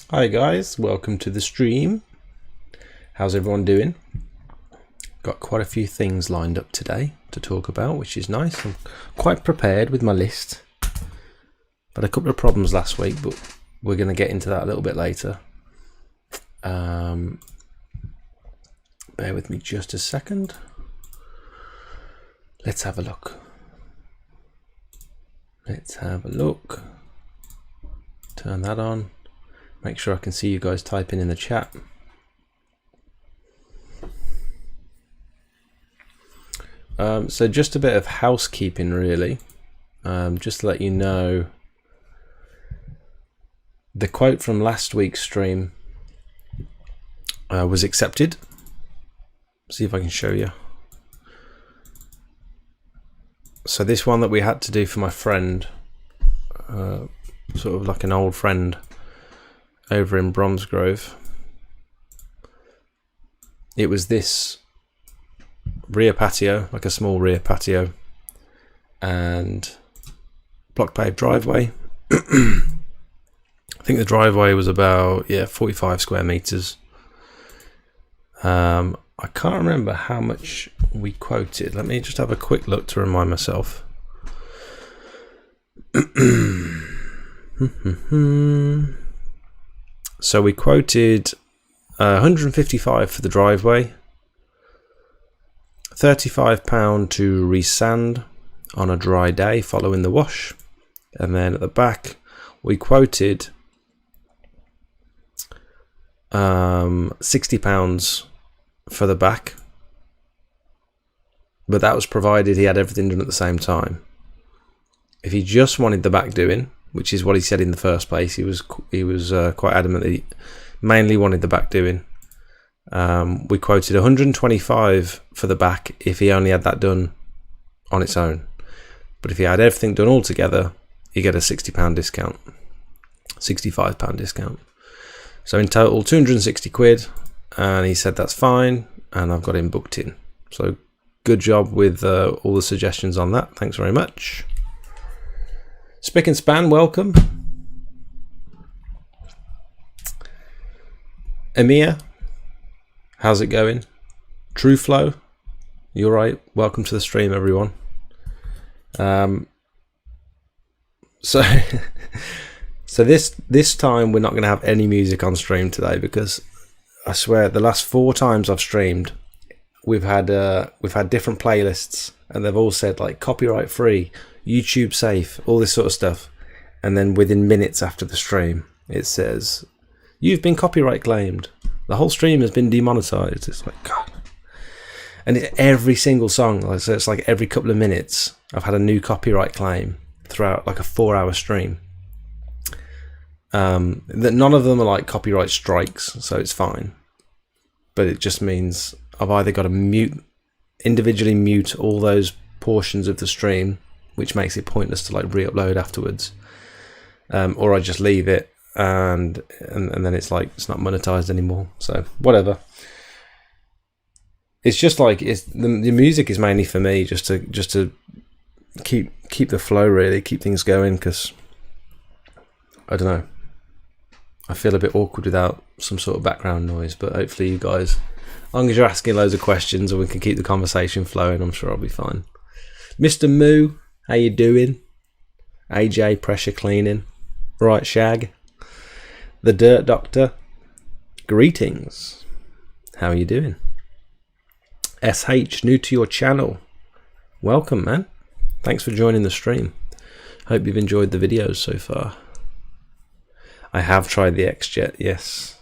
Hi guys, welcome to the stream. How's everyone doing? Got quite a few things lined up today to talk about, which is nice. I'm quite prepared with my list. Had a couple of problems last week, but we're going to get into that a little bit later. Bear with me just a second. Let's have a look. Turn that on. Make sure I can see you guys typing in the chat. So just a bit of housekeeping really. Just to let you know, the quote from last week's stream was accepted. See if I can show you. So this one that we had to do for my friend, sort of like an old friend over in Bromsgrove. It was this rear patio, like a small rear patio, and block paved driveway. I think the driveway was about 45 square meters. I can't remember how much we quoted. Let me just have a quick look to remind myself. So we quoted 155 for the driveway, £35 to resand on a dry day following the wash, and then at the back we quoted £60 for the back, but that was provided he had everything done at the same time. If he just wanted the back doing, which is what he said in the first place, he was quite adamant that he mainly wanted the back doing. We quoted 125 for the back if he only had that done on its own, but if he had everything done all together, you get a £60 discount, £65 discount. So in total, 260 quid, and he said that's fine, and I've got him booked in. So good job with all the suggestions on that. Thanks very much. Spick and Span, welcome. Emir, how's it going? True Flow, you're right. Welcome to the stream, everyone. So this time we're not going to have any music on stream today, because I swear the last 4 times I've streamed, we've had different playlists, and they've all said like copyright free, YouTube safe, all this sort of stuff, and then within minutes after the stream it says you've been copyright claimed, the whole stream has been demonetized. It's like, God. And it's every single song, so it's like every couple of minutes I've had a new copyright claim throughout like a 4-hour stream. That none of them are like copyright strikes, so it's fine, but it just means I've either got to individually mute all those portions of the stream, which makes it pointless to like re-upload afterwards, or I just leave it and then it's like it's not monetized anymore. So whatever. It's just like the music is mainly for me, just to keep the flow, really keep things going, because I don't know, I feel a bit awkward without some sort of background noise. But hopefully you guys, as long as you're asking loads of questions and we can keep the conversation flowing, I'm sure I'll be fine. Mr. Moo, how you doing? AJ Pressure Cleaning, right, Shag, the Dirt Doctor, greetings, how are you doing? SH, new to your channel, welcome man, thanks for joining the stream. Hope you've enjoyed the videos so far. I have tried the XJet, yes.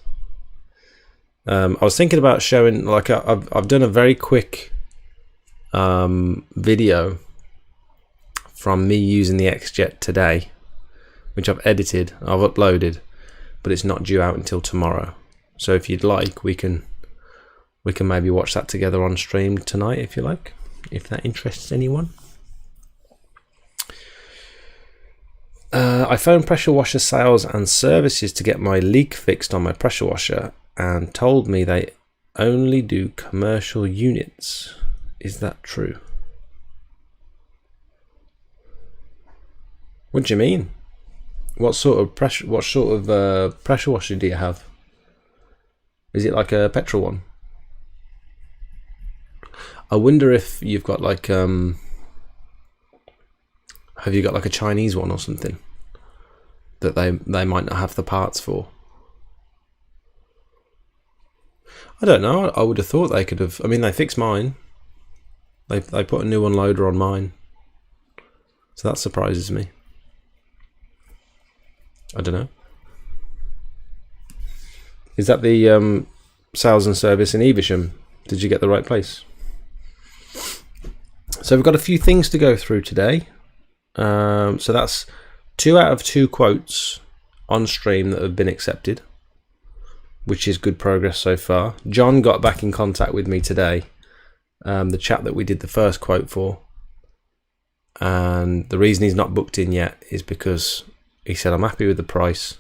I was thinking about showing, like I've done a very quick video from me using the XJet today, which I've edited, I've uploaded, but it's not due out until tomorrow. So if you'd like, we can maybe watch that together on stream tonight, if you like, if that interests anyone. I phoned pressure washer sales and services to get my leak fixed on my pressure washer, and told me they only do commercial units. Is that true? What do you mean? What sort of pressure washer do you have? Is it like a petrol one? I wonder if you've got like have you got like a Chinese one or something that they might not have the parts for? I don't know. I would have thought they could have. I mean, they fixed mine. They put a new unloader on mine, so that surprises me. I don't know. Is that the sales and service in Evesham? Did you get the right place? So we've got a few things to go through today. So that's 2 out of 2 quotes on stream that have been accepted, which is good progress so far. John got back in contact with me today, the chap that we did the first quote for. And the reason he's not booked in yet is because he said, I'm happy with the price,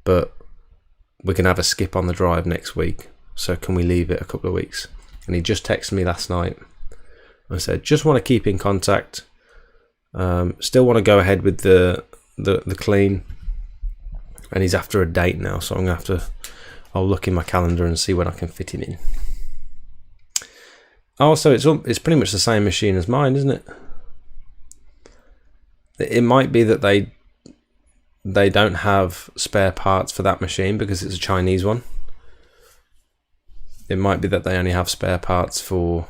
but we can have a skip on the drive next week. So can we leave it a couple of weeks? And he just texted me last night. I said, just want to keep in contact. Still want to go ahead with the clean. And he's after a date now, so I'm going to have to... I'll look in my calendar and see when I can fit him in. Also, it's pretty much the same machine as mine, isn't it? It might be that they don't have spare parts for that machine because it's a Chinese one. It might be that they only have spare parts for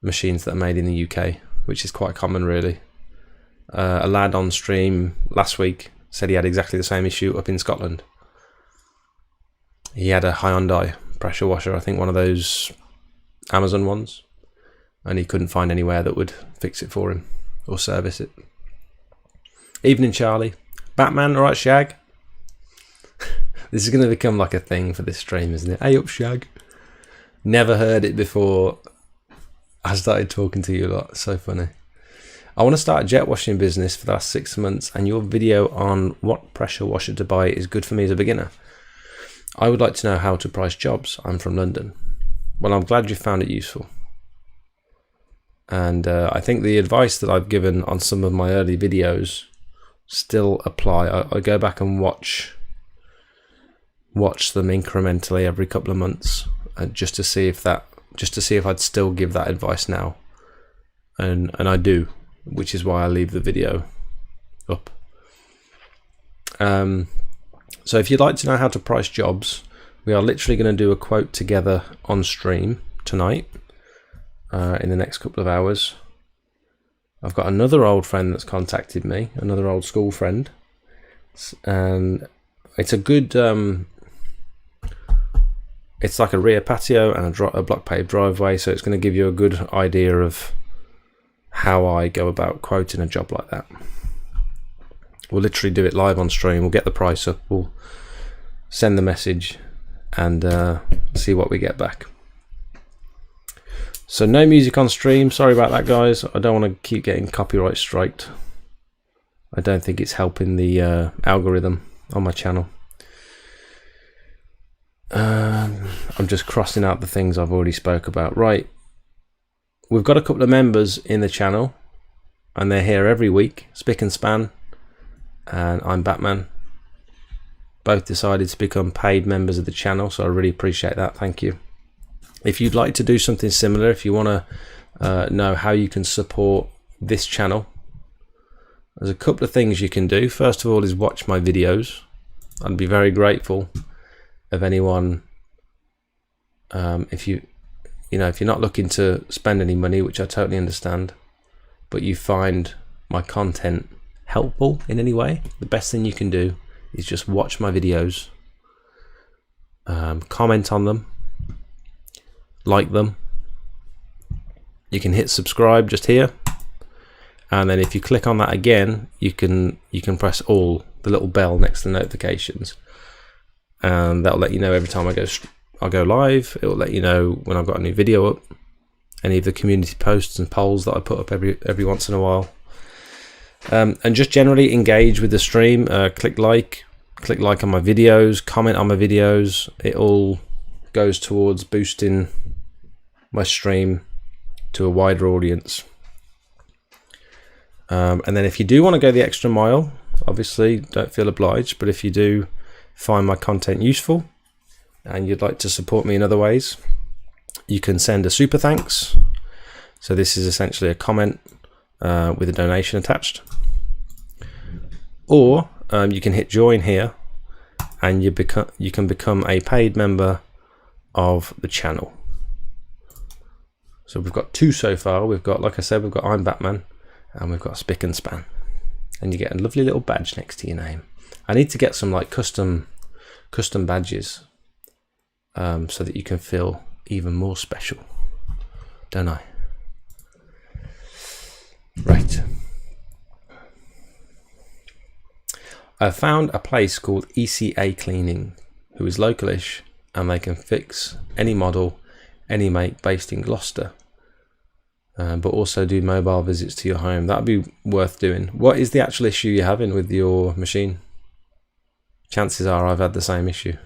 machines that are made in the UK, which is quite common, really. A lad on stream last week said he had exactly the same issue up in Scotland. He had a Hyundai pressure washer, I think one of those Amazon ones, and he couldn't find anywhere that would fix it for him or service it. Evening, Charlie. Batman, alright, Shag? This is going to become like a thing for this stream, isn't it? Hey up, Shag. Never heard it before I started talking to you a lot. So funny. I want to start a jet washing business for the last 6 months, and your video on what pressure washer to buy is good for me as a beginner. I would like to know how to price jobs. I'm from London. Well, I'm glad you found it useful. And I think the advice that I've given on some of my early videos still apply. I go back and watch them incrementally every couple of months, just to see if I'd still give that advice now. And I do, which is why I leave the video up. So if you'd like to know how to price jobs, we are literally going to do a quote together on stream tonight, in the next couple of hours. I've got another old friend that's contacted me, another old school friend, and it's a good, it's like a rear patio and a block paved driveway, so it's going to give you a good idea of how I go about quoting a job like that. We'll literally do it live on stream. We'll get the price up. We'll send the message and see what we get back. So no music on stream. Sorry about that, guys. I don't want to keep getting copyright striked. I don't think it's helping the algorithm on my channel. I'm just crossing out the things I've already spoke about. Right. We've got a couple of members in the channel, and they're here every week. Spick and Span. And I'm Batman. Both decided to become paid members of the channel, so I really appreciate that. Thank you. If you'd like to do something similar, if you want to know how you can support this channel, there's a couple of things you can do. First of all is watch my videos. I'd be very grateful of anyone, if you're not looking to spend any money, which I totally understand, but you find my content helpful in any way, the best thing you can do is just watch my videos, comment on them, like them. You can hit subscribe just here, and then if you click on that again, you can press all, the little bell next to the notifications, and that'll let you know every time I go live. It will let you know when I've got a new video up, any of the community posts and polls that I put up every once in a while. And just generally engage with the stream. Click like on my videos, comment on my videos. It all goes towards boosting my stream to a wider audience. And then if you do want to go the extra mile, obviously don't feel obliged, but if you do find my content useful and you'd like to support me in other ways, you can send a super thanks. So this is essentially a comment with a donation attached, or you can hit join here and you can become a paid member of the channel. So we've got 2 so far. We've got, like I said, we've got I'm Batman, and we've got Spick and Span, and you get a lovely little badge next to your name. I need to get some like custom badges so that you can feel even more special, don't I? Right. I found a place called ECA Cleaning, who is localish, and they can fix any model, any make based in Gloucester, but also do mobile visits to your home. That'd be worth doing. What is the actual issue you're having with your machine? Chances are I've had the same issue.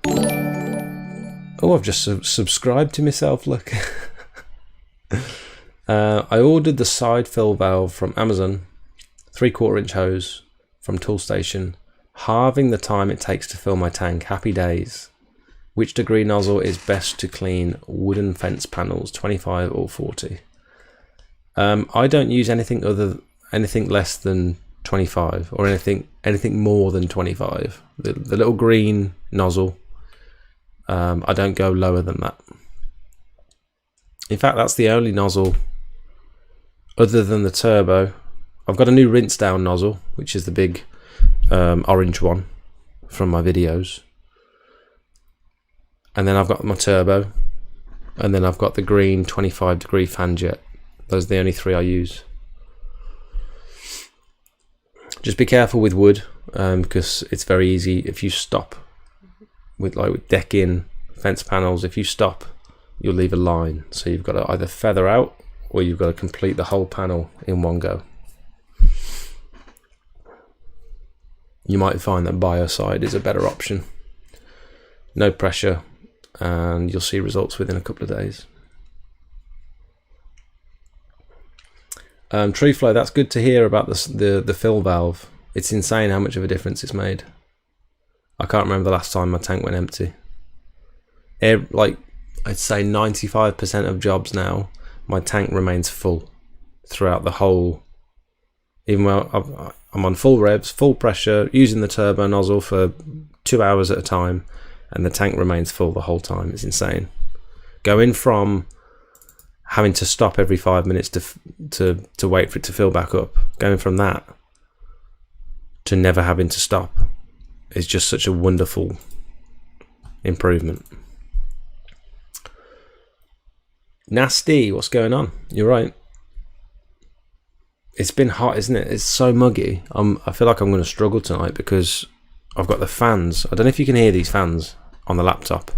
Oh, I've just subscribed to myself, look. I ordered the side fill valve from Amazon, 3/4 inch hose from Toolstation, halving the time it takes to fill my tank. Happy days. Which degree nozzle is best to clean wooden fence panels, 25 or 40? I don't use anything less than 25, or anything more than 25. The little green nozzle, I don't go lower than that. In fact, that's the only nozzle other than the turbo. I've got a new rinse down nozzle, which is the big orange one from my videos. And then I've got my turbo, and then I've got the green 25 degree fan jet. Those are the only 3 I use. Just be careful with wood, because it's very easy if you stop with decking, fence panels. If you stop, you'll leave a line. So you've got to either feather out, or you've got to complete the whole panel in one go. You might find that biocide is a better option. No pressure, and you'll see results within a couple of days. Tree flow, that's good to hear about the fill valve. It's insane how much of a difference it's made. I can't remember the last time my tank went empty. Like, I'd say 95% of jobs now, my tank remains full throughout the whole, even though I'm on full revs, full pressure, using the turbo nozzle for 2 hours at a time, and the tank remains full the whole time. It's insane. Going from having to stop every 5 minutes to wait for it to fill back up, going from that to never having to stop is just such a wonderful improvement. Nasty, what's going on? You're right. It's been hot, isn't it? It's so muggy. I feel like I'm going to struggle tonight because I've got the fans. I don't know if you can hear these fans on the laptop.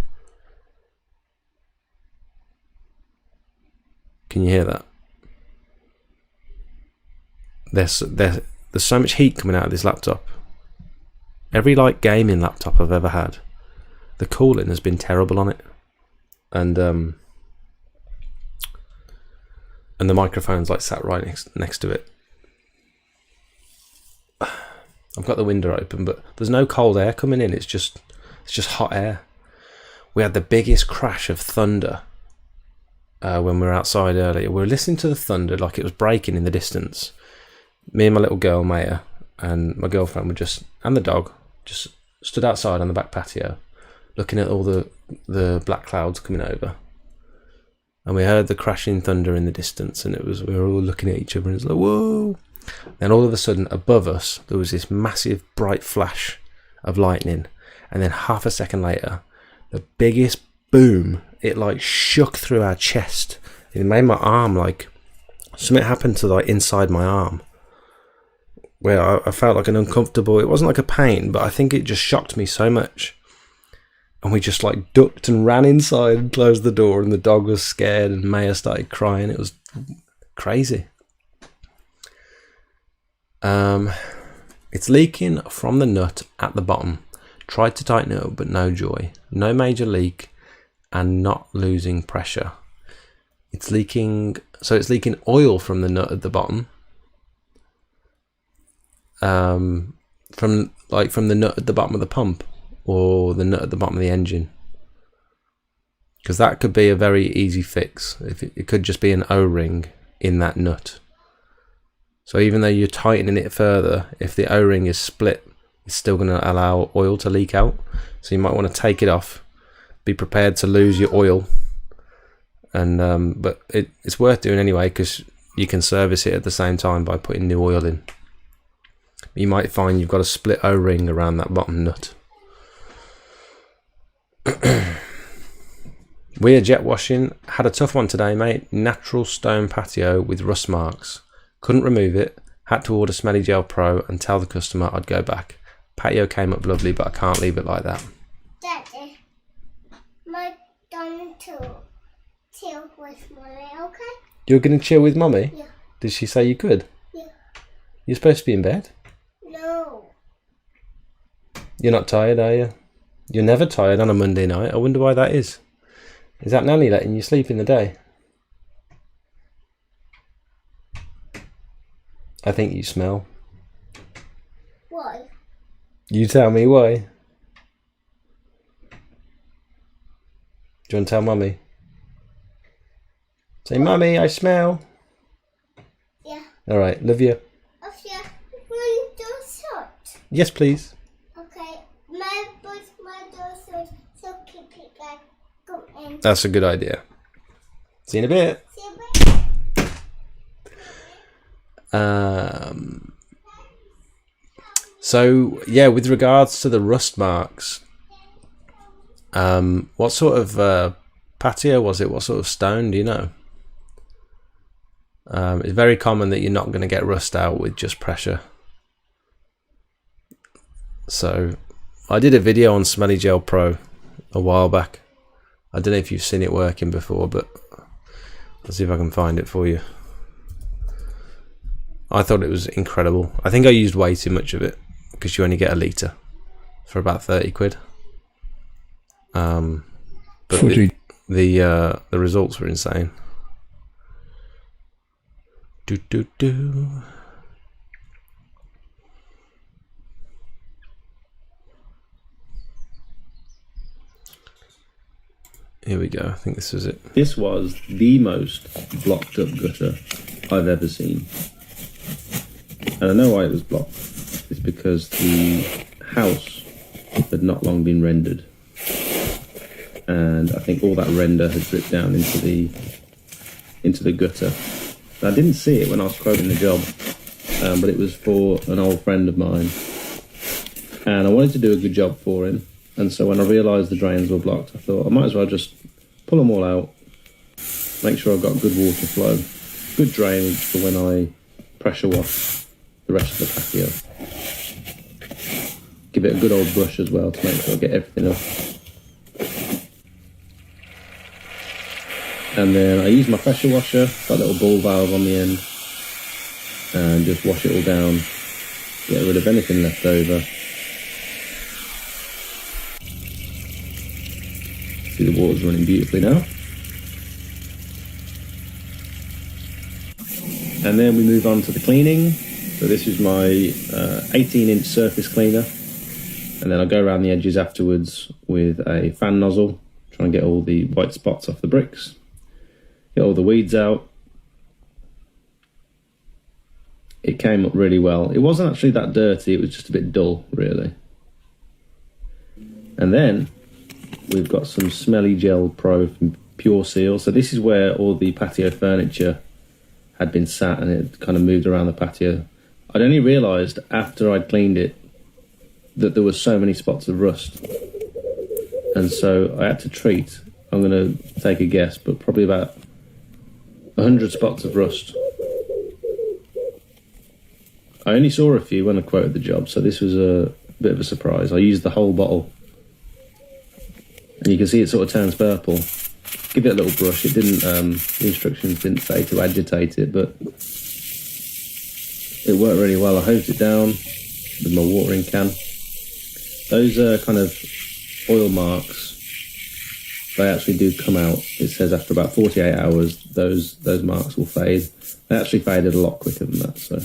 Can you hear that? There's so much heat coming out of this laptop. Every gaming laptop I've ever had, the cooling has been terrible on it, and the microphone's sat right next to it. I've got the window open, but there's no cold air coming in. It's just hot air. We had the biggest crash of thunder when we were outside earlier. We were listening to the thunder like it was breaking in the distance. Me and my little girl Maya and my girlfriend and the dog just stood outside on the back patio, looking at all the black clouds coming over. And we heard the crashing thunder in the distance, and we were all looking at each other, and it was like, whoa. Then all of a sudden, above us, there was this massive bright flash of lightning. And then half a second later, the biggest boom, it shook through our chest. It made my arm something happened to inside my arm, where I felt an uncomfortable, it wasn't a pain, but I think it just shocked me so much. And we just ducked and ran inside and closed the door, and the dog was scared and Maya started crying. It was crazy. It's leaking from the nut at the bottom. Tried to tighten it up, but no joy. No major leak and not losing pressure. It's leaking oil from the nut at the bottom. from the nut at the bottom of the pump or the nut at the bottom of the engine, because that could be a very easy fix. If it could just be an O-ring in that nut. So even though you're tightening it further, if the O-ring is split, it's still going to allow oil to leak out. So you might want to take it off, be prepared to lose your oil, and but it's worth doing anyway, because you can service it at the same time by putting new oil in. You might find you've got a split O-ring around that bottom nut. Weir jet washing. Had a tough one today, mate. Natural stone patio with rust marks. Couldn't remove it. Had to order Smelly Gel Pro and tell the customer I'd go back. Patio came up lovely, but I can't leave it like that. Daddy, my done to chill with mommy, okay? You're going to chill with mummy? Yeah. Did she say you could? Yeah. You're supposed to be in bed. No. You're not tired, are you? You're never tired on a Monday night. I wonder why that is. Is that Nanny letting you sleep in the day? I think you smell. Why? You tell me why. Do you want to tell mummy? Say, Mummy, I smell. Yeah. Alright, love you. Okay, my door's shut. Yes, please. Okay, my door's shut, so keep it back. Go in. That's a good idea. See you in a bit. See you later. So yeah, with regards to the rust marks, what sort of patio was it? What sort of stone, do you know? It's very common that you're not going to get rust out with just pressure. So I did a video on Smelly Gel Pro a while back. I don't know if you've seen it working before, but let's see if I can find it for you. I thought it was incredible. I think I used way too much of it, because you only get a litre for about 30 quid. But the results were insane. Here we go. I think this was it. This was the most blocked up gutter I've ever seen. And I know why it was blocked. It's because the house had not long been rendered. And I think all that render had dripped down into the gutter. I didn't see it when I was quoting the job, but it was for an old friend of mine. And I wanted to do a good job for him. And so when I realised the drains were blocked, I thought I might as well just pull them all out, make sure I've got good water flow, good drainage for when I pressure wash the rest of the patio. Give it a good old brush as well to make sure I get everything off. And then I use my pressure washer, got a little ball valve on the end, and just wash it all down, get rid of anything left over. See, the water's running beautifully now. And then we move on to the cleaning. So this is my 18-inch surface cleaner. And then I go around the edges afterwards with a fan nozzle, try and get all the white spots off the bricks. Get all the weeds out. It came up really well. It wasn't actually that dirty, it was just a bit dull, really. And then we've got some Smelly Gel Pro from Pure Seal. So this is where all the patio furniture had been sat and it kind of moved around the patio. I'd only realised after I'd cleaned it that there were so many spots of rust. And so I had to treat, I'm going to take a guess, but probably about 100 spots of rust. I only saw a few when I quoted the job, so this was a bit of a surprise. I used the whole bottle. And you can see it sort of turns purple. Give it a little brush. It didn't, the instructions didn't say to agitate it, but it worked really well. I hosed it down with my watering can. Those kind of oil marks, they actually do come out. It says after about 48 hours, those marks will fade. They actually faded a lot quicker than that, so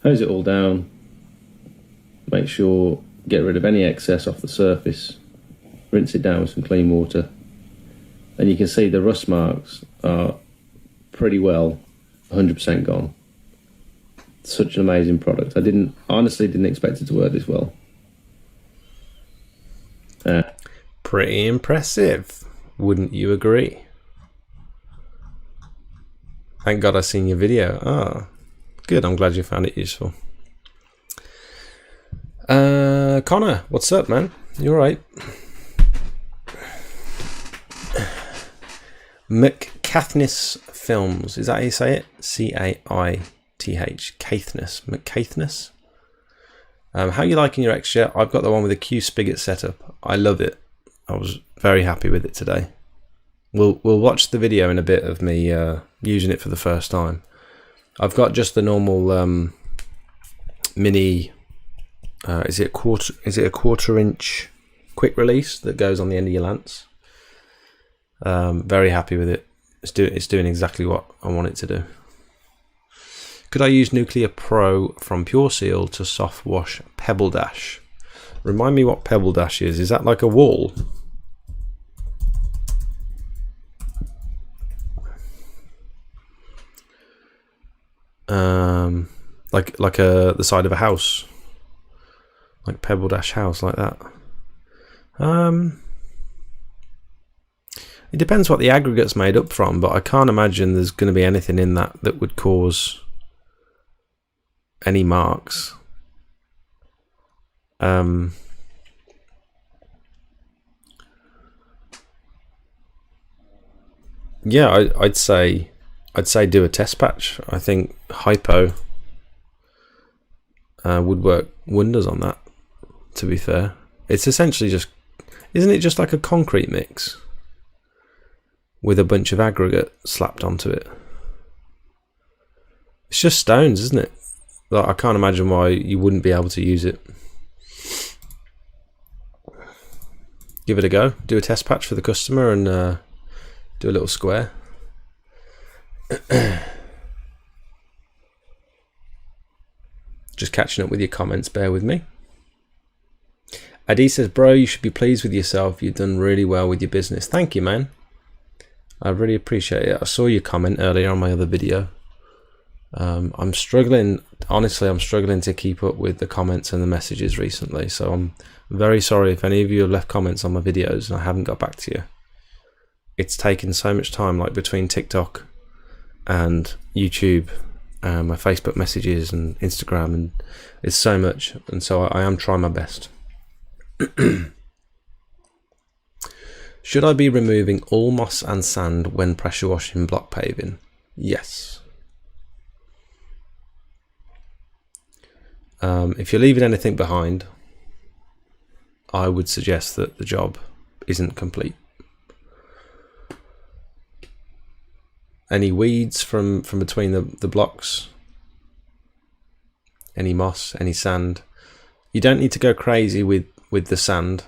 hose it all down, Make sure, get rid of any excess off the surface. Rinse it down with some clean water. And you can see the rust marks are pretty well 100% gone. Such an amazing product. I honestly didn't expect it to work this well. Pretty impressive, wouldn't you agree? Thank God I seen your video. Good, I'm glad you found it useful. Connor, what's up, man? You alright? McCaithness Films, is that how you say it? C-A-I-T-H, Caithness, McCaithness. How are you liking your X-Jet? I've got the one with the Q spigot setup. I love it. I was very happy with it today. We'll watch the video in a bit of me using it for the first time. I've got just the normal mini. Is it a quarter inch quick release that goes on the end of your lance? Very happy with it. It's doing exactly what I want it to do. Could I use Nuclear Pro from Pure Seal to soft wash Pebble Dash? Remind me what Pebble Dash is. Is that like a wall? Like the side of a house, like Pebble Dash house, like that. It depends what the aggregate's made up from, but I can't imagine there's going to be anything in that that would cause any marks. Yeah, I'd say do a test patch. I think hypo would work wonders on that, to be fair. It's essentially just, isn't it just like a concrete mix with a bunch of aggregate slapped onto it? It's just stones, isn't it? Like, I can't imagine why you wouldn't be able to use it. Give it a go. Do a test patch for the customer and do a little square. Just catching up with your comments, bear with me. Adi says, bro, you should be pleased with yourself. You've done really well with your business. Thank you, man. I really appreciate it. I saw your comment earlier on my other video. I'm struggling, honestly, I'm struggling to keep up with the comments and the messages recently. So I'm very sorry if any of you have left comments on my videos and I haven't got back to you. It's taken so much time, like between TikTok and YouTube, my Facebook messages and Instagram, and it's so much, and so I am trying my best. Should I be removing all moss and sand when pressure washing block paving? Yes. If you're leaving anything behind, I would suggest that the job isn't complete. Any weeds from between the blocks, any moss, any sand, you don't need to go crazy with the sand.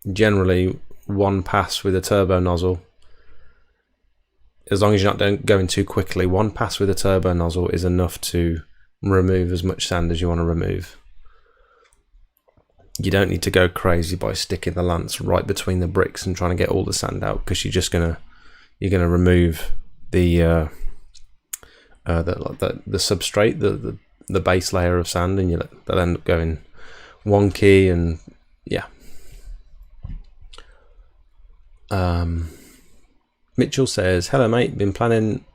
Generally, one pass with a turbo nozzle, as long as you're not going too quickly, one pass with a turbo nozzle is enough to remove as much sand as you want to remove. You don't need to go crazy by sticking the lance right between the bricks and trying to get all the sand out, because you're gonna remove the substrate, the base layer of sand, and they'll end up going wonky, and yeah. Mitchell says, hello mate, been planning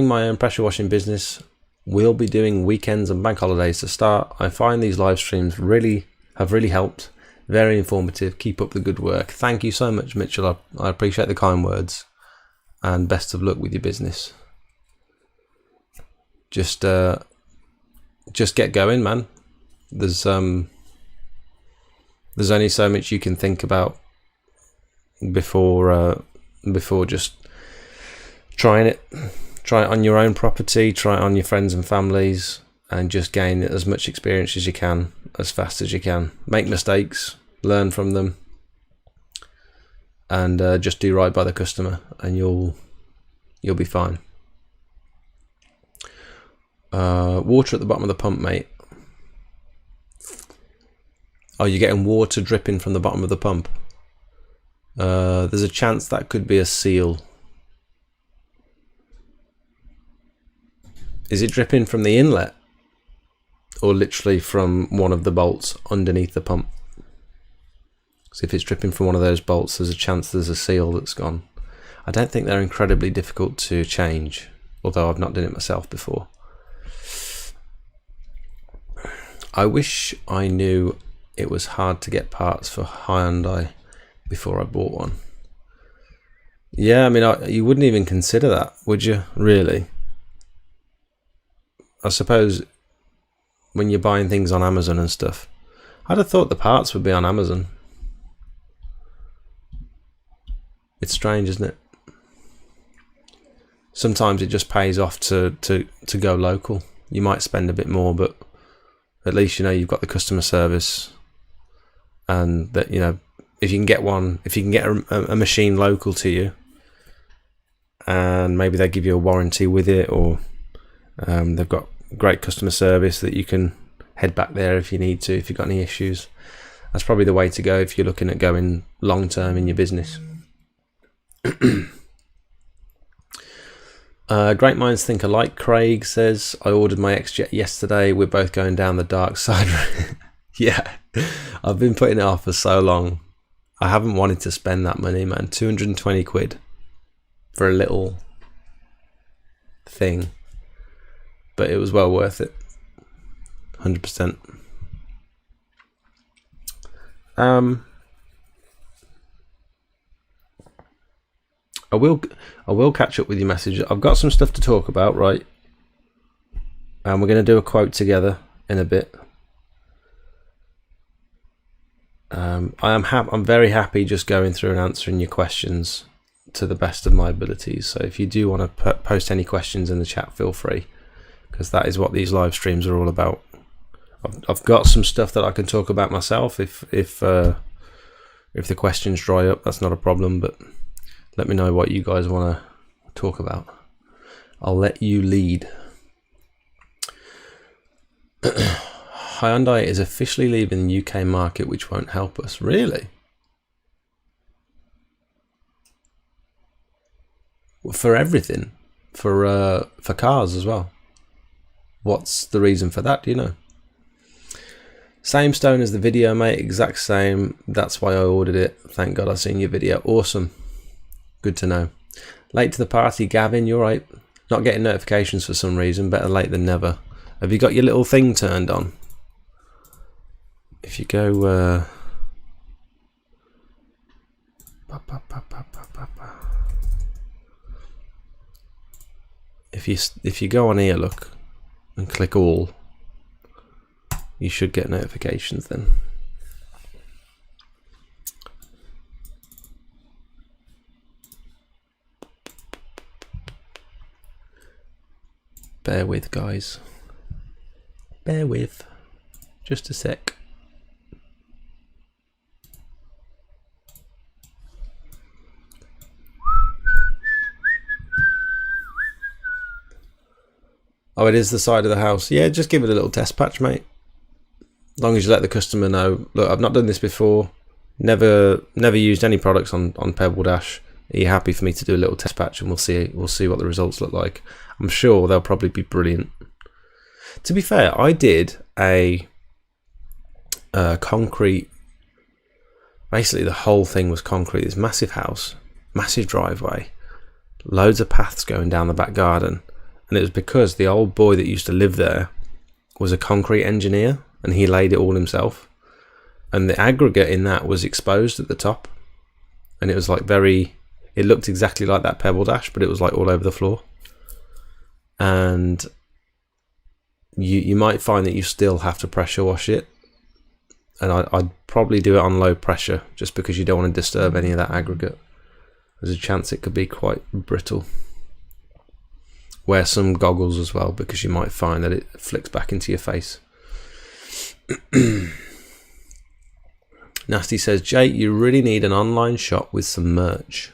my own pressure washing business. We'll be doing weekends and bank holidays to start. I find these live streams have really helped. Very informative. Keep up the good work. Thank you so much, Mitchell. I appreciate the kind words, and best of luck with your business. Just get going, man. There's only so much you can think about before just trying it. Try it on your own property, try it on your friends and families, and just gain as much experience as you can, as fast as you can. Make mistakes, learn from them, and just do right by the customer, and you'll be fine. Water at the bottom of the pump, mate. Oh, you're getting water dripping from the bottom of the pump. There's a chance that could be a seal. Is it dripping from the inlet? Or literally from one of the bolts underneath the pump? So if it's dripping from one of those bolts, there's a chance there's a seal that's gone. I don't think they're incredibly difficult to change, although I've not done it myself before. I wish I knew it was hard to get parts for Hyundai before I bought one. Yeah, I mean, you wouldn't even consider that, would you, really? I suppose when you're buying things on Amazon and stuff, I'd have thought the parts would be on Amazon. It's strange, isn't it? Sometimes it just pays off to go local. You might spend a bit more, but at least you know you've got the customer service, and that, you know, if you can get a machine local to you, and maybe they give you a warranty with it, or they've got great customer service that you can head back there if you need to, if you've got any issues. That's probably the way to go if you're looking at going long term in your business. Great minds think alike. Craig says, I ordered my X-Jet yesterday. We're both going down the dark side. Yeah, I've been putting it off for so long. I haven't wanted to spend that money, man. 220 quid for a little thing. But it was well worth it. 100%. I will catch up with your message. I've got some stuff to talk about, right? And we're going to do a quote together in a bit. I'm very happy just going through and answering your questions to the best of my abilities. So if you do want to post any questions in the chat, feel free, because that is what these live streams are all about. I've got some stuff that I can talk about myself if the questions dry up. That's not a problem, but let me know what you guys want to talk about. I'll let you lead. Hyundai is officially leaving the UK market, which won't help us. Really? For everything? For cars as well? What's the reason for that? Do you know? Same stone as the video, mate. Exact same. That's why I ordered it. Thank God I seen your video. Awesome. Good to know. Late to the party, Gavin. You're right. Not getting notifications for some reason. Better late than never. Have you got your little thing turned on? If you go... If you go on here, look, and click all, you should get notifications then. Bear with, guys. Bear with. Just a sec. Oh, it is the side of the house. Yeah, just give it a little test patch, mate. As long as you let the customer know, look, I've not done this before. Never used any products on Pebble Dash. Are you happy for me to do a little test patch, and we'll see what the results look like. I'm sure they'll probably be brilliant. To be fair, I did a concrete. Basically, the whole thing was concrete. This massive house, massive driveway, loads of paths going down the back garden, and it was because the old boy that used to live there was a concrete engineer, and he laid it all himself. And the aggregate in that was exposed at the top, and it was like it looked exactly like that Pebble Dash, but it was like all over the floor. And you might find that you still have to pressure wash it, and I'd probably do it on low pressure, just because you don't want to disturb any of that aggregate. There's a chance it could be quite brittle. Wear some goggles as well, because you might find that it flicks back into your face. Nasty says, Jake, you really need an online shop with some merch.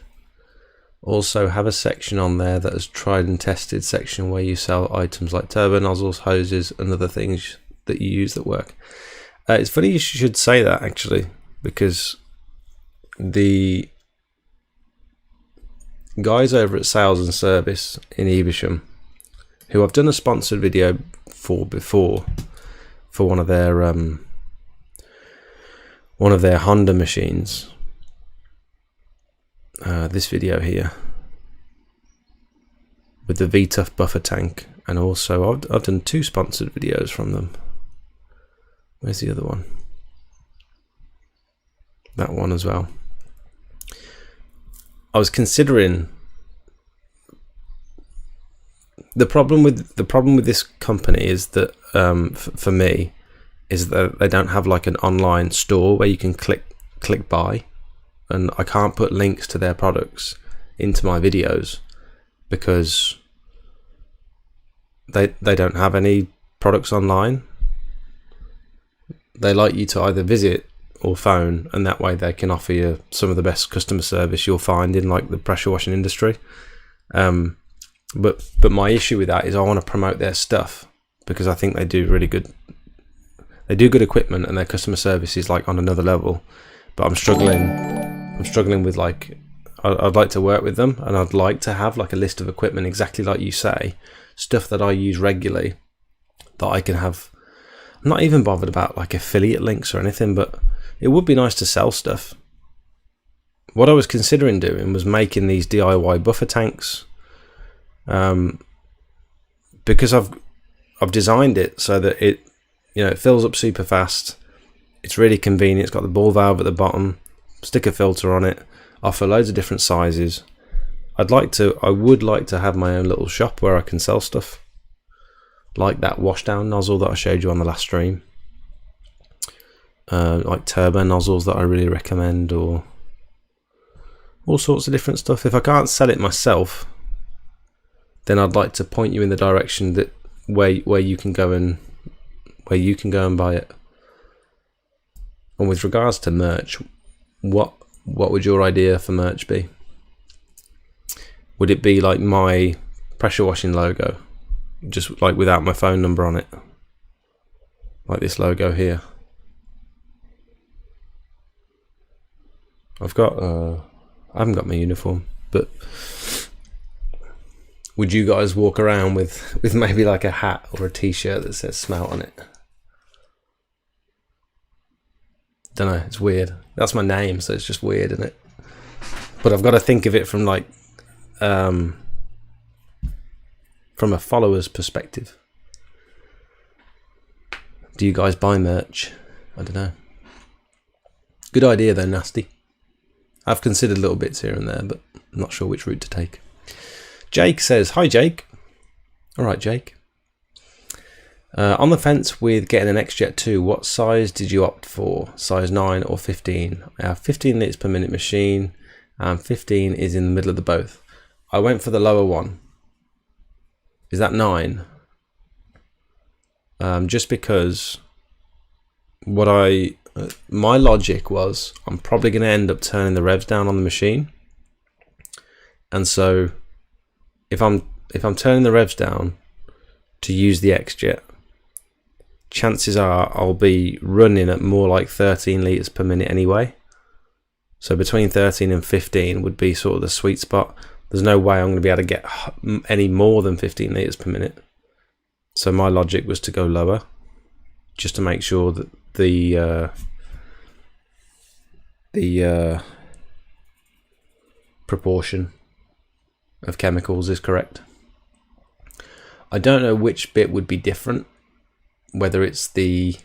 Also have a section on there that is tried and tested section where you sell items like turbo nozzles, hoses, and other things that you use that work. It's funny you should say that, actually, because the guys over at Sales and Service in Evesham, who I've done a sponsored video for before, for one of their Honda machines. This video here with the V-Tough buffer tank, and also I've done 2 sponsored videos from them. Where's the other one? That one as well. I was considering the problem with this company is that for me is that they don't have like an online store where you can click buy, and I can't put links to their products into my videos because they don't have any products online. They like you to either visit or phone, and that way they can offer you some of the best customer service you'll find in like the pressure washing industry. But my issue with that is I want to promote their stuff because I think they do really good. They do good equipment, and their customer service is like on another level. But I'm struggling with like I'd like to work with them, and I'd like to have like a list of equipment exactly like you say, stuff that I use regularly that I can have. I'm not even bothered about like affiliate links or anything, but it would be nice to sell stuff. What I was considering doing was making these DIY buffer tanks, because I've designed it so that it fills up super fast. It's really convenient. It's got the ball valve at the bottom, stick a filter on it, offer loads of different sizes. I would like to have my own little shop where I can sell stuff, like that washdown nozzle that I showed you on the last stream, like turbo nozzles that I really recommend, or all sorts of different stuff. If I can't sell it myself, then I'd like to point you in the direction that where you can go and buy it. And with regards to merch, what would your idea for merch be? Would it be like my pressure washing logo, just like without my phone number on it, like this logo here? I haven't got my uniform, but would you guys walk around with maybe like a hat or a t-shirt that says Smelt on it? Don't know, it's weird. That's my name, so it's just weird, isn't it? But I've got to think of it from like from a follower's perspective. Do you guys buy merch? I don't know. Good idea though, Nasty. I've considered little bits here and there, but I'm not sure which route to take. Jake says, hi Jake. Alright Jake. On the fence with getting an XJet 2, what size did you opt for? Size 9 or 15? I have 15 litres per minute machine, and 15 is in the middle of the both. I went for the lower one. Is that 9? Just because my logic was I'm probably going to end up turning the revs down on the machine, and so if I'm turning the revs down to use the XJet, chances are I'll be running at more like 13 litres per minute anyway. So between 13 and 15 would be sort of the sweet spot. There's no way I'm going to be able to get any more than 15 litres per minute. So my logic was to go lower, just to make sure that the proportion of chemicals is correct. I don't know which bit would be different, whether it's the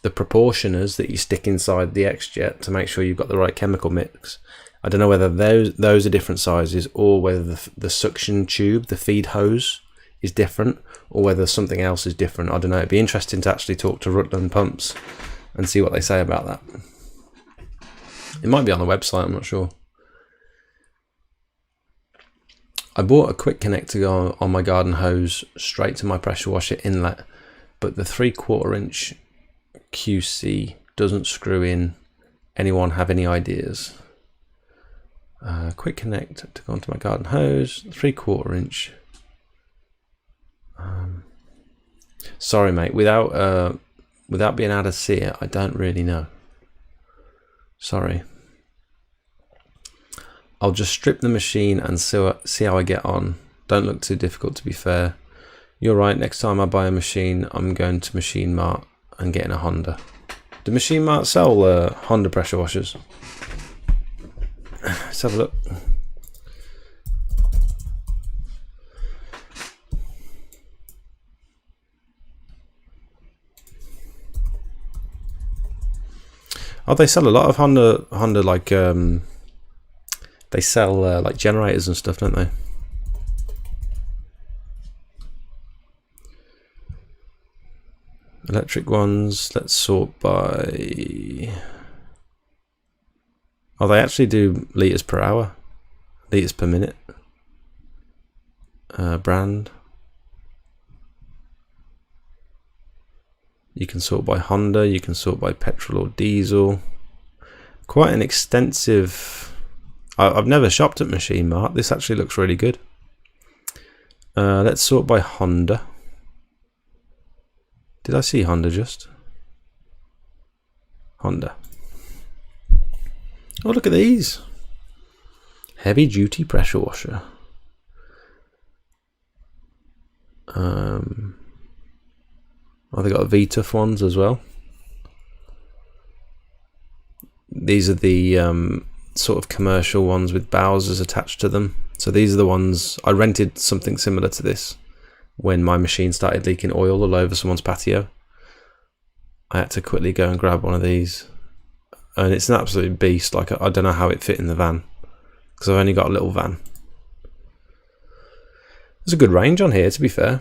proportioners that you stick inside the XJet to make sure you've got the right chemical mix. I don't know whether those are different sizes, or whether the suction tube, the feed hose, is different, or whether something else is different. I don't know. It'd be interesting to actually talk to Rutland Pumps and see what they say about that. It might be on the website, I'm not sure. I bought a quick connector on my garden hose straight to my pressure washer inlet, but the 3/4 inch QC doesn't screw in. Anyone have any ideas? Quick connect to go onto my garden hose, 3/4 inch. Sorry mate, without without being able to see it, I don't really know. Sorry. I'll just strip the machine and see how I get on. Don't look too difficult, to be fair. You're right, next time I buy a machine, I'm going to Machine Mart and getting a Honda. Do Machine Mart sell Honda pressure washers? Let's have a look. Oh, they sell a lot of Honda like they sell like generators and stuff, don't they? Electric ones, let's sort by... Oh, they actually do litres per hour, litres per minute. Brand. You can sort by Honda, you can sort by petrol or diesel. Quite an extensive... I've never shopped at Machine Mart. This actually looks really good. Let's sort by Honda. Did I see Honda just? Honda. Oh, look at these. Heavy duty pressure washer. Oh, they got VTUF ones as well. These are the sort of commercial ones with Bowsers attached to them. So these are the ones, I rented something similar to this when my machine started leaking oil all over someone's patio. I had to quickly go and grab one of these. And it's an absolute beast. Like, I don't know how it fit in the van, because I've only got a little van. There's a good range on here, to be fair.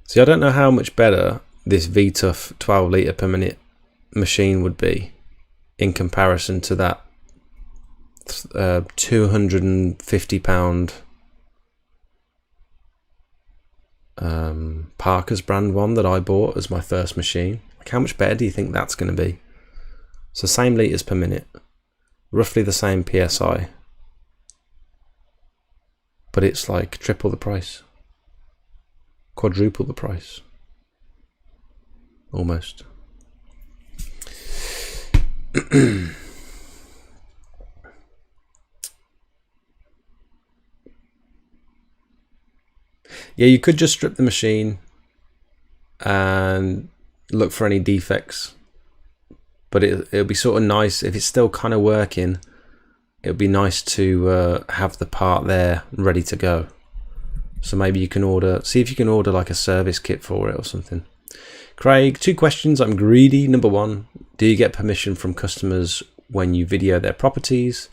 See, I don't know how much better this VTUF 12 litre per minute machine would be in comparison to that £250 Parker's brand one that I bought as my first machine. Like, how much better do you think that's going to be? So same litres per minute, roughly the same PSI, but it's like triple the price, quadruple the price, almost. Yeah, you could just strip the machine and look for any defects, but it'll be sort of nice if it's still kind of working. It'll be nice to have the part there ready to go. So maybe you can see if you can order like a service kit for it or something. Craig, 2 questions. I'm greedy. Number 1, do you get permission from customers when you video their properties?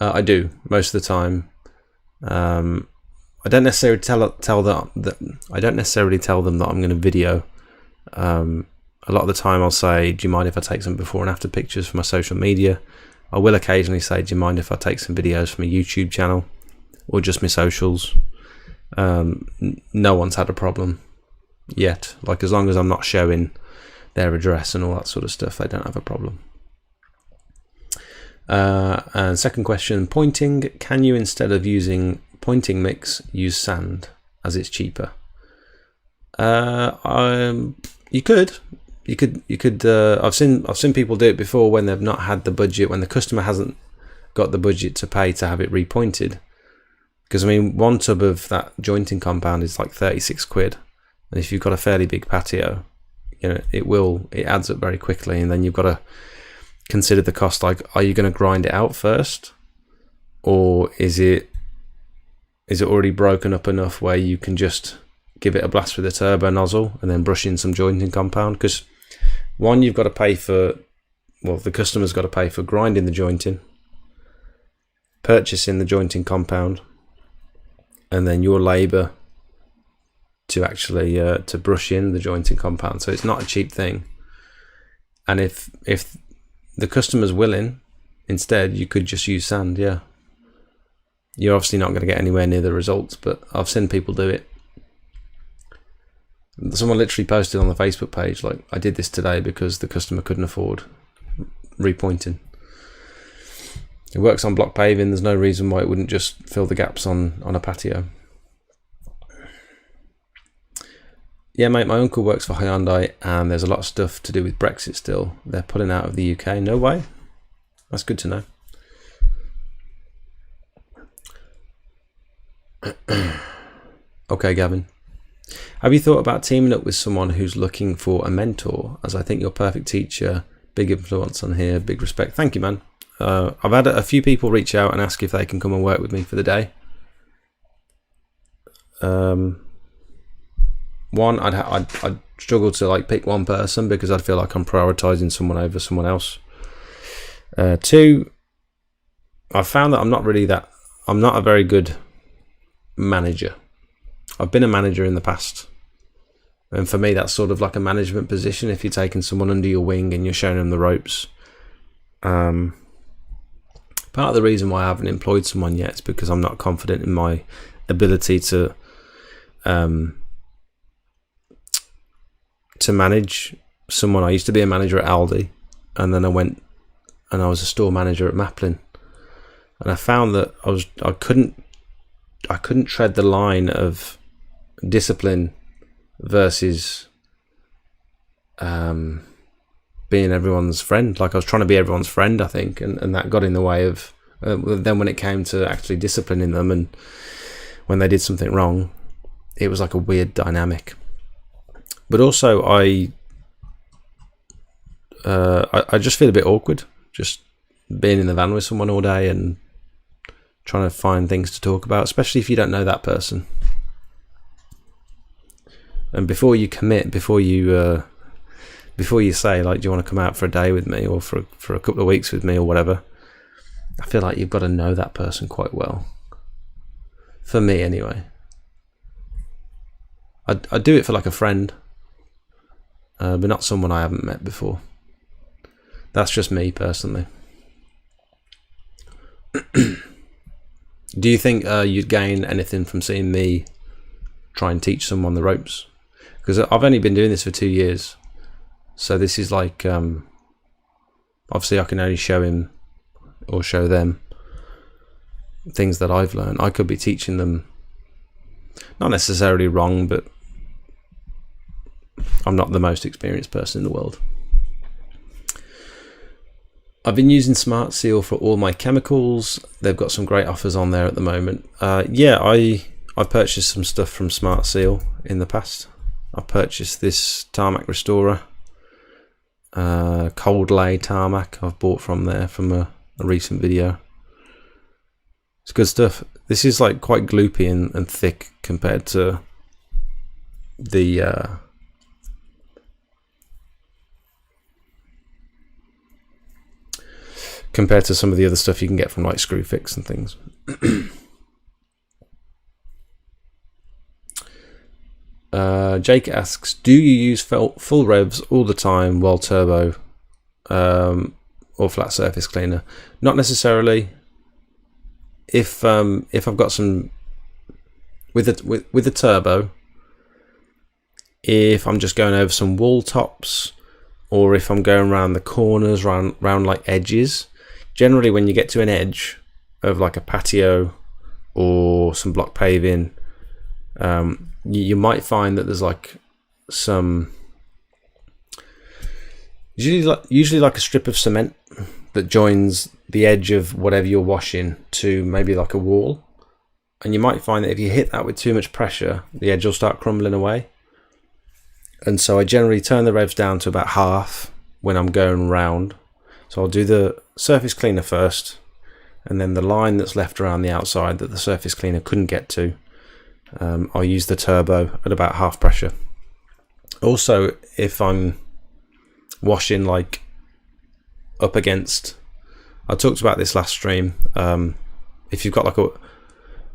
I do most of the time. I don't necessarily tell them that I'm going to video. A lot of the time I'll say, do you mind if I take some before and after pictures for my social media? I will occasionally say, do you mind if I take some videos for my YouTube channel or just my socials? No one's had a problem yet. Like, as long as I'm not showing their address and all that sort of stuff, they don't have a problem. And second question, pointing. Can you, instead of using pointing mix, use sand as it's cheaper? You could. I've seen people do it before when they've not had the budget, when the customer hasn't got the budget to pay to have it repointed. Because I mean, 1 tub of that jointing compound is like 36 quid, and if you've got a fairly big patio, you know, it adds up very quickly, and then you've got to consider the cost. Like, are you going to grind it out first, or is it already broken up enough where you can just give it a blast with a turbo nozzle and then brush in some jointing compound? Because one, you've got to pay for, well, the customer's got to pay for grinding the jointing, purchasing the jointing compound, and then your labour to actually to brush in the jointing compound. So it's not a cheap thing. And if the customer's willing, instead you could just use sand. Yeah, you're obviously not going to get anywhere near the results, but I've seen people do it. Someone literally posted on the Facebook page, like, I did this today because the customer couldn't afford repointing. It works on block paving. There's no reason why it wouldn't just fill the gaps on a patio. Yeah, mate, my uncle works for Hyundai, and there's a lot of stuff to do with Brexit still. They're pulling out of the UK. No way. That's good to know. Okay, Gavin. Have you thought about teaming up with someone who's looking for a mentor? As I think you're a perfect teacher, big influence on here, big respect. Thank you, man. I've had a few people reach out and ask if they can come and work with me for the day. One, I'd struggle to like pick one person because I'd feel like I'm prioritizing someone over someone else. Two, I've found that I'm not a very good manager. I've been a manager in the past, and for me that's sort of like a management position. If you're taking someone under your wing and you're showing them the ropes, part of the reason why I haven't employed someone yet is because I'm not confident in my ability to manage someone. I used to be a manager at Aldi, and then I went and I was a store manager at Maplin, and I found that I couldn't tread the line of discipline versus being everyone's friend. Like I was trying to be everyone's friend, I think, and that got in the way of then when it came to actually disciplining them, and when they did something wrong, it was like a weird dynamic. But also I just feel a bit awkward just being in the van with someone all day and trying to find things to talk about, especially if you don't know that person. And before you commit, before you say like, do you want to come out for a day with me, or for a couple of weeks with me, or whatever, I feel like you've got to know that person quite well. For me, anyway. I'd do it for like a friend, but not someone I haven't met before. That's just me personally. Do you think you'd gain anything from seeing me try and teach someone the ropes? Because I've only been doing this for 2 years, so this is like obviously I can only show him or show them things that I've learned. I could be teaching them not necessarily wrong, but I'm not the most experienced person in the world. I've been using Smart Seal for all my chemicals. They've got some great offers on there at the moment. Yeah, I've purchased some stuff from Smart Seal in the past. I purchased this tarmac restorer, cold lay tarmac I've bought from there from a recent video. It's good stuff. This is like quite gloopy and thick compared to the compared to some of the other stuff you can get from like Screwfix and things. Jake asks, do you use full revs all the time while turbo or flat surface cleaner? Not necessarily. If I've got some with the turbo, if I'm just going over some wall tops, or if I'm going around the corners, round like edges, generally when you get to an edge of like a patio or some block paving, you might find that there's like some usually like a strip of cement that joins the edge of whatever you're washing to maybe like a wall, and you might find that if you hit that with too much pressure, the edge will start crumbling away. And so I generally turn the revs down to about half when I'm going round. So I'll do the surface cleaner first, and then the line that's left around the outside that the surface cleaner couldn't get to, I'll use the turbo at about half pressure. Also, if I'm washing like up against, I talked about this last stream, if you've got like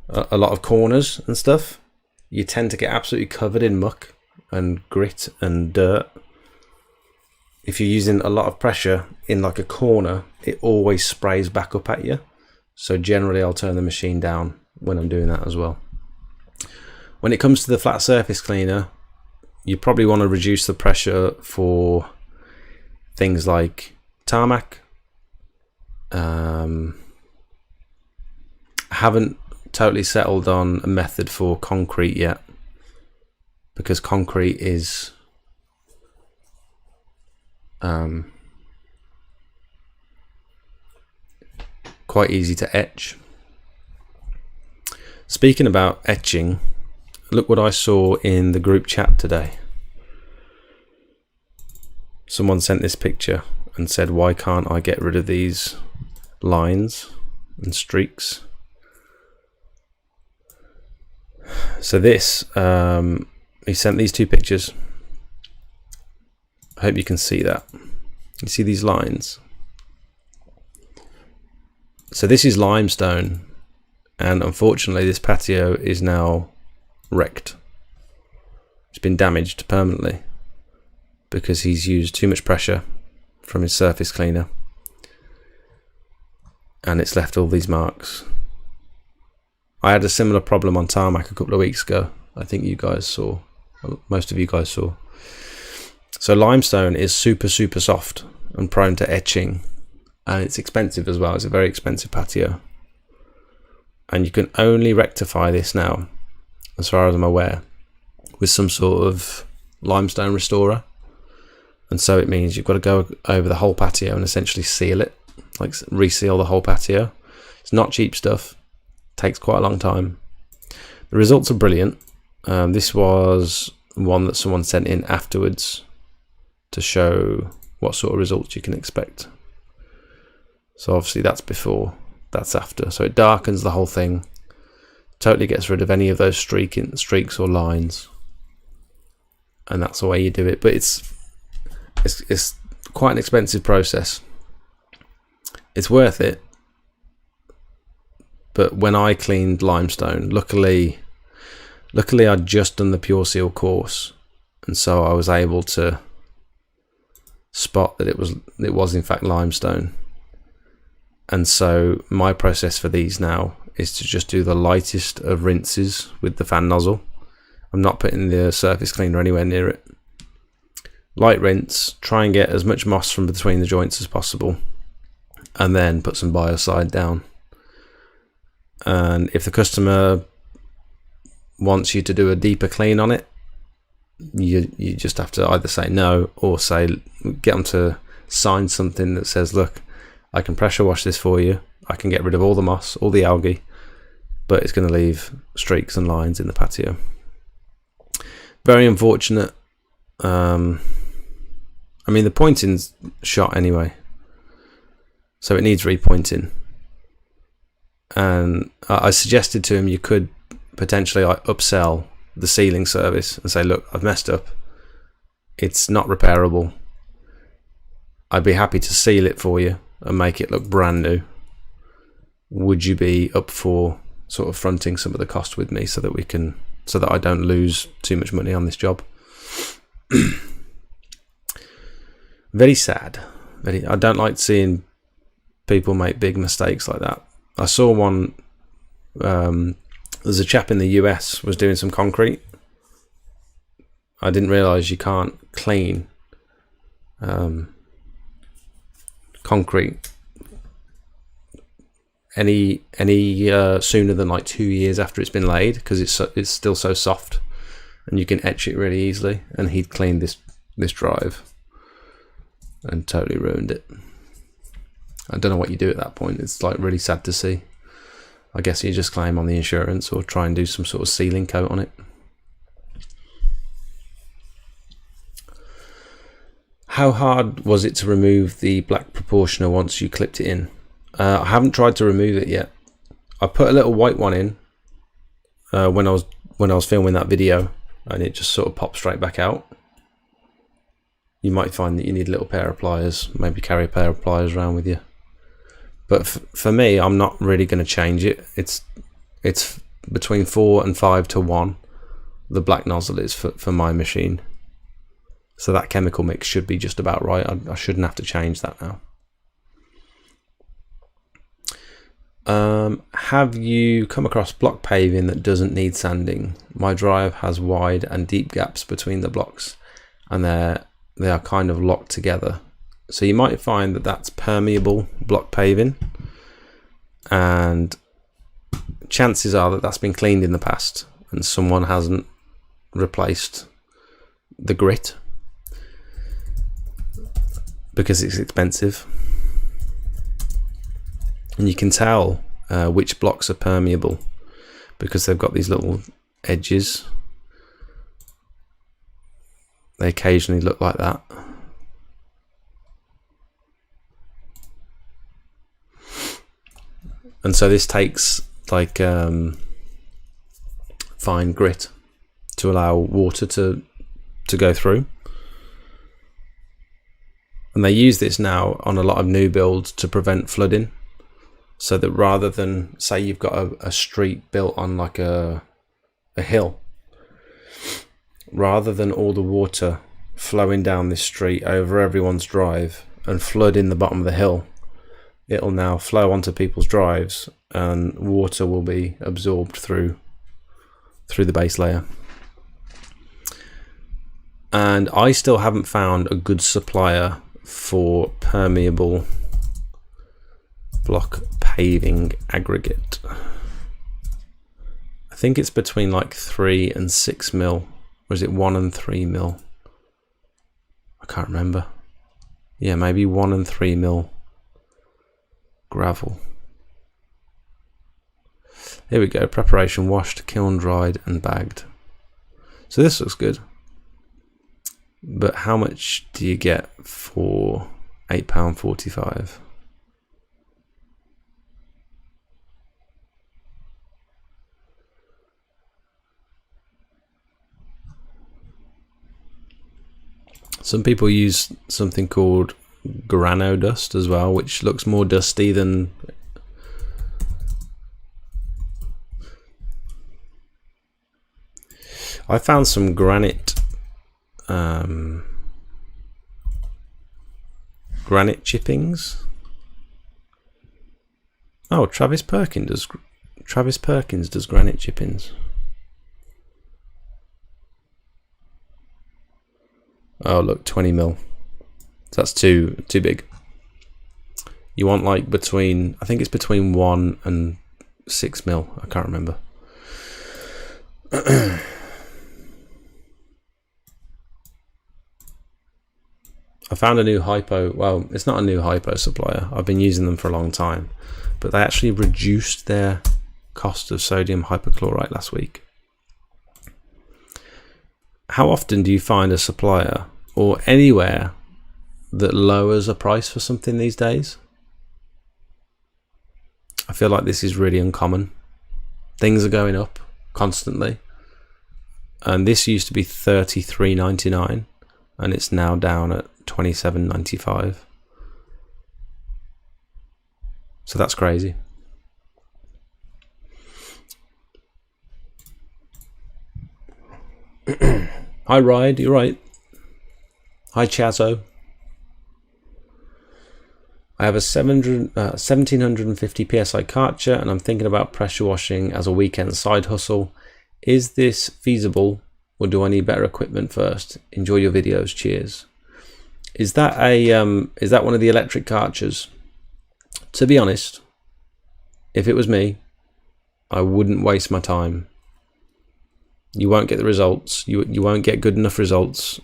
a lot of corners and stuff, you tend to get absolutely covered in muck and grit and dirt. If you're using a lot of pressure in like a corner, it always sprays back up at you. So generally I'll turn the machine down when I'm doing that as well. When it comes to the flat surface cleaner, you probably want to reduce the pressure for things like tarmac. I haven't totally settled on a method for concrete yet. because concrete is quite easy to etch. Speaking about etching, look what I saw in the group chat today. Someone sent this picture and said, why can't I get rid of these lines and streaks? So this, he sent these two pictures. I hope you can see that. You see these lines? So this is limestone, and unfortunately this patio is now wrecked. It's been damaged permanently because he's used too much pressure from his surface cleaner, and it's left all these marks. I had a similar problem on tarmac a couple of weeks ago. I think you guys saw, most of you guys saw. So limestone is super soft and prone to etching, and it's expensive as well. It's a very expensive patio, and you can only rectify this now, as far as I'm aware, with some sort of limestone restorer. And so it means you've got to go over the whole patio and essentially seal it, like reseal the whole patio. It's not cheap stuff, takes quite a long time. The results are brilliant. This was one that someone sent in afterwards to show what sort of results you can expect. So obviously that's before, that's after. So it darkens the whole thing, totally gets rid of any of those streaks or lines, and that's the way you do it. But it's quite an expensive process. It's worth it. But when I cleaned limestone, luckily I'd just done the Pure Seal course, and so I was able to spot that it was in fact limestone. And so my process for these now is to just do the lightest of rinses with the fan nozzle. I'm not putting the surface cleaner anywhere near it. Light rinse, try and get as much moss from between the joints as possible, and then put some biocide down. And if the customer wants you to do a deeper clean on it, you just have to either say no, or say, get them to sign something that says, look, I can pressure wash this for you, I can get rid of all the moss, all the algae, but it's going to leave streaks and lines in the patio. Very unfortunate. I mean, the pointing's shot anyway, so it needs repointing. And I suggested to him you could potentially upsell the sealing service and say, look, I've messed up, it's not repairable, I'd be happy to seal it for you and make it look brand new. Would you be up for sort of fronting some of the cost with me so that I don't lose too much money on this job? Very sad. I don't like seeing people make big mistakes like that. I saw one, there's a chap in the US was doing some concrete. I didn't realise you can't clean concrete any sooner than like 2 years after it's been laid, because it's still so soft and you can etch it really easily. And he'd cleaned this drive and totally ruined it. I don't know what you do at that point. It's like really sad to see. I guess you just claim on the insurance or try and do some sort of sealing coat on it. How hard was it to remove the black proportioner once you clipped it in? I haven't tried to remove it yet. I put a little white one in when I was filming that video, and it just sort of popped straight back out. You might find that you need a little pair of pliers, maybe carry a pair of pliers around with you. But for me, I'm not really going to change it. It's between 4 and 5 to 1. The black nozzle is for my machine. So that chemical mix should be just about right. I shouldn't have to change that now. Have you come across block paving that doesn't need sanding? My drive has wide and deep gaps between the blocks, and they are kind of locked together. So you might find that that's permeable block paving, and chances are that that's been cleaned in the past and someone hasn't replaced the grit because it's expensive, and you can tell which blocks are permeable because they've got these little edges. They occasionally look like that. And so this takes like fine grit to allow water to go through. And they use this now on a lot of new builds to prevent flooding. So that rather than, say you've got a street built on like a hill, rather than all the water flowing down this street over everyone's drive and flood in the bottom of the hill, it'll now flow onto people's drives and water will be absorbed through the base layer. And I still haven't found a good supplier for permeable block paving aggregate. I think it's between like 3 and 6 mil, or is it 1 and 3 mil? I can't remember. Yeah, maybe 1 and 3 mil gravel. Here we go, preparation, washed, kiln dried and bagged. So this looks good. But how much do you get for £8.45? Some people use something called grano dust as well, which looks more dusty than I found some granite chippings. Oh, Travis Perkins does granite chippings. Oh look, 20 mil. That's too big. You want like between, I think it's between 1 and 6 mil. I can't remember. I found a new hypo. Well, it's not a new hypo supplier. I've been using them for a long time, but they actually reduced their cost of sodium hypochlorite last week. How often do you find a supplier or anywhere that lowers a price for something these days? I feel like this is really uncommon. Things are going up constantly, and this used to be $33.99 and it's now down at $27.95. So that's crazy. Hi Ride, you're right. Hi Chazo. I have a 1750 psi Karcher and I'm thinking about pressure washing as a weekend side hustle. Is this feasible, or do I need better equipment first? Enjoy your videos, cheers. Is that one of the electric Karchers? To be honest, if it was me, I wouldn't waste my time. You won't get the results. You won't get good enough results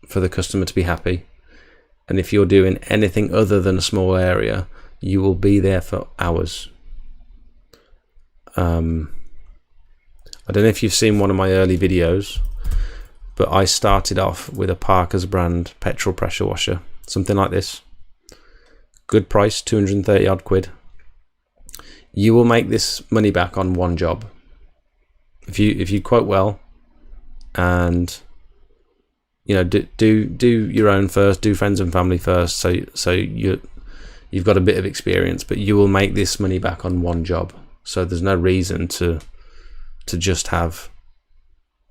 for the customer to be happy. And if you're doing anything other than a small area, you will be there for hours. I don't know if you've seen one of my early videos, but I started off with a Parker's brand petrol pressure washer, something like this. Good price, 230 odd quid. You will make this money back on one job. If you quote well, and you know, do your own first, do friends and family first, so you've got a bit of experience, but you will make this money back on one job. So there's no reason to just have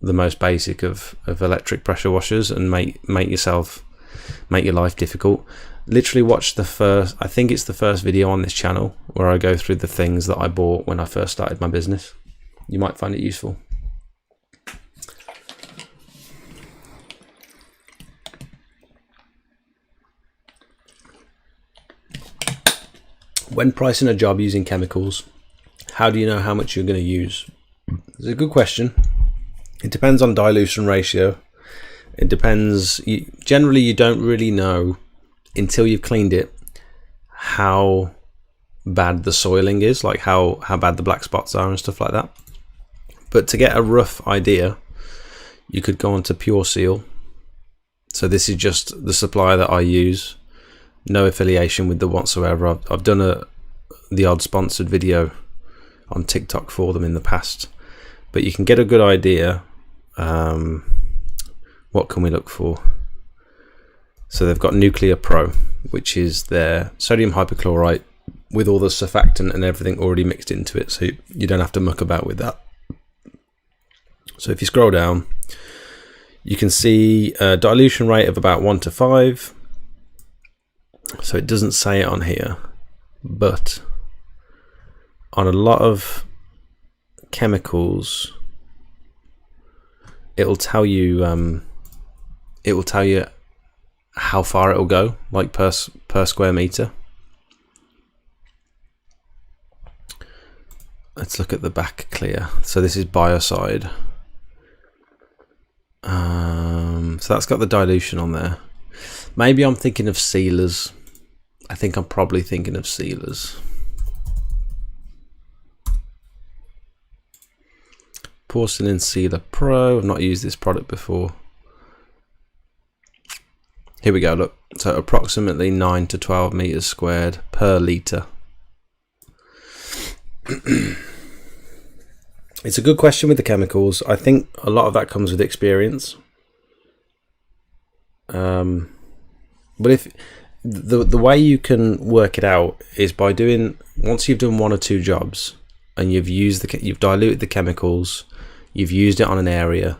the most basic of electric pressure washers and make your life difficult. Literally watch the first, I think it's the first video on this channel where I go through the things that I bought when I first started my business. You might find it useful. When pricing a job using chemicals, how do you know how much you're going to use? It's a good question. It depends on dilution ratio. It depends. Generally, you don't really know until you've cleaned it how bad the soiling is, like how bad the black spots are and stuff like that. But to get a rough idea, you could go on to Pure Seal. So this is just the supplier that I use. No affiliation with them whatsoever. I've done the odd sponsored video on TikTok for them in the past. But you can get a good idea. What can we look for? So they've got Nuclear Pro, which is their sodium hypochlorite with all the surfactant and everything already mixed into it, so you don't have to muck about with that. So if you scroll down, you can see a dilution rate of about 1 to 5. So it doesn't say it on here, but on a lot of chemicals, it will tell you how far it will go, like per square meter. Let's look at the back clear. So this is biocide. So that's got the dilution on there. Maybe I'm thinking of sealers. I think I'm probably thinking of sealers. Porcelain Sealer Pro. I've not used this product before. Here we go, look. So approximately 9 to 12 meters squared per litre. It's a good question with the chemicals. I think a lot of that comes with experience. But if the way you can work it out is by doing, once you've done 1 or 2 jobs and you've diluted the chemicals, you've used it on an area,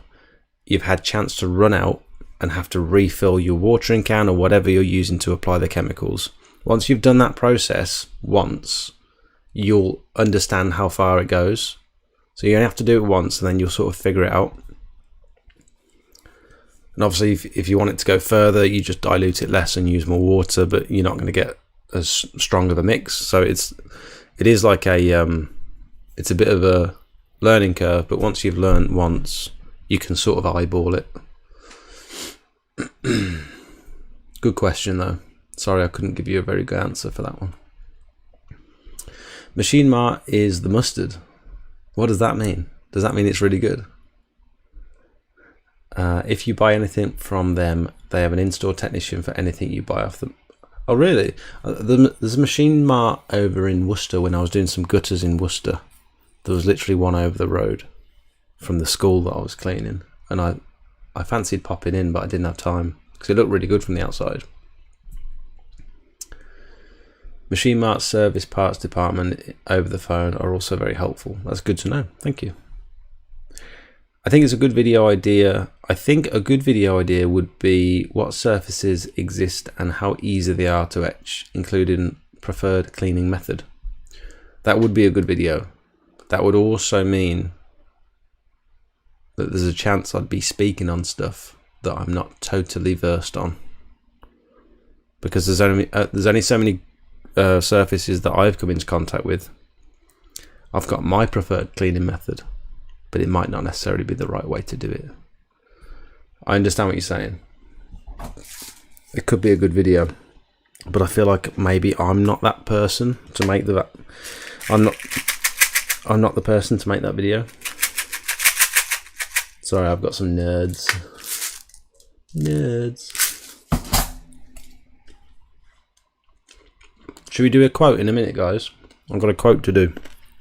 you've had chance to run out and have to refill your watering can or whatever you're using to apply the chemicals. Once you've done that process once, you'll understand how far it goes. So you only have to do it once and then you'll sort of figure it out. And obviously if you want it to go further, you just dilute it less and use more water, but you're not going to get as strong of a mix. So it is like it's a bit of a learning curve, but once you've learned once, you can sort of eyeball it. Good question though. Sorry, I couldn't give you a very good answer for that one. Machine Mart is the mustard. What does that mean? Does that mean it's really good? If you buy anything from them, they have an in-store technician for anything you buy off them. Oh really? There's a Machine Mart over in Worcester. When I was doing some gutters in Worcester, there was literally one over the road from the school that I was cleaning, and I fancied popping in, but I didn't have time because it looked really good from the outside. Machine Mart's service parts department over the phone are also very helpful. That's good to know. Thank you. I think it's a good video idea. I think a good video idea would be what surfaces exist and how easy they are to etch, including preferred cleaning method. That would be a good video. That would also mean that there's a chance I'd be speaking on stuff that I'm not totally versed on, because there's only so many surfaces that I've come into contact with. I've got my preferred cleaning method, but it might not necessarily be the right way to do it. I understand what you're saying. It could be a good video, but I feel like maybe I'm not that person to make that. I'm not the person to make that video. Sorry, I've got some nerds. Should we do a quote in a minute, guys? I've got a quote to do.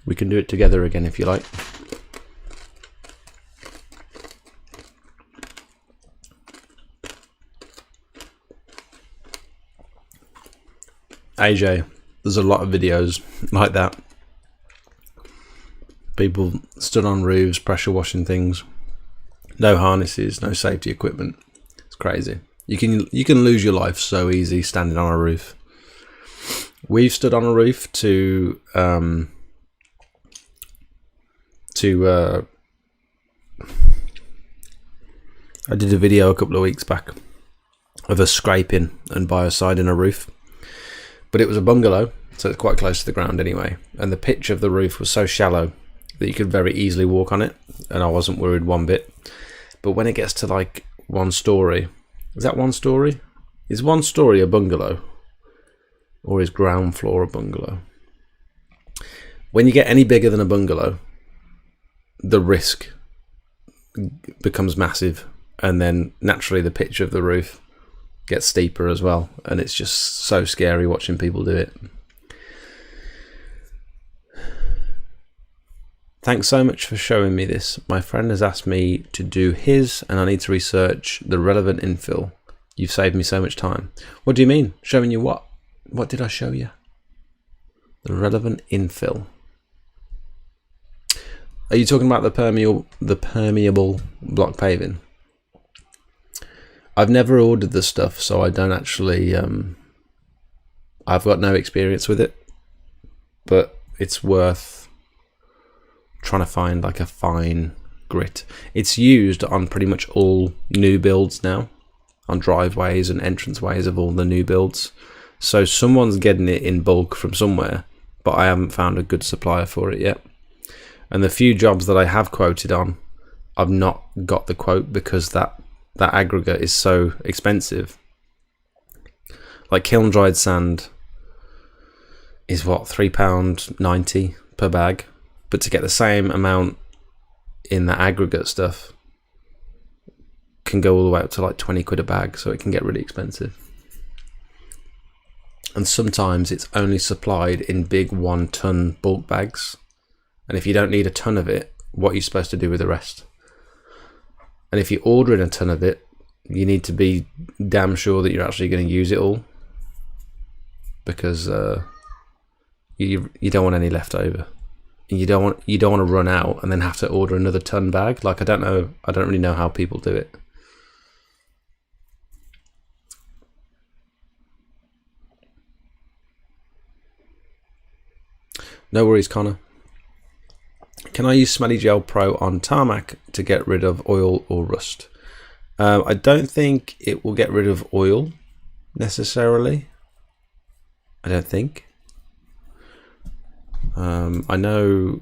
We can do it together again if you like. AJ, there's a lot of videos like that. People stood on roofs, pressure washing things. No harnesses, no safety equipment. It's crazy. You can lose your life so easy standing on a roof. We've stood on a roof to I did a video a couple of weeks back of us scraping and biociding a roof, but it was a bungalow, so it's quite close to the ground anyway, and the pitch of the roof was so shallow that you could very easily walk on it, and I wasn't worried one bit. But when it gets to like 1 story, is that 1 story? Is 1 story a bungalow? Or is ground floor a bungalow? When you get any bigger than a bungalow, the risk becomes massive, and then naturally the pitch of the roof gets steeper as well, and it's just so scary watching people do it. Thanks so much for showing me this. My friend has asked me to do his, and I need to research the relevant infill. You've saved me so much time. What do you mean? Showing you what? What did I show you? The relevant infill. Are you talking about the permeable block paving? I've never ordered the stuff, so I don't actually. I've got no experience with it, but it's worth trying to find like a fine grit. It's used on pretty much all new builds now, on driveways and entranceways of all the new builds. So someone's getting it in bulk from somewhere, but I haven't found a good supplier for it yet. And the few jobs that I have quoted on, I've not got the quote because that aggregate is so expensive. Like kiln dried sand is what, £3.90 per bag, but to get the same amount in the aggregate stuff can go all the way up to like 20 quid a bag, so it can get really expensive. And sometimes it's only supplied in big 1 ton bulk bags, and if you don't need a ton of it, what are you supposed to do with the rest? And if you're ordering a ton of it, you need to be damn sure that you're actually going to use it all, because you don't want any left over. You don't want to run out and then have to order another ton bag. Like I don't really know how people do it. No worries, Connor. Can I use Smelly Gel Pro on tarmac to get rid of oil or rust? I don't think it will get rid of oil necessarily. I don't think. I know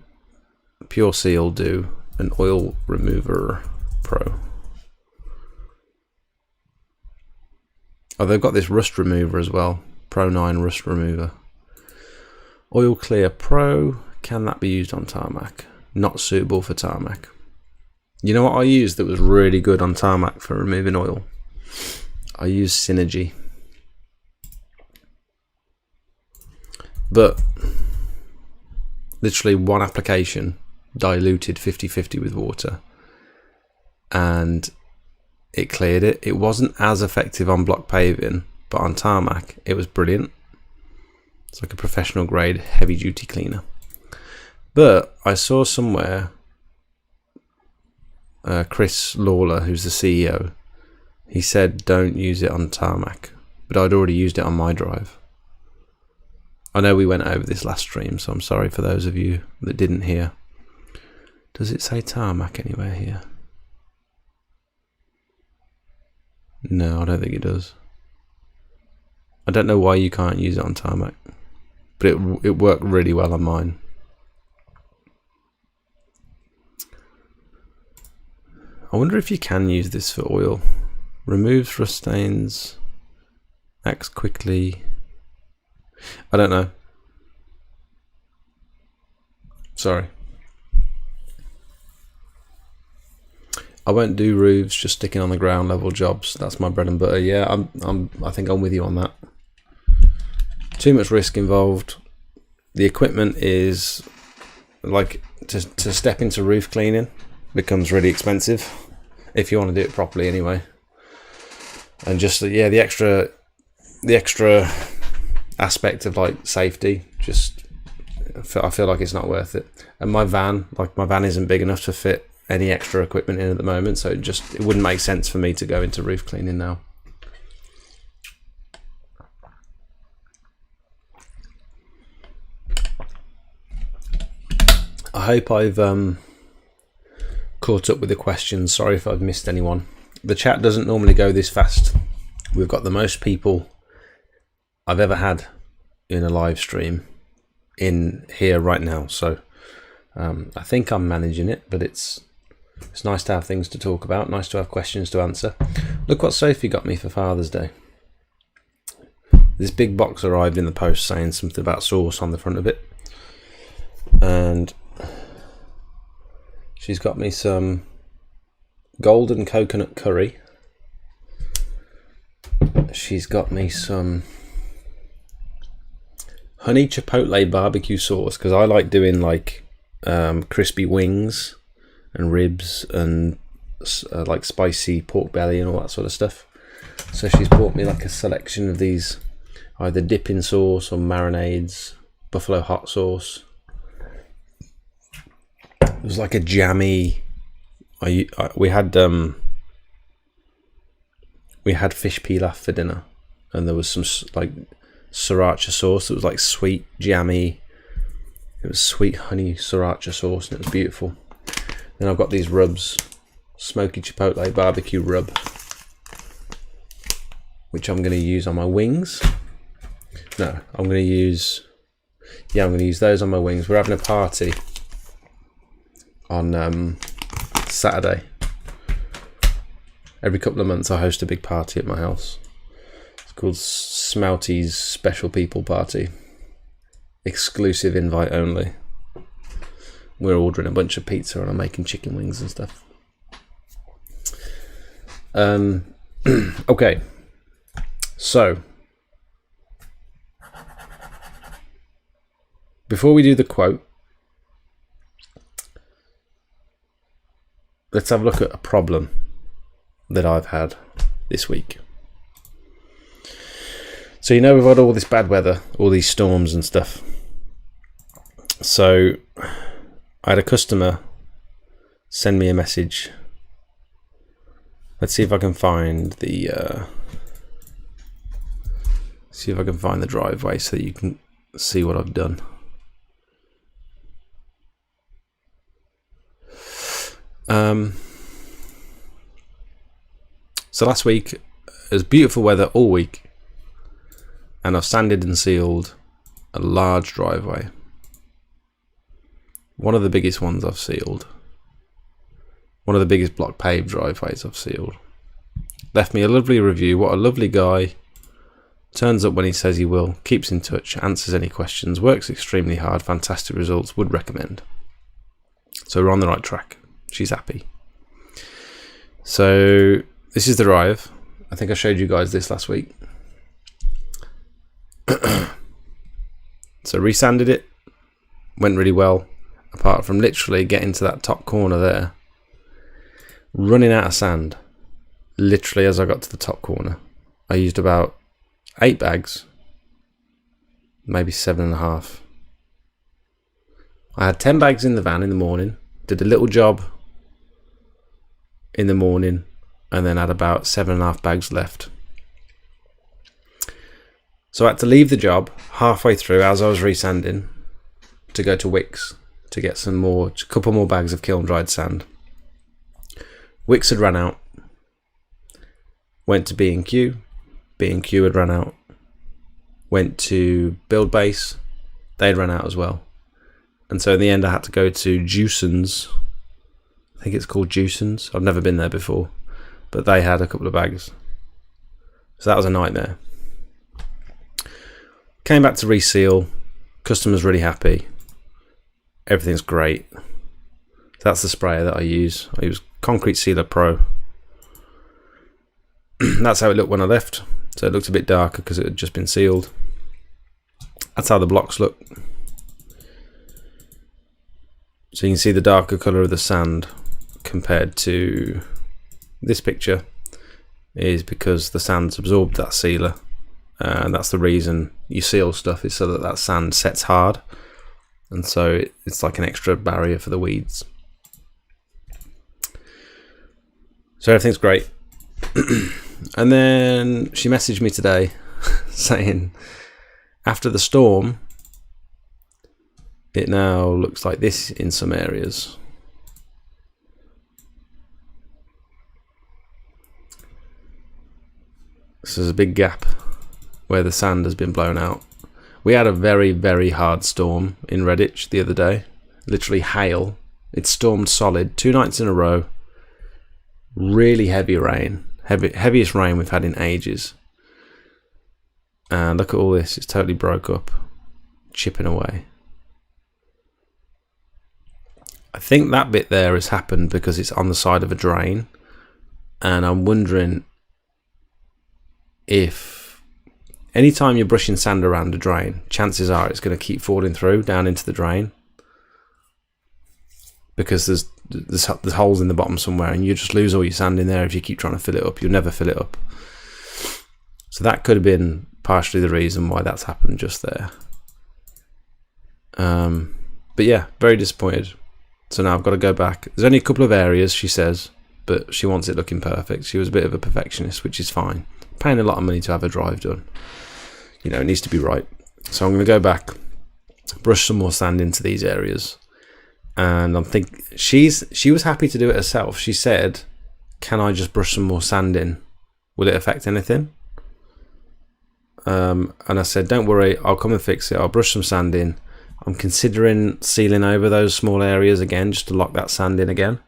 Pure Seal do an oil remover pro. Oh, they've got this rust remover as well. Pro 9 rust remover. Oil Clear Pro. Can that be used on tarmac? Not suitable for tarmac. You know what I used that was really good on tarmac for removing oil? I used Synergy. But literally 1 application diluted 50-50 with water and it cleared it. It wasn't as effective on block paving, but on tarmac it was brilliant. It's like a professional grade heavy duty cleaner. But I saw somewhere Chris Lawler, who's the CEO, he said don't use it on tarmac, but I'd already used it on my drive. I know we went over this last stream, so I'm sorry for those of you that didn't hear. Does it say tarmac anywhere here? No, I don't think it does. I don't know why you can't use it on tarmac, but it worked really well on mine. I wonder if you can use this for oil. Removes rust stains, acts quickly. I don't know. Sorry. I won't do roofs, just sticking on the ground level jobs. That's my bread and butter. Yeah, I think I'm with you on that. Too much risk involved. The equipment is like to step into roof cleaning becomes really expensive if you want to do it properly anyway. And just yeah, the extra aspect of like safety, just I feel like it's not worth it. And my van isn't big enough to fit any extra equipment in at the moment, so it wouldn't make sense for me to go into roof cleaning now. I hope I've caught up with the questions. Sorry if I've missed anyone. The chat doesn't normally go this fast. We've got the most people I've ever had in a live stream in here right now, so I think I'm managing it, but it's nice to have things to talk about, nice to have questions to answer. Look what Sophie got me for Father's Day. This big box arrived in the post saying something about sauce on the front of it. And she's got me some golden coconut curry. She's got me some honey chipotle barbecue sauce, because I like doing like crispy wings and ribs and like spicy pork belly and all that sort of stuff. So she's bought me like a selection of these, either dipping sauce or marinades, buffalo hot sauce. It was like a jammy. We had fish pilaf for dinner, and there was some like sriracha sauce that was like sweet jammy. It was sweet honey sriracha sauce, and it was beautiful. Then I've got these rubs, smoky chipotle barbecue rub, which I'm going to use on my wings. No, I'm going to use those on my wings. We're having a party on Saturday. Every couple of months I host a big party at my house. It's called Smelty's Special People Party. Exclusive invite only. We're ordering a bunch of pizza and I'm making chicken wings and stuff. Okay. So, before we do the quote, let's have a look at a problem that I've had this week. So, you know, we've had all this bad weather, all these storms and stuff. So I had a customer send me a message. Let's see if I can find the driveway so that you can see what I've done. So last week it was beautiful weather all week, and I've sanded and sealed a large driveway. One of the biggest ones I've sealed. One of the biggest block paved driveways I've sealed. Left me a lovely review. What a lovely guy. Turns up when he says he will. Keeps in touch. Answers any questions. Works extremely hard. Fantastic results. Would recommend. So we're on the right track. She's happy. So this is the drive. I think I showed you guys this last week. So resanded it. Went really well. Apart from literally getting to that top corner there, running out of sand. Literally as I got to the top corner, I used about 8 bags, maybe 7.5. I had 10 bags in the van in the morning, did a little job in the morning, and then had about 7.5 bags left. So I had to leave the job halfway through as I was resanding to go to Wicks to get a couple more bags of kiln dried sand. Wicks had run out. Went to B&Q. B&Q had run out. Went to Build Base. They'd run out as well. And so in the end I had to go to Juicens. I think it's called Juicens. I've never been there before. But they had a couple of bags. So that was a nightmare. Came back to reseal. Customer's really happy. Everything's great. That's the sprayer that I use. I use Concrete Sealer Pro. That's how it looked when I left. So it looked a bit darker because it had just been sealed. That's how the blocks look. So you can see the darker colour of the sand compared to this picture is because the sand's absorbed that sealer. And that's the reason you seal stuff, is so that that sand sets hard. And so it's like an extra barrier for the weeds. So everything's great. And then she messaged me today saying, after the storm, it now looks like this in some areas. So there's a big gap where the sand has been blown out. We had a very, very hard storm in Redditch the other day, literally hail. It stormed solid 2 nights in a row. Really heavy rain, heaviest rain we've had in ages. And look at all this, it's totally broke up, chipping away. I think that bit there has happened because it's on the side of a drain, and I'm wondering if anytime you're brushing sand around a drain, chances are it's going to keep falling through down into the drain, because there's holes in the bottom somewhere, and you just lose all your sand in there if you keep trying to fill it up. You'll never fill it up. So that could have been partially the reason why that's happened just there. But yeah, very disappointed. So now I've got to go back. There's only a couple of areas, she says, but she wants it looking perfect. She was a bit of a perfectionist, which is fine. Paying a lot of money to have a drive done. You know, it needs to be right. So I'm going to go back, brush some more sand into these areas. And I'm thinking, she was happy to do it herself. She said, can I just brush some more sand in? Will it affect anything? And I said, don't worry, I'll come and fix it. I'll brush some sand in. I'm considering sealing over those small areas again, just to lock that sand in again.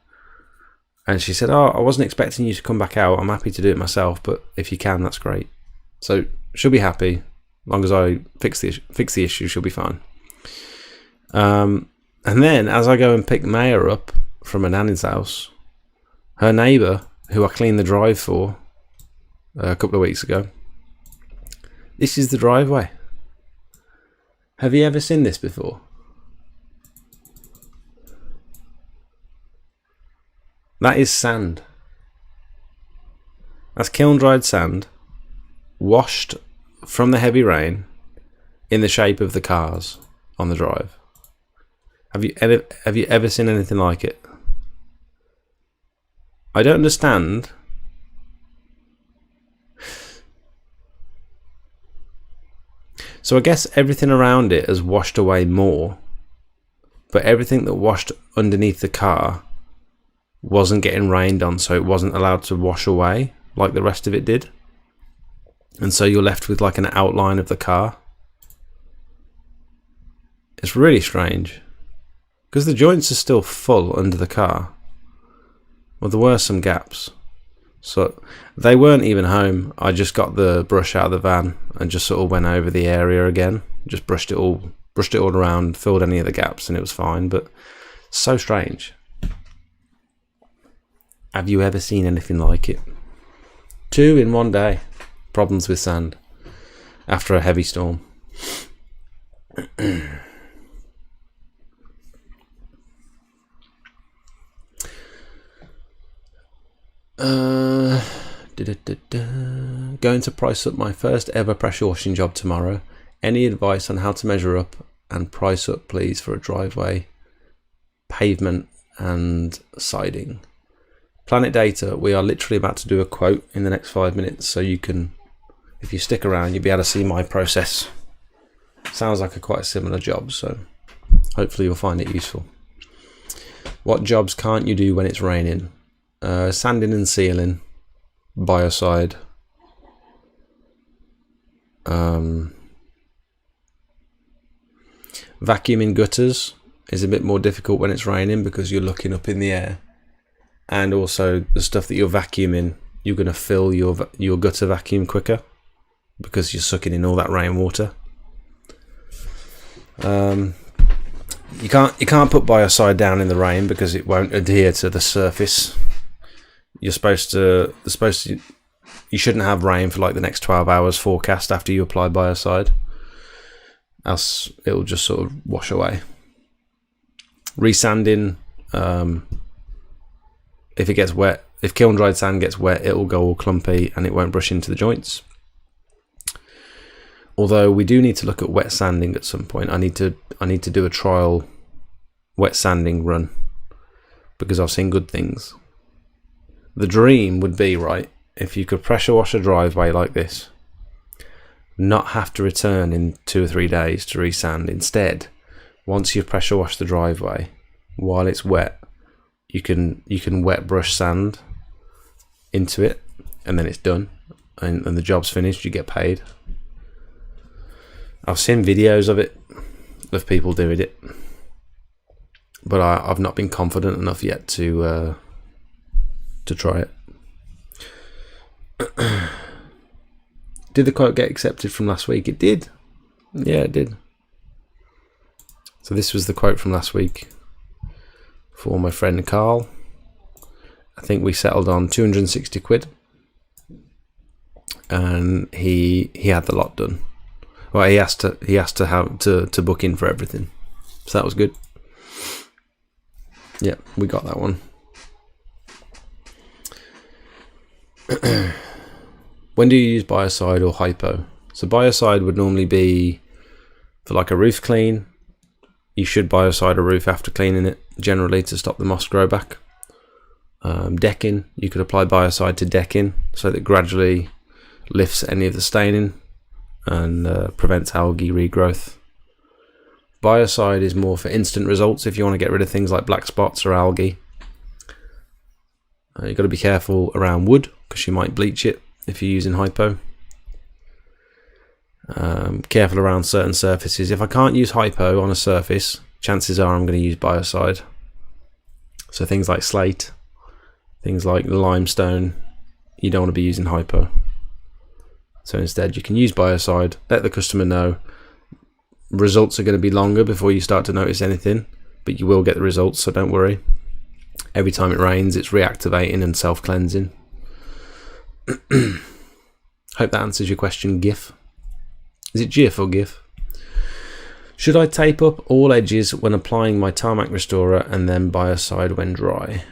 And she said, oh, I wasn't expecting you to come back out. I'm happy to do it myself, but if you can, that's great. So she'll be happy. As long as I fix the issue, she'll be fine. And then, as I go and pick Maya up from her nanny's house, her neighbour, who I cleaned the drive for a couple of weeks ago, this is the driveway. Have you ever seen this before? That is sand. That's kiln-dried sand, washed from the heavy rain in the shape of the cars on the drive. Have you ever seen anything like it? I don't understand. So I guess everything around it has washed away more, but everything that washed underneath the car wasn't getting rained on, so it wasn't allowed to wash away like the rest of it did. And so you're left with like an outline of the car. It's really strange, because the joints are still full under the car. Well, there were some gaps. So they weren't even home. I just got the brush out of the van and just sort of went over the area again. Just brushed it all around, filled any of the gaps, and it was fine. But so strange. Have you ever seen anything like it? 2 in one day. Problems with sand after a heavy storm. Going to price up my first ever pressure washing job tomorrow. Any advice on how to measure up and price up, please, for a driveway, pavement and siding? Planet Data, we are literally about to do a quote in the next 5 minutes, so you can, if you stick around, you'll be able to see my process. Sounds like quite a similar job, so hopefully you'll find it useful. What jobs can't you do when it's raining? Sanding and sealing, biocide, vacuuming gutters is a bit more difficult when it's raining because you're looking up in the air, and also the stuff that you're vacuuming, you're going to fill your gutter vacuum quicker because you're sucking in all that rainwater. You can't put biocide down in the rain because it won't adhere to the surface. You shouldn't have rain for like the next 12 hours forecast after you apply biocide, else it'll just sort of wash away. Resanding, if it gets wet, if kiln dried sand gets wet, it will go all clumpy and it won't brush into the joints. Although we do need to look at wet sanding at some point. I need to do a trial wet sanding run because I've seen good things. The dream would be, right, if you could pressure wash a driveway like this, not have to return in 2 or 3 days to resand. Instead, once you've pressure washed the driveway, while it's wet, you can wet brush sand into it, and then it's done, and the job's finished. You get paid. I've seen videos of it, of people doing it. but I've not been confident enough yet to try it. Did the quote get accepted from last week? It did. Yeah, it did. So this was the quote from last week for my friend Carl. I think we settled on 260 quid, and he had the lot done. Well, he has to have to book in for everything, so that was good. Yeah, we got that one. When do you use biocide or hypo? So biocide would normally be for like a roof clean. You should biocide a roof after cleaning it, generally, to stop the moss grow back. Decking, you could apply biocide to decking so that it gradually lifts any of the staining and prevents algae regrowth. Biocide is more for instant results if you want to get rid of things like black spots or algae. You've got to be careful around wood because you might bleach it if you're using hypo. Careful around certain surfaces. If I can't use hypo on a surface, chances are I'm going to use biocide. So things like slate, things like limestone, you don't want to be using hypo. So instead you can use biocide, let the customer know. Results are going to be longer before you start to notice anything, but you will get the results, so don't worry. Every time it rains, it's reactivating and self-cleansing. Hope that answers your question, GIF. Is it GIF or GIF? Should I tape up all edges when applying my tarmac restorer and then biocide when dry?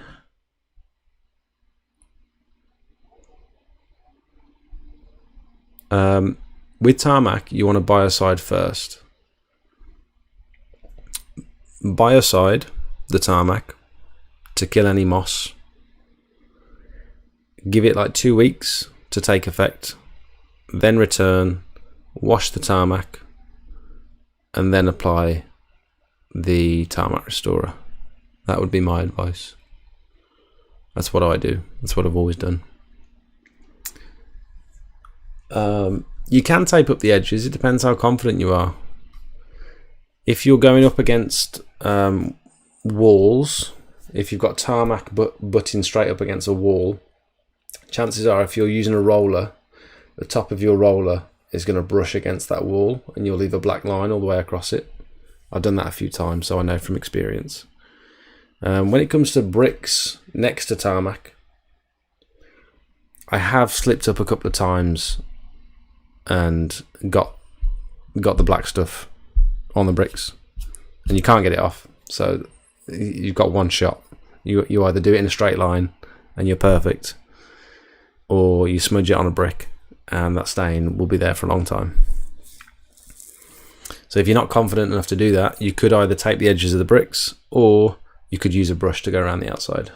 With tarmac, you want to biocide first. Biocide the tarmac to kill any moss. Give it like 2 weeks to take effect. Then return, wash the tarmac, and then apply the tarmac restorer. That would be my advice. That's what I do. That's what I've always done. You can tape up the edges. It depends how confident you are. If you're going up against walls, if you've got tarmac butting straight up against a wall, chances are if you're using a roller, the top of your roller is going to brush against that wall and you'll leave a black line all the way across it. I've done that a few times, so I know from experience. When it comes to bricks next to tarmac, I have slipped up a couple of times and got the black stuff on the bricks, and you can't get it off. So you've got one shot. You either do it in a straight line and you're perfect, or you smudge it on a brick and that stain will be there for a long time. So if you're not confident enough to do that, you could either tape the edges of the bricks or you could use a brush to go around the outside.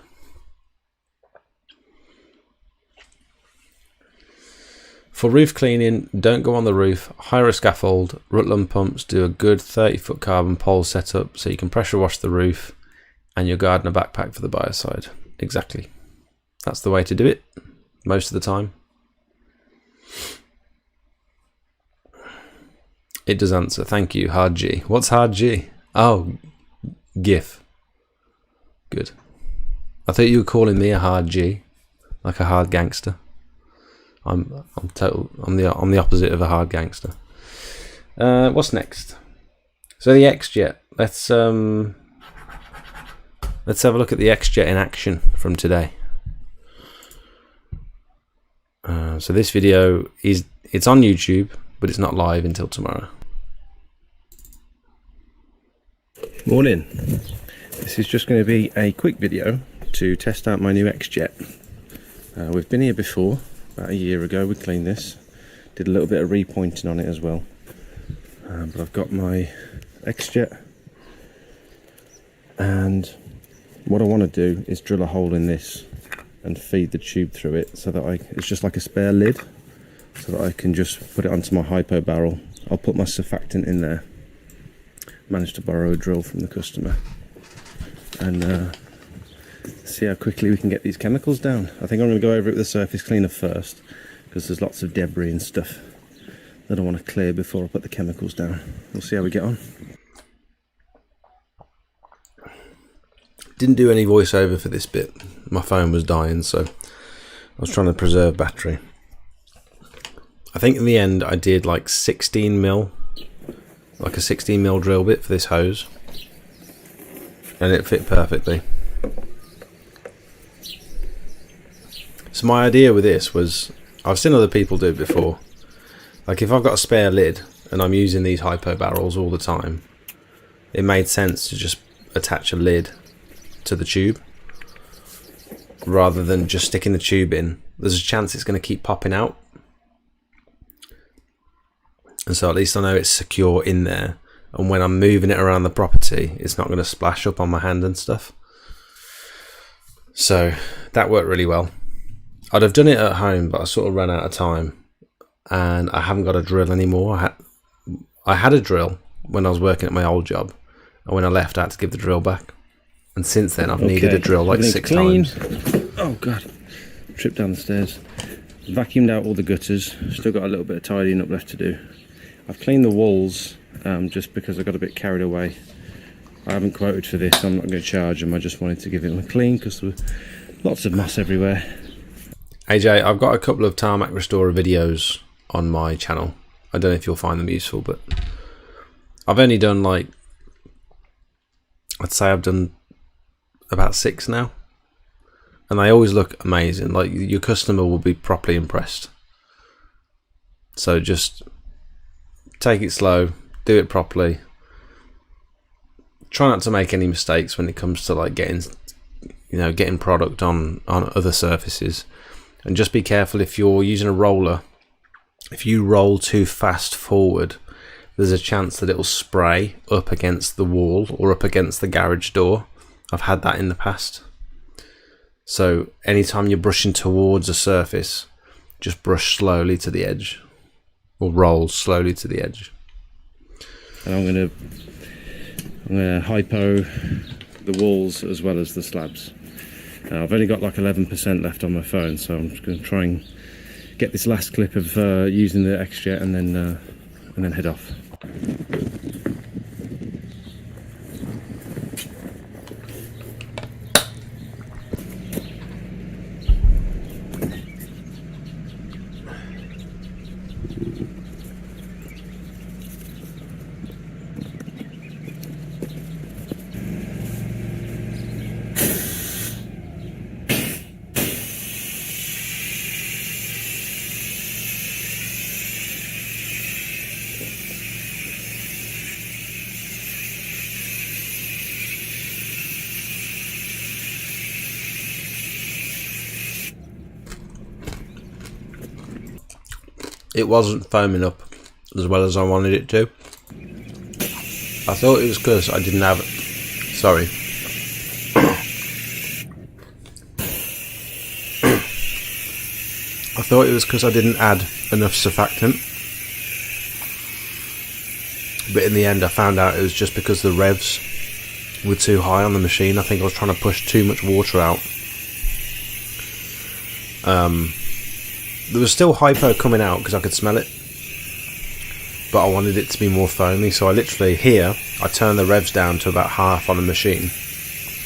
For roof cleaning, don't go on the roof, hire a scaffold. Rutland Pumps do a good 30-foot carbon pole setup so you can pressure wash the roof and your gardener backpack for the biocide. Exactly. That's the way to do it most of the time. It does answer. Thank you, Hard G. What's Hard G? Oh, GIF. Good. I thought you were calling me a hard G, like a hard gangster. I'm the opposite of a hard gangster. What's next? So the X-Jet. Let's have a look at the X-Jet in action from today. So this video it's on YouTube, but it's not live until tomorrow. Morning. This is just going to be a quick video to test out my new X-Jet. We've been here before. About a year ago we cleaned this, did a little bit of repointing on it as well, but I've got my X-Jet, and what I want to do is drill a hole in this and feed the tube through it so that it's just like a spare lid, so that I can just put it onto my hypo barrel. I'll put my surfactant in there. Managed to borrow a drill from the customer and see how quickly we can get these chemicals down. I think I'm going to go over it with the surface cleaner first, because there's lots of debris and stuff that I want to clear before I put the chemicals down. We'll see how we get on. didn't do any voiceover for this bit. My phone was dying, so I was trying to preserve battery. I think in the end I did like 16 mil, like a 16 mil drill bit for this hose, and it fit perfectly. So my idea with this was, I've seen other people do it before. Like if I've got a spare lid and I'm using these hypo barrels all the time, it made sense to just attach a lid to the tube rather than just sticking the tube in. There's a chance it's going to keep popping out, and so at least I know it's secure in there, and when I'm moving it around the property it's not going to splash up on my hand and stuff. So that worked really well. I'd have done it at home, but I sort of ran out of time and I haven't got a drill anymore. I had a drill when I was working at my old job, and when I left I had to give the drill back, and since then I've needed a drill like 6 times. Oh god, tripped down the stairs. Vacuumed out all the gutters, still got a little bit of tidying up left to do. I've cleaned the walls just because I got a bit carried away. I haven't quoted for this, so I'm not going to charge them. I just wanted to give it a clean because there was lots of moss everywhere. AJ, I've got a couple of tarmac restorer videos on my channel. I don't know if you'll find them useful, but I've only done like, I'd say I've done about 6 now, and they always look amazing. Like your customer will be properly impressed. So just take it slow, do it properly. Try not to make any mistakes when it comes to like getting product on other surfaces. And just be careful if you're using a roller. If you roll too fast forward, there's a chance that it'll spray up against the wall or up against the garage door. I've had that in the past. So anytime you're brushing towards a surface, just brush slowly to the edge, or roll slowly to the edge. And I'm gonna hypo the walls as well as the slabs. I've only got like 11% left on my phone, so I'm just going to try and get this last clip of using the X-Jet and then head off. It wasn't foaming up as well as I wanted it to. I thought it was because I didn't have it. Sorry. I thought it was because I didn't add enough surfactant. But in the end I found out it was just because the revs were too high on the machine. I think I was trying to push too much water out. There was still hypo coming out because I could smell it, but I wanted it to be more foamy, so I literally, here, I turned the revs down to about half on the machine,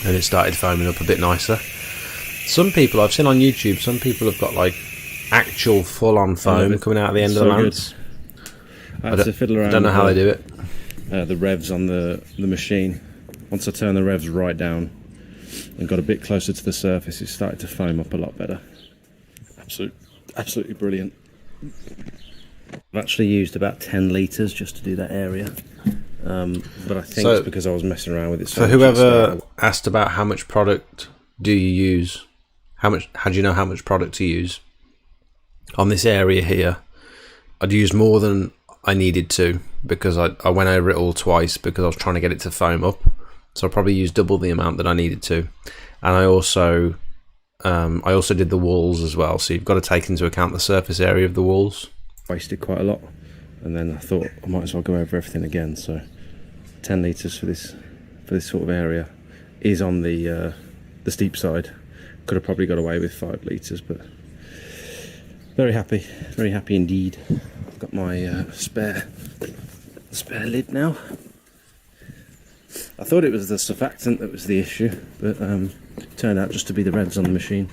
and it started foaming up a bit nicer. Some people, I've seen on YouTube, some people have got like actual full-on foam coming out at the end of the mants. I had to fiddle around. I don't know how they do it. The revs on the machine. Once I turned the revs right down and got a bit closer to the surface, it started to foam up a lot better. Absolutely brilliant. I've actually used about 10 litres just to do that area, but I think it's because I was messing around with it. So whoever asked about how much product do you use, how do you know how much product to use? On this area here, I'd used more than I needed to because I went over it all twice because I was trying to get it to foam up. So I probably used double the amount that I needed to, and I also did the walls as well, so you've got to take into account the surface area of the walls. Wasted quite a lot, and then I thought I might as well go over everything again. So 10 litres for this sort of area is on the steep side. Could have probably got away with 5 litres, but very happy indeed. I've got my spare lid now. I thought it was the surfactant that was the issue, but it turned out just to be the revs on the machine.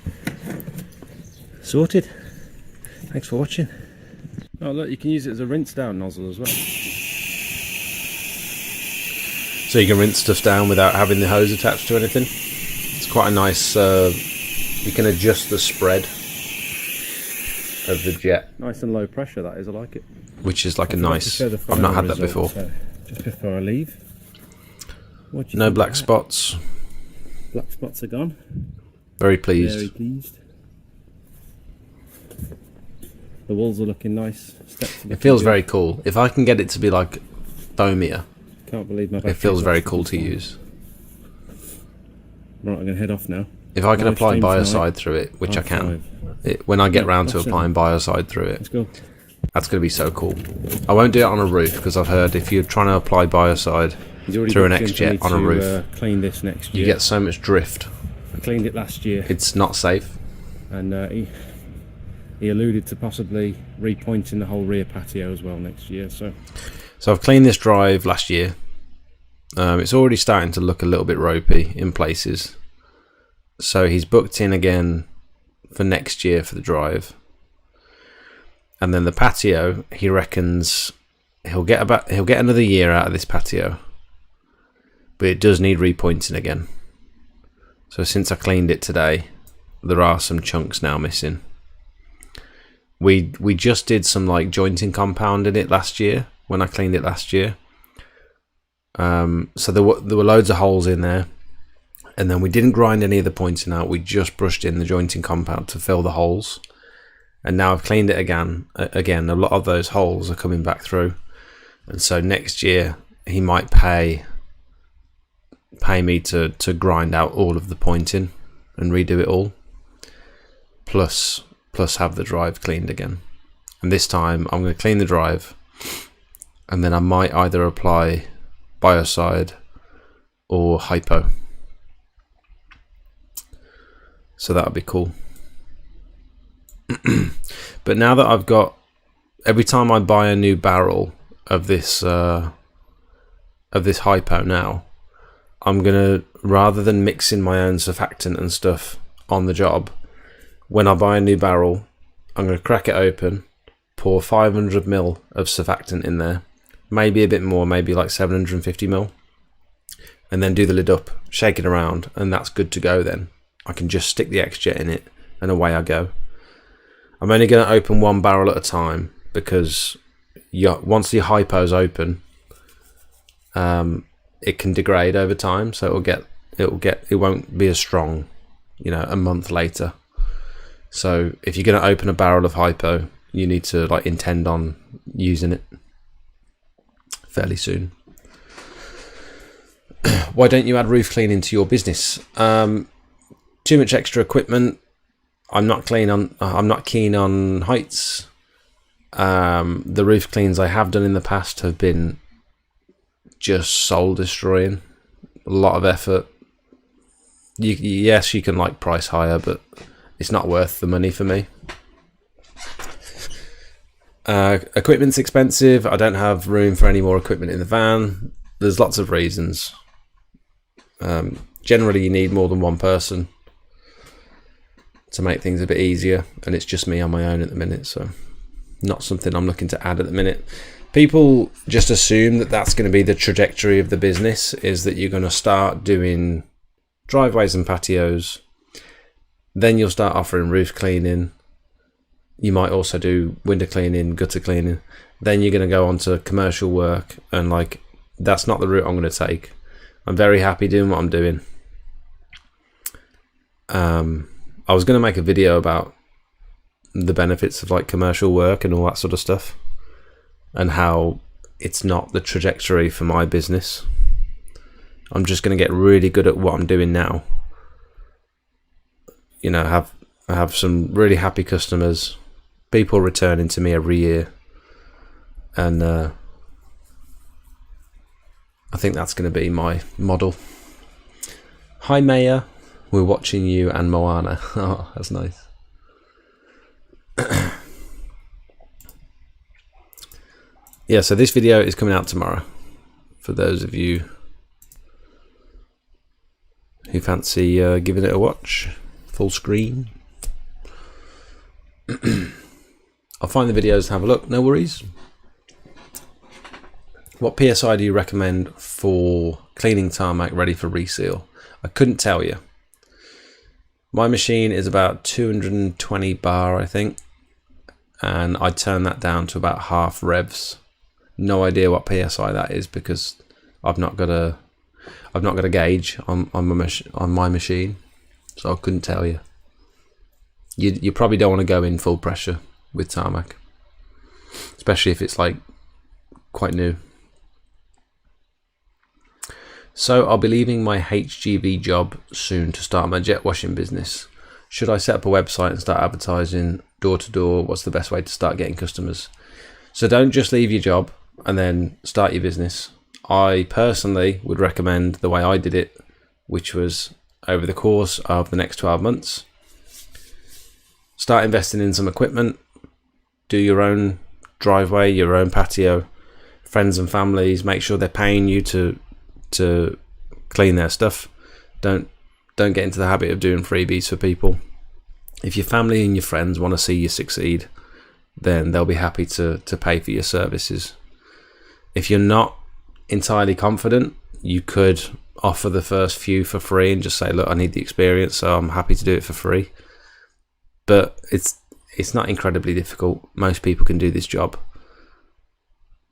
Sorted. Thanks for watching. Oh look, you can use it as a rinse down nozzle as well. So you can rinse stuff down without having the hose attached to anything. It's quite a nice, you can adjust the spread of the jet. Nice and low pressure that is, I like it. Which is like a nice, I've not had that before. So just before I leave. No black spots. Black spots are gone. Very pleased. Very pleased. The walls are looking nice. It feels very cool. If I can get it to be like foamier, can't believe my it feels very cool to use. Right, I'm going to head off now. If I can apply biocide through it, which I can, when I get round to applying biocide through it, let's go. That's going to be so cool. I won't do it on a roof because I've heard if you're trying to apply biocide through an X-Jet on a roof, clean this next year. You get so much drift. I cleaned it last year. It's not safe. And he alluded to possibly repointing the whole rear patio as well next year. So I've cleaned this drive last year. It's already starting to look a little bit ropey in places. So he's booked in again for next year for the drive. And then the patio, he reckons he'll get another year out of this patio. But it does need repointing again. So since I cleaned it today, there are some chunks now missing. We just did some like jointing compound in it last year when I cleaned it last year. So there were loads of holes in there, and then we didn't grind any of the pointing out. We just brushed in the jointing compound to fill the holes. And now I've cleaned it again. A lot of those holes are coming back through, and so next year he might pay me to grind out all of the pointing and redo it all, plus have the drive cleaned again. And this time I'm going to clean the drive, and then I might either apply biocide or hypo. So that would be cool. But now that I've got, every time I buy a new barrel of this hypo now, I'm gonna, rather than mixing my own surfactant and stuff on the job, when I buy a new barrel, I'm gonna crack it open, pour 500 ml of surfactant in there, maybe a bit more, maybe like 750 ml, and then do the lid up, shake it around, and that's good to go. Then I can just stick the X-Jet in it and away I go. I'm only going to open one barrel at a time because once the hypo's open, it can degrade over time, so it won't be as strong, a month later. So if you're going to open a barrel of hypo, you need to like intend on using it fairly soon. Why don't you add roof cleaning to your business? Too much extra equipment. I'm not keen on heights. The roof cleans I have done in the past have been just soul destroying. A lot of effort. Yes, you can like price higher, but it's not worth the money for me. Equipment's expensive. I don't have room for any more equipment in the van. There's lots of reasons. Generally, you need more than one person to make things a bit easier, and it's just me on my own at the minute, so not something I'm looking to add at the minute. People just assume that that's going to be the trajectory of the business, is that you're going to start doing driveways and patios, then you'll start offering roof cleaning, you might also do window cleaning, gutter cleaning, then you're going to go on to commercial work, and like, that's not the route I'm going to take. I'm very happy doing what I'm doing. I was going to make a video about the benefits of like commercial work and all that sort of stuff, and how it's not the trajectory for my business. I'm just going to get really good at what I'm doing now. I have some really happy customers, people returning to me every year, and I think that's going to be my model. Hi Maya, we're watching you and Moana. Oh, that's nice. Yeah, so this video is coming out tomorrow, for those of you who fancy giving it a watch full screen. I'll find the videos and have a look, no worries. What PSI do you recommend for cleaning tarmac ready for reseal? I couldn't tell you. My machine is about 220 bar, I think, and I turn that down to about half revs. No idea what PSI that is because I've not got a gauge on my machine, so I couldn't tell you. You probably don't want to go in full pressure with tarmac, especially if it's like quite new. So I'll be leaving my HGV job soon to start my jet washing business. Should I set up a website and start advertising door to door? What's the best way to start getting customers? So don't just leave your job and then start your business. I personally would recommend the way I did it, which was over the course of the next 12 months. Start investing in some equipment, do your own driveway, your own patio, friends and families, make sure they're paying you to clean their stuff. Don't get into the habit of doing freebies for people. If your family and your friends want to see you succeed, then they'll be happy to pay for your services. If you're not entirely confident, you could offer the first few for free and just say, look, I need the experience, so I'm happy to do it for free. But it's not incredibly difficult. Most people can do this job.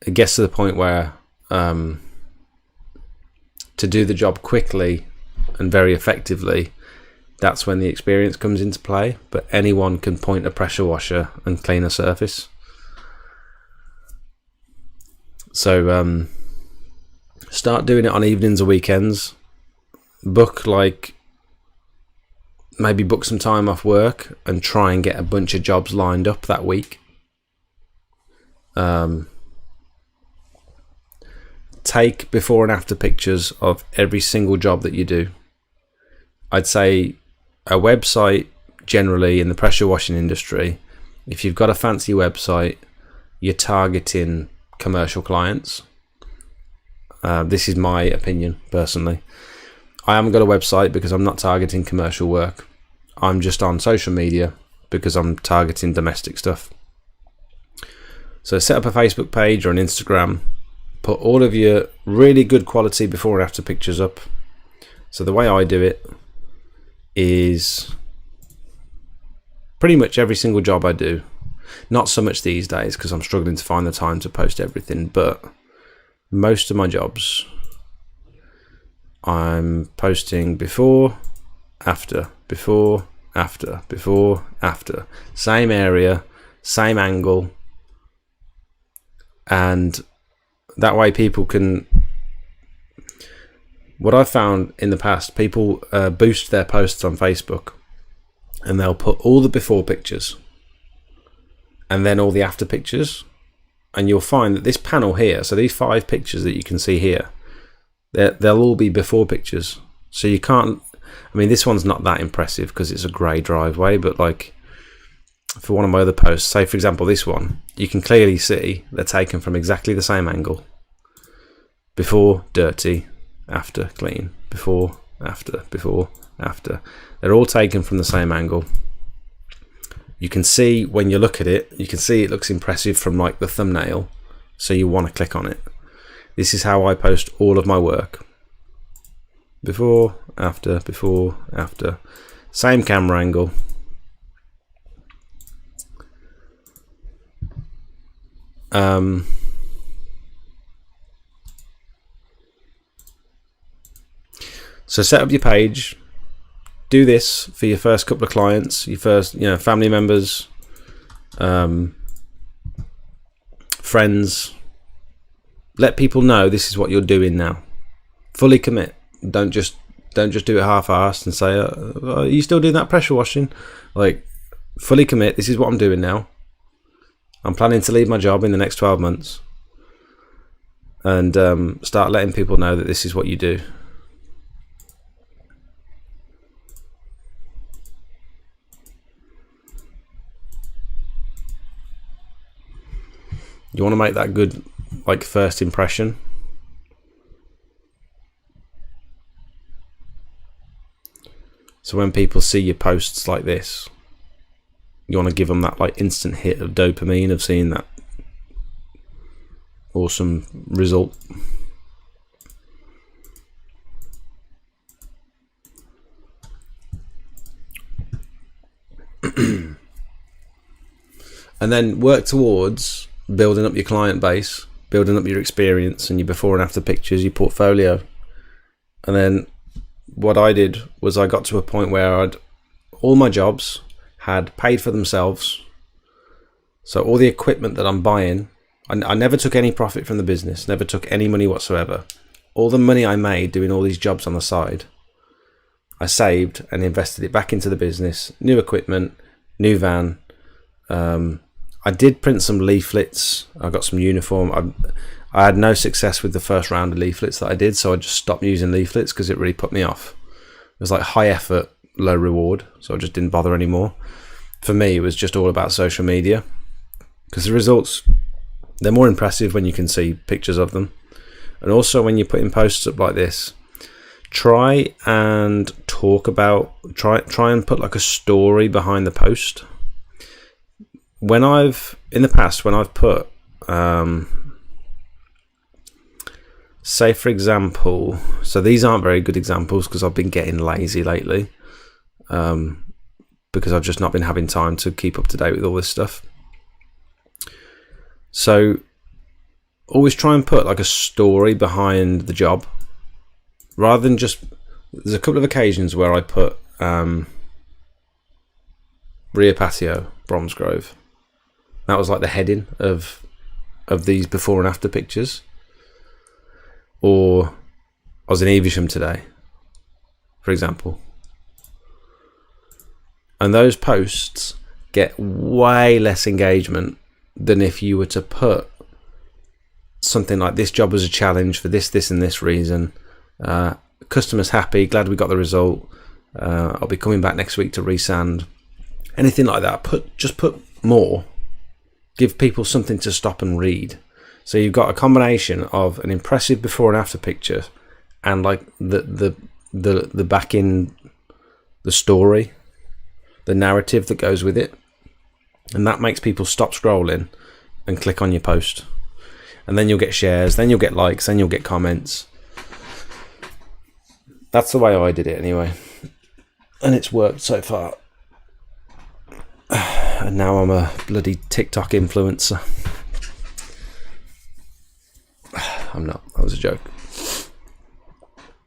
It gets to the point where to do the job quickly and very effectively, that's when the experience comes into play. But anyone can point a pressure washer and clean a surface. So start doing it on evenings or weekends. Maybe book some time off work and try and get a bunch of jobs lined up that week. Take before and after pictures of every single job that you do. I'd say a website generally in the pressure washing industry, if you've got a fancy website, you're targeting commercial clients. This is my opinion personally. I haven't got a website because I'm not targeting commercial work. I'm just on social media because I'm targeting domestic stuff. So set up a Facebook page or an Instagram. Put all of your really good quality before and after pictures up. So the way I do it is pretty much every single job I do. Not so much these days because I'm struggling to find the time to post everything, but most of my jobs I'm posting before, after, before, after, before, after. Same area, same angle, and that way people can... What I've found in the past, people boost their posts on Facebook and they'll put all the before pictures and then all the after pictures, and you'll find that this panel here, so these 5 pictures that you can see here, they'll all be before pictures. So you can't... I mean, this one's not that impressive because it's a grey driveway, but like for one of my other posts, say for example this one, you can clearly see they're taken from exactly the same angle. Before, dirty, after, clean, before, after, before, after. They're all taken from the same angle. You can see when you look at it, you can see it looks impressive from like the thumbnail, so you want to click on it. This is how I post all of my work. Before, after, same camera angle. So set up your page. Do this for your first couple of clients, your first, family members, friends. Let people know this is what you're doing now. Fully commit. Don't just do it half-assed and say, are you still doing that pressure washing? Like, fully commit. This is what I'm doing now. I'm planning to leave my job in the next 12 months, and start letting people know that this is what you do. You want to make that good, like, first impression. So when people see your posts like this, you want to give them that like instant hit of dopamine of seeing that awesome result. And then work towards building up your client base, building up your experience and your before and after pictures, your portfolio. And then what I did was I got to a point where all my jobs had paid for themselves. So all the equipment that I'm buying, I never took any profit from the business, never took any money whatsoever. All the money I made doing all these jobs on the side, I saved and invested it back into the business. New equipment, new van. I did print some leaflets. I got some uniform. I had no success with the first round of leaflets that I did, so I just stopped using leaflets because it really put me off. It was like high effort, low reward, so I just didn't bother anymore. For me, it was just all about social media because the results, they're more impressive when you can see pictures of them. And also when you're putting posts up like this, try and put like a story behind the post. In the past, when I've put, say for example, so these aren't very good examples because I've been getting lazy lately, because I've just not been having time to keep up to date with all this stuff. So always try and put like a story behind the job, rather than just, there's a couple of occasions where I put rear patio, Bromsgrove. That was like the heading of these before and after pictures. Or I was in Evesham today, for example. And those posts get way less engagement than if you were to put something like this job was a challenge for this, this and this reason. Customers happy, glad we got the result. I'll be coming back next week to resand. Anything like that. Just put more. Give people something to stop and read. So you've got a combination of an impressive before and after picture and like the back in the story, the narrative that goes with it. And that makes people stop scrolling and click on your post. And then you'll get shares, then you'll get likes, then you'll get comments. That's the way I did it anyway. And it's worked so far. And now I'm a bloody TikTok influencer. I'm not. That was a joke.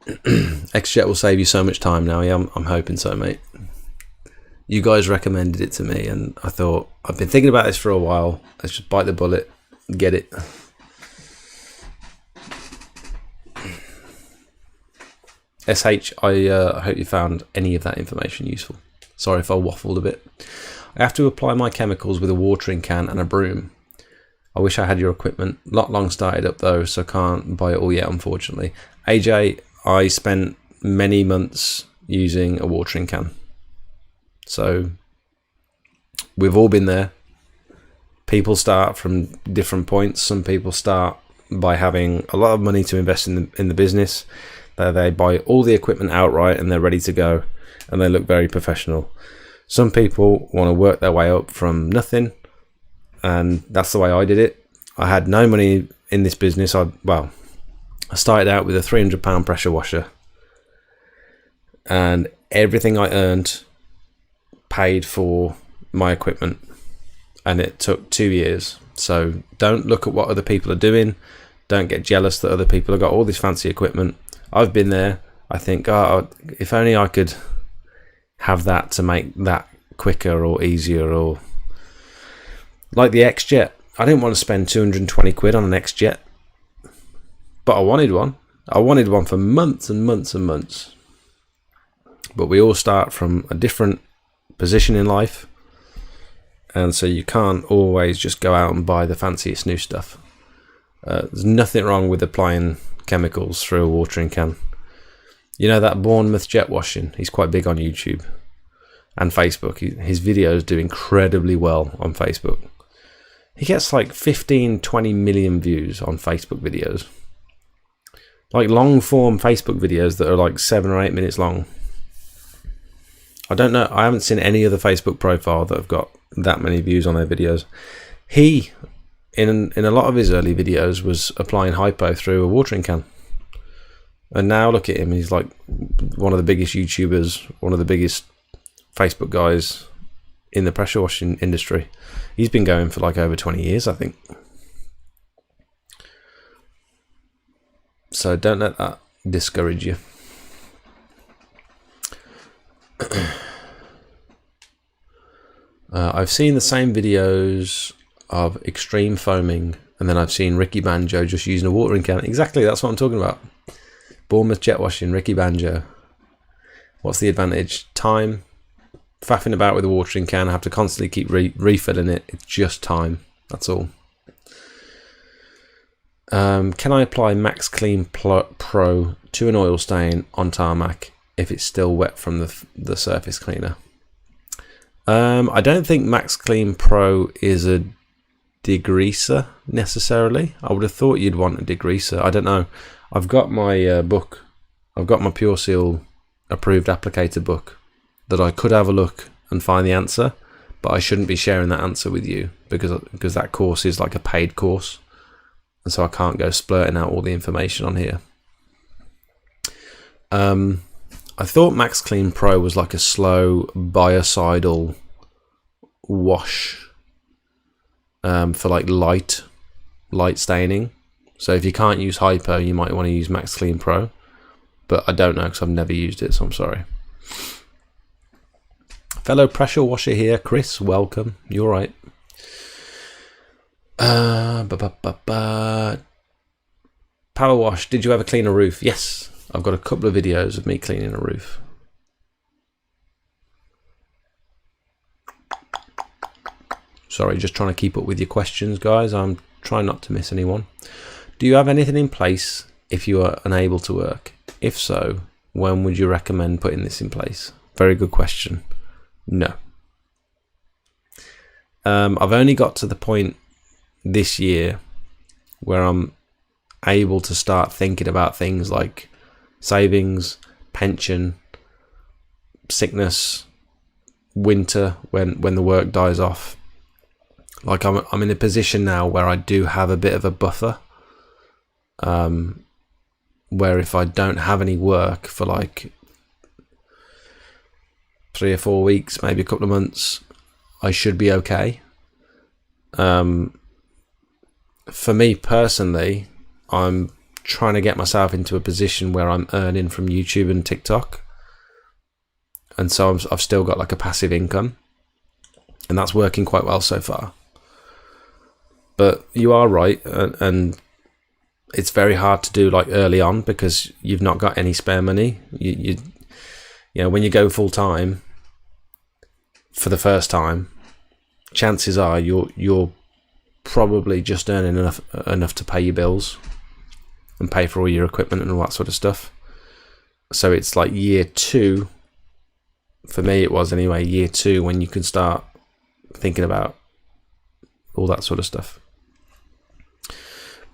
XJet will save you so much time now. Yeah, I'm hoping so, mate. You guys recommended it to me, and I thought, I've been thinking about this for a while. Let's just bite the bullet, get it. SH, I hope you found any of that information useful. Sorry if I waffled a bit. I have to apply my chemicals with a watering can and a broom. I wish I had your equipment. Not long started up though, so can't buy it all yet, unfortunately. AJ, I spent many months using a watering can. So we've all been there. People start from different points. Some people start by having a lot of money to invest in the business. They buy all the equipment outright and they're ready to go, and they look very professional. Some people want to work their way up from nothing, and that's the way I did it. I had no money in this business. I started out with a £300 pressure washer, and everything I earned paid for my equipment, and it took 2 years. So don't look at what other people are doing. Don't get jealous that other people have got all this fancy equipment. I've been there. I think, if only I could have that to make that quicker or easier. Or like the XJet, I didn't want to spend 220 quid on an XJet, but I wanted one. I wanted one for months and months and months. But we all start from a different position in life, and so you can't always just go out and buy the fanciest new stuff. There's nothing wrong with applying chemicals through a watering can. You know that Bournemouth jet washing? He's quite big on YouTube and Facebook. His videos do incredibly well on Facebook. He gets like 15-20 million views on Facebook videos, like long form Facebook videos that are like 7 or 8 minutes long. I don't know. I haven't seen any other Facebook profile that have got that many views on their videos. He, in a lot of his early videos, was applying hypo through a watering can. And now look at him. He's like one of the biggest YouTubers, one of the biggest Facebook guys in the pressure washing industry. He's been going for like over 20 years, I think. So don't let that discourage you. I've seen the same videos of extreme foaming, and then I've seen Ricky Banjo just using a watering can. Exactly, that's what I'm talking about. Bournemouth jet washing, Ricky Banjo. What's the advantage? Time. Faffing about with a watering can, I have to constantly keep refilling it. It's just time. That's all. Can I apply Max Clean Pro to an oil stain on tarmac if it's still wet from the surface cleaner? I don't think Max Clean Pro is a degreaser necessarily. I would have thought you'd want a degreaser. I don't know. I've got my book. I've got my Pure Seal approved applicator book that I could have a look and find the answer, but I shouldn't be sharing that answer with you because that course is like a paid course, and so I can't go splurting out all the information on here. I thought Max Clean Pro was like a slow biocidal wash for like light staining. So if you can't use hypo, you might want to use Max Clean Pro, but I don't know because I've never used it, so I'm sorry. Fellow pressure washer here, Chris, welcome. You're right. Power wash, did you ever clean a roof? Yes, I've got a couple of videos of me cleaning a roof. Sorry, just trying to keep up with your questions, guys. I'm trying not to miss anyone. Do you have anything in place if you are unable to work? If so, when would you recommend putting this in place? Very good question. No. I've only got to the point this year where I'm able to start thinking about things like savings, pension, sickness, winter when the work dies off. Like I'm in a position now where I do have a bit of a buffer, where if I don't have any work for like 3 or 4 weeks, maybe a couple of months, I should be okay. For me personally, I'm trying to get myself into a position where I'm earning from YouTube and TikTok, and so I've still got like a passive income, and that's working quite well so far. But you are right, and it's very hard to do like early on because you've not got any spare money. You know, when you go full time for the first time, chances are you're probably just earning enough to pay your bills and pay for all your equipment and all that sort of stuff. So it's like year 2, for me it was anyway, year 2 when you can start thinking about all that sort of stuff.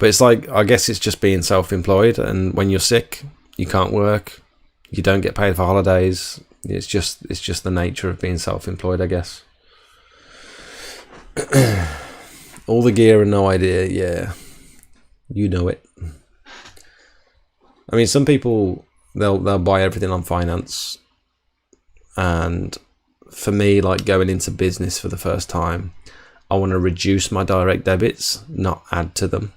But it's like, I guess it's just being self-employed, and when you're sick, you can't work, you don't get paid for holidays. It's just the nature of being self-employed, I guess. All the gear and no idea, yeah. You know it. I mean, some people, they'll buy everything on finance. And for me, like going into business for the first time, I want to reduce my direct debits, not add to them.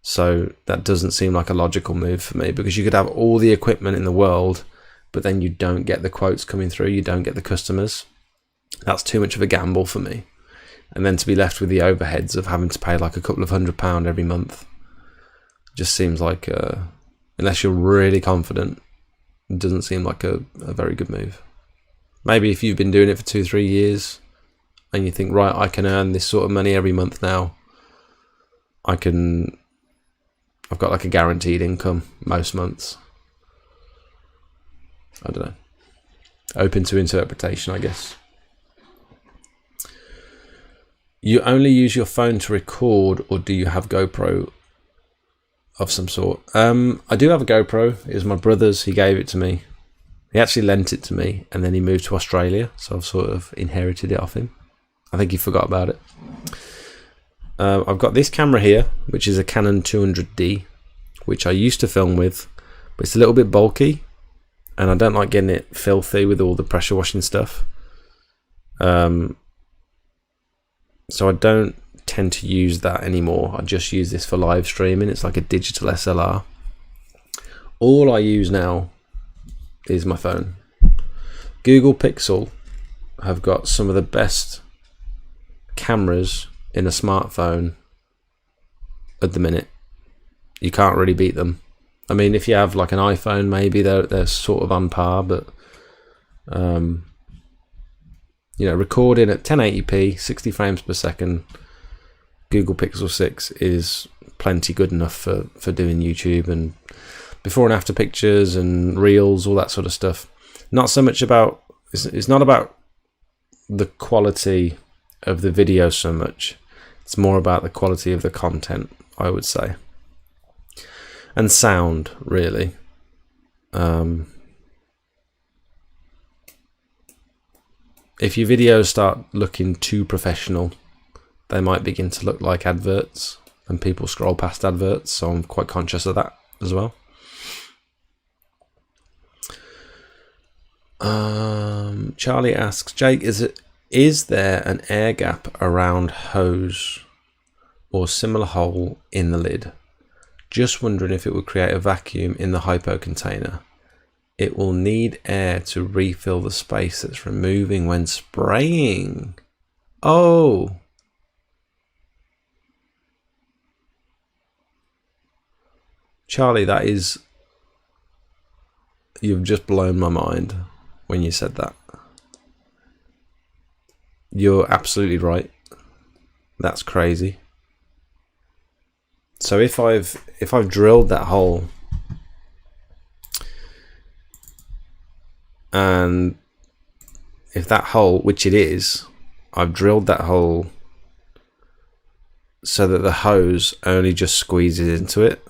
So that doesn't seem like a logical move for me, because you could have all the equipment in the world, but then you don't get the quotes coming through, you don't get the customers. That's too much of a gamble for me. And then to be left with the overheads of having to pay like a couple of £100 every month just seems like, unless you're really confident, it doesn't seem like a very good move. Maybe if you've been doing it for 2-3 years and you think, right, I can earn this sort of money every month now, I've got like a guaranteed income most months. I don't know. Open to interpretation, I guess. You only use your phone to record, or do you have GoPro of some sort? I do have a GoPro. It was my brother's. He gave it to me. He actually lent it to me, and then he moved to Australia, so I've sort of inherited it off him. I think he forgot about it. I've got this camera here, which is a Canon 200D, which I used to film with, but it's a little bit bulky, and I don't like getting it filthy with all the pressure washing stuff. So I don't tend to use that anymore. I just use this for live streaming. It's like a digital SLR. All I use now is my phone. Google Pixel have got some of the best cameras in a smartphone at the minute. You can't really beat them. I mean, if you have like an iPhone, maybe they're sort of on par, but you know, recording at 1080p, 60 frames per second, Google Pixel 6 is plenty good enough for doing YouTube and before and after pictures and reels, all that sort of stuff. Not so much about, it's not about the quality of the video so much. It's more about the quality of the content, I would say. And sound, really. If your videos start looking too professional, they might begin to look like adverts, and people scroll past adverts, so I'm quite conscious of that as well. Charlie asks, Jake, is there an air gap around hose or similar hole in the lid? Just wondering if it would create a vacuum in the hypo container. It will need air to refill the space that's removing when spraying. Oh. Charlie, you've just blown my mind when you said that. You're absolutely right. That's crazy. So if I've drilled that hole, and if that hole, which it is, I've drilled that hole so that the hose only just squeezes into it,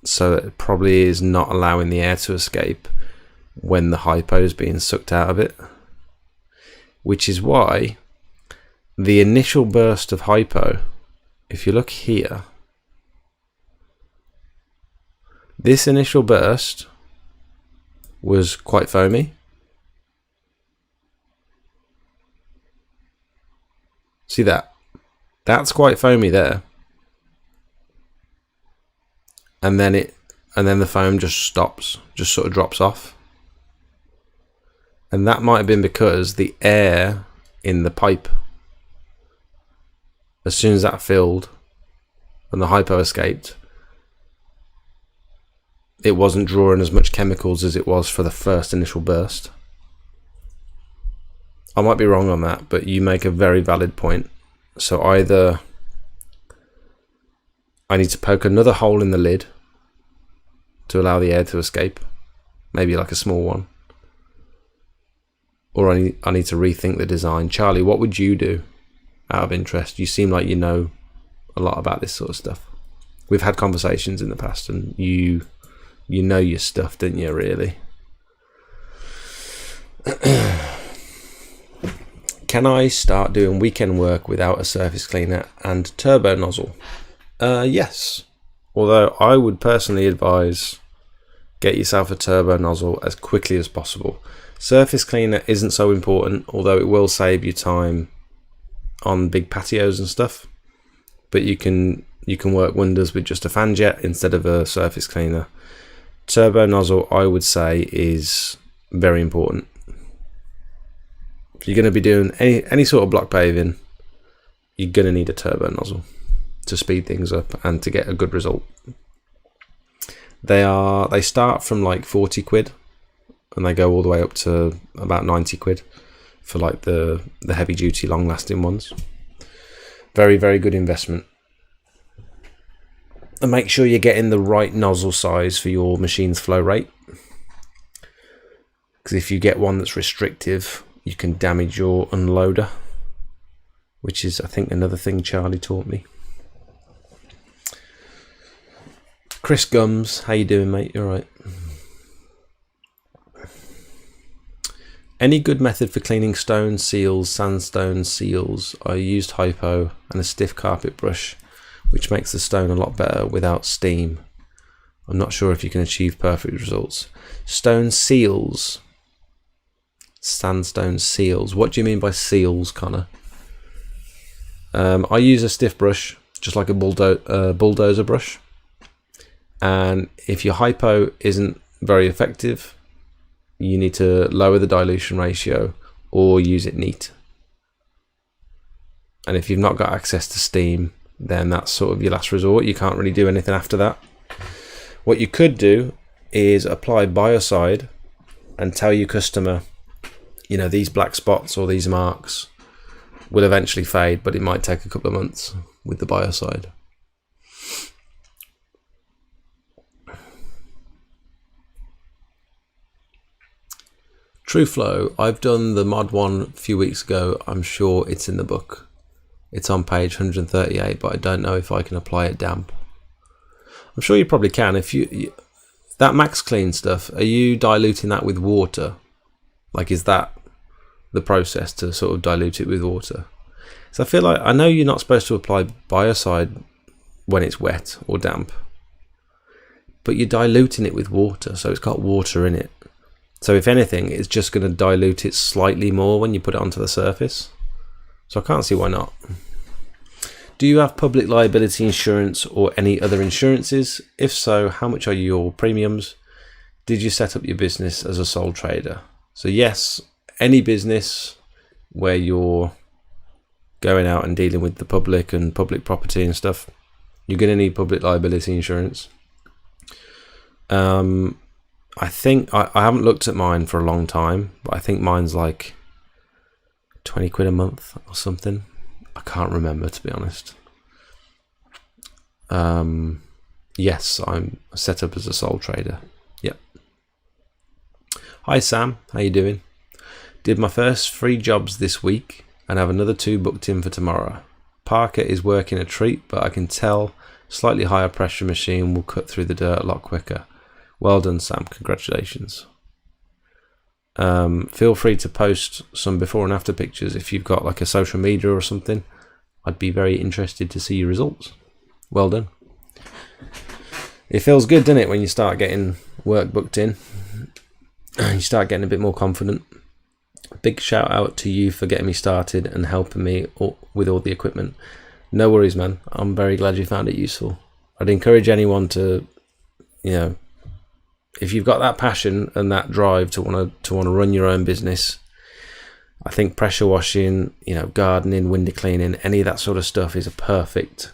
so that it probably is not allowing the air to escape when the hypo is being sucked out of it, which is why the initial burst of hypo, if you look here, this initial burst was quite foamy. See that? That's quite foamy there. And then the foam just stops, just sort of drops off. And that might have been because the air in the pipe, as soon as that filled and the hypo escaped, it wasn't drawing as much chemicals as it was for the first initial burst. I might be wrong on that, but you make a very valid point. So either I need to poke another hole in the lid to allow the air to escape, maybe like a small one, or I need to rethink the design. Charlie, what would you do out of interest? You seem like you know a lot about this sort of stuff. We've had conversations in the past, and you know your stuff, don't you, really? Can I start doing weekend work without a surface cleaner and turbo nozzle? Yes. Although I would personally advise get yourself a turbo nozzle as quickly as possible. Surface cleaner isn't so important, although it will save you time on big patios and stuff. But you can work wonders with just a fan jet instead of a surface cleaner. Turbo nozzle, I would say, is very important. If you're going to be doing any sort of block paving, you're going to need a turbo nozzle to speed things up and to get a good result. They start from like 40 quid and they go all the way up to about 90 quid for like the heavy duty long lasting ones. Very, very good investment. And make sure you're getting the right nozzle size for your machine's flow rate, because if you get one that's restrictive, you can damage your unloader, which is, I think, another thing Charlie taught me. Chris Gums, how you doing, mate? You all right? Any good method for cleaning stone seals, sandstone seals? I used hypo and a stiff carpet brush, which makes the stone a lot better without steam. I'm not sure if you can achieve perfect results. Stone seals, sandstone seals. What do you mean by seals, Connor? I use a stiff brush, just like a bulldozer brush. And if your hypo isn't very effective, you need to lower the dilution ratio or use it neat. And if you've not got access to steam, then that's sort of your last resort. You can't really do anything after that. What you could do is apply biocide and tell your customer, you know, these black spots or these marks will eventually fade, but it might take a couple of months with the biocide. True Flow, I've done the mod one a few weeks ago. I'm sure it's in the book. It's on page 138, but I don't know if I can apply it damp. I'm sure you probably can. If you that max clean stuff, are you diluting that with water? Like, is that the process to sort of dilute it with water? So I feel like, I know you're not supposed to apply biocide when it's wet or damp, but you're diluting it with water, so it's got water in it. So if anything, it's just going to dilute it slightly more when you put it onto the surface. So I can't see why not. Do you have public liability insurance or any other insurances? If so, how much are your premiums? Did you set up your business as a sole trader? So yes, any business where you're going out and dealing with the public and public property and stuff, you're going to need public liability insurance. I think, I haven't looked at mine for a long time, but I think mine's like 20 quid a month or something. I can't remember, to be honest. Yes, I'm set up as a sole trader. Yep. Hi Sam, how you doing? Did my first 3 jobs this week and have another 2 booked in for tomorrow. Parker is working a treat, but I can tell slightly higher pressure machine will cut through the dirt a lot quicker. Well done, Sam. Congratulations. Feel free to post some before and after pictures if you've got like a social media or something. I'd be very interested to see your results. Well done. It feels good, doesn't it, when you start getting work booked in and you start getting a bit more confident. Big shout out to you for getting me started and helping me with all the equipment. No worries, man. I'm very glad you found it useful. I'd encourage anyone to, you know, if you've got that passion and that drive to want to run your own business, I think pressure washing, you know, gardening, window cleaning, any of that sort of stuff is a perfect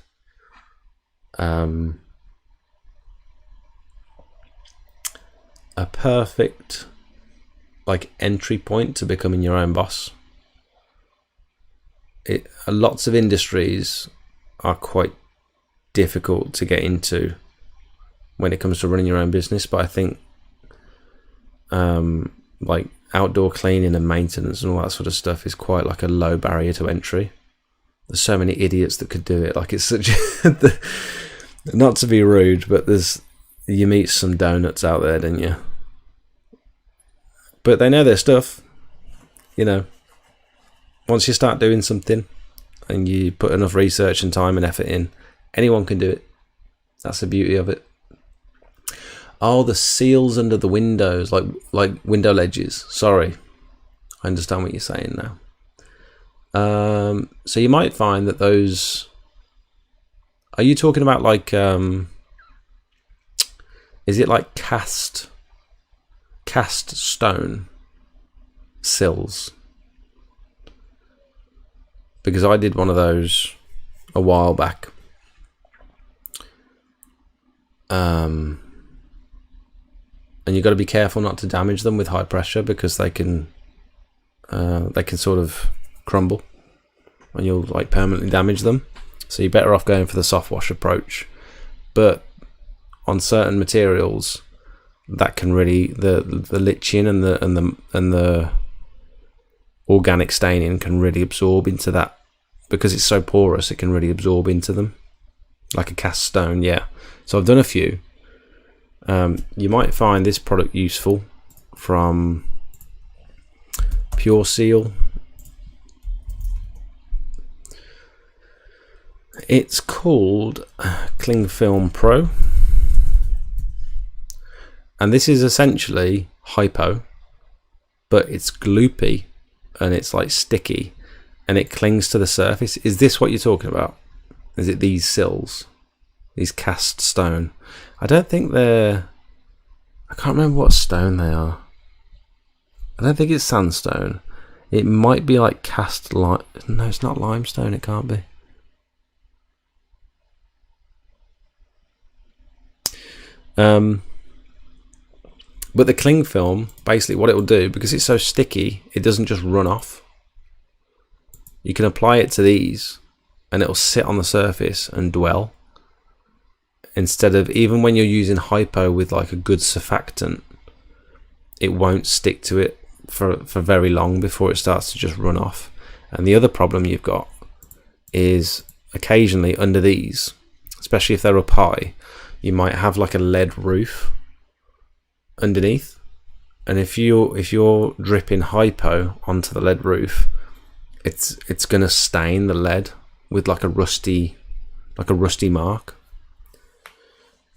like entry point to becoming your own boss. Lots of industries are quite difficult to get into when it comes to running your own business, but I think like outdoor cleaning and maintenance and all that sort of stuff is quite like a low barrier to entry. There's so many idiots that could do it. Like, it's such not to be rude, but you meet some donuts out there, don't you? But they know their stuff, you know. Once you start doing something and you put enough research and time and effort in, anyone can do it. That's the beauty of it. Oh, the seals under the windows, like window ledges. Sorry, I understand what you're saying now. So you might find that those. Are you talking about like? Is it like cast stone sills? Because I did one of those a while back. And you've got to be careful not to damage them with high pressure, because they can sort of crumble and you'll like permanently damage them. So you're better off going for the soft wash approach. But on certain materials, that can really the litching and the organic staining can really absorb into that, because it's so porous. It can really absorb into them, like a cast stone. Yeah. So I've done a few. You might find this product useful from Pure Seal. It's called Cling Film Pro, and this is essentially hypo, but it's gloopy and it's like sticky and it clings to the surface. Is this what you're talking about? Is it these sills, these cast stone? I don't think they're, I can't remember what stone they are. I don't think it's sandstone. It might be like cast lime. No, it's not limestone. It can't be. But the cling film, basically what it will do, because it's so sticky, it doesn't just run off. You can apply it to these and it'll sit on the surface and dwell. Instead of, even when you're using hypo with like a good surfactant, it won't stick to it for very long before it starts to just run off. And the other problem you've got is occasionally under these, especially if they're up high, you might have like a lead roof underneath, and if you're dripping hypo onto the lead roof, it's going to stain the lead with like a rusty mark,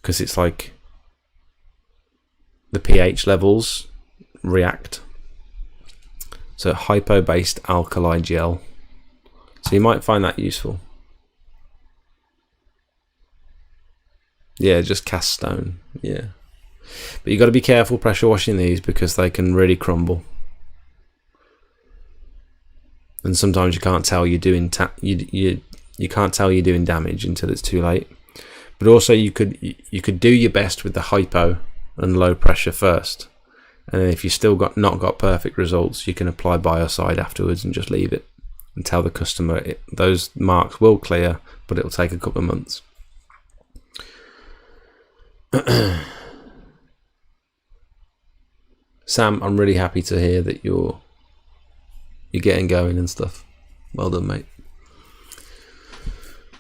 because it's like the pH levels react. So hypo based alkali gel, so you might find that useful. Yeah, just cast stone. Yeah, but you got to be careful pressure washing these because they can really crumble, and sometimes you can't tell you're doing you can't tell you're doing damage until it's too late. But also you could do your best with the hypo and low pressure first, and then if you still not got perfect results, you can apply biocide afterwards and just leave it and tell the customer those marks will clear, but it'll take a couple of months. Sam, I'm really happy to hear that you're getting going and stuff. Well done, mate.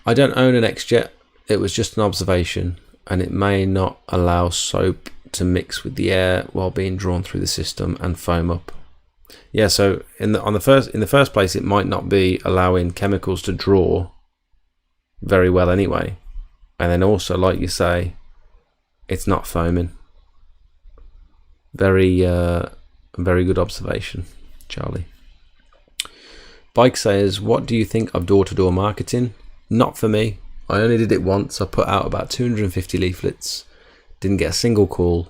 I don't own an XJet. It was just an observation, and it may not allow soap to mix with the air while being drawn through the system and foam up. Yeah, so in the first place, it might not be allowing chemicals to draw very well anyway, and then also, like you say, it's not foaming. Very good observation, Charlie. Bike says, what do you think of door-to-door marketing? Not for me. I only did it once. I put out about 250 leaflets, didn't get a single call,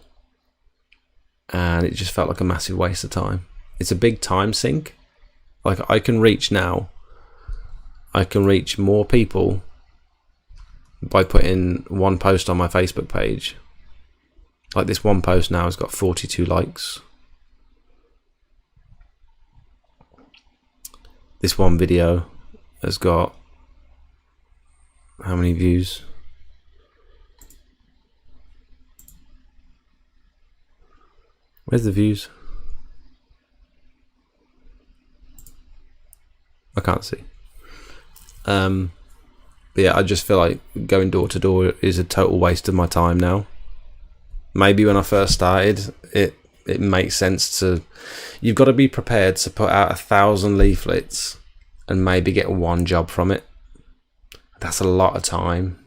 and it just felt like a massive waste of time. It's a big time sink. Like, I can reach more people by putting one post on my Facebook page. Like, this one post now has got 42 likes. This one video has got how many views? Where's the views? I can't see. But yeah, I just feel like going door to door is a total waste of my time now. Maybe when I first started, it makes sense to. You've got to be prepared to put out 1,000 leaflets and maybe get one job from it. That's a lot of time.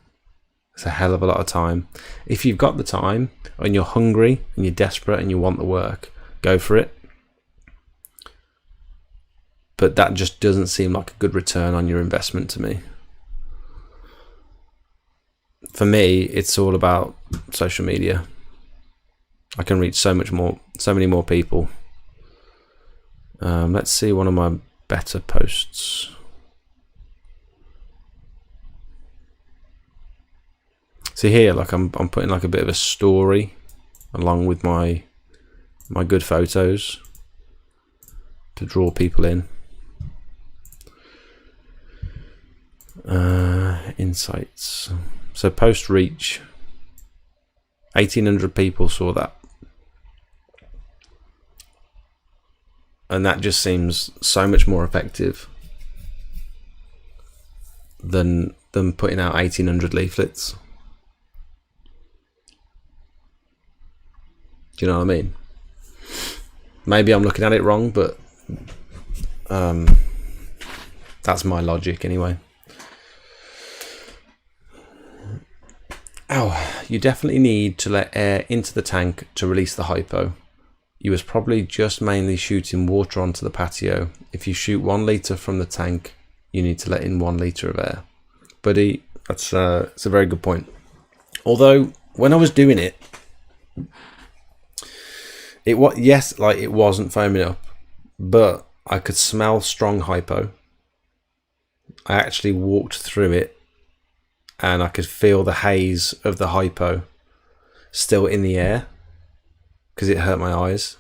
It's a hell of a lot of time. If you've got the time and you're hungry and you're desperate and you want the work, go for it. But that just doesn't seem like a good return on your investment to me. For me, it's all about social media. I can reach so many more people. Let's see one of my better posts. See here, like I'm putting like a bit of a story along with my good photos to draw people in. Insights. So post reach, 1,800 people saw that. And that just seems so much more effective than putting out 1,800 leaflets. Do you know what I mean? Maybe I'm looking at it wrong, but That's my logic anyway. Oh, you definitely need to let air into the tank to release the hypo. You was probably just mainly shooting water onto the patio. If you shoot 1 litre from the tank, you need to let in 1 litre of air. Buddy, it's a very good point. Although when I was doing it, it wasn't foaming up, but I could smell strong hypo. I actually walked through it and I could feel the haze of the hypo still in the air because it hurt my eyes.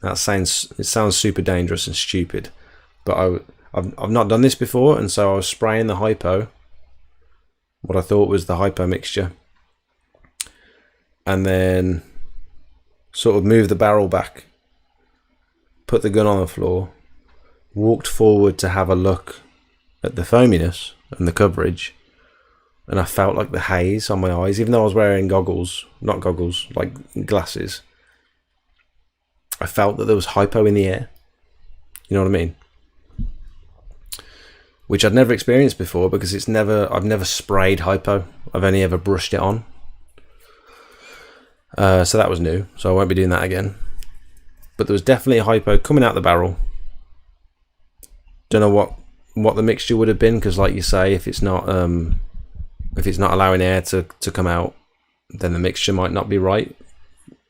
It sounds super dangerous and stupid, but I've not done this before, and so I was spraying the hypo, what I thought was the hypo mixture, and then sort of moved the barrel back, put the gun on the floor, walked forward to have a look at the foaminess and the coverage, and I felt like the haze on my eyes, even though I was wearing not goggles, like glasses. I felt that there was hypo in the air. You know what I mean? Which I'd never experienced before because I've never sprayed hypo. I've only ever brushed it on. So that was new. So I won't be doing that again. But there was definitely a hypo coming out the barrel. Don't know what the mixture would have been, because like you say, if it's not allowing air to come out, then the mixture might not be right.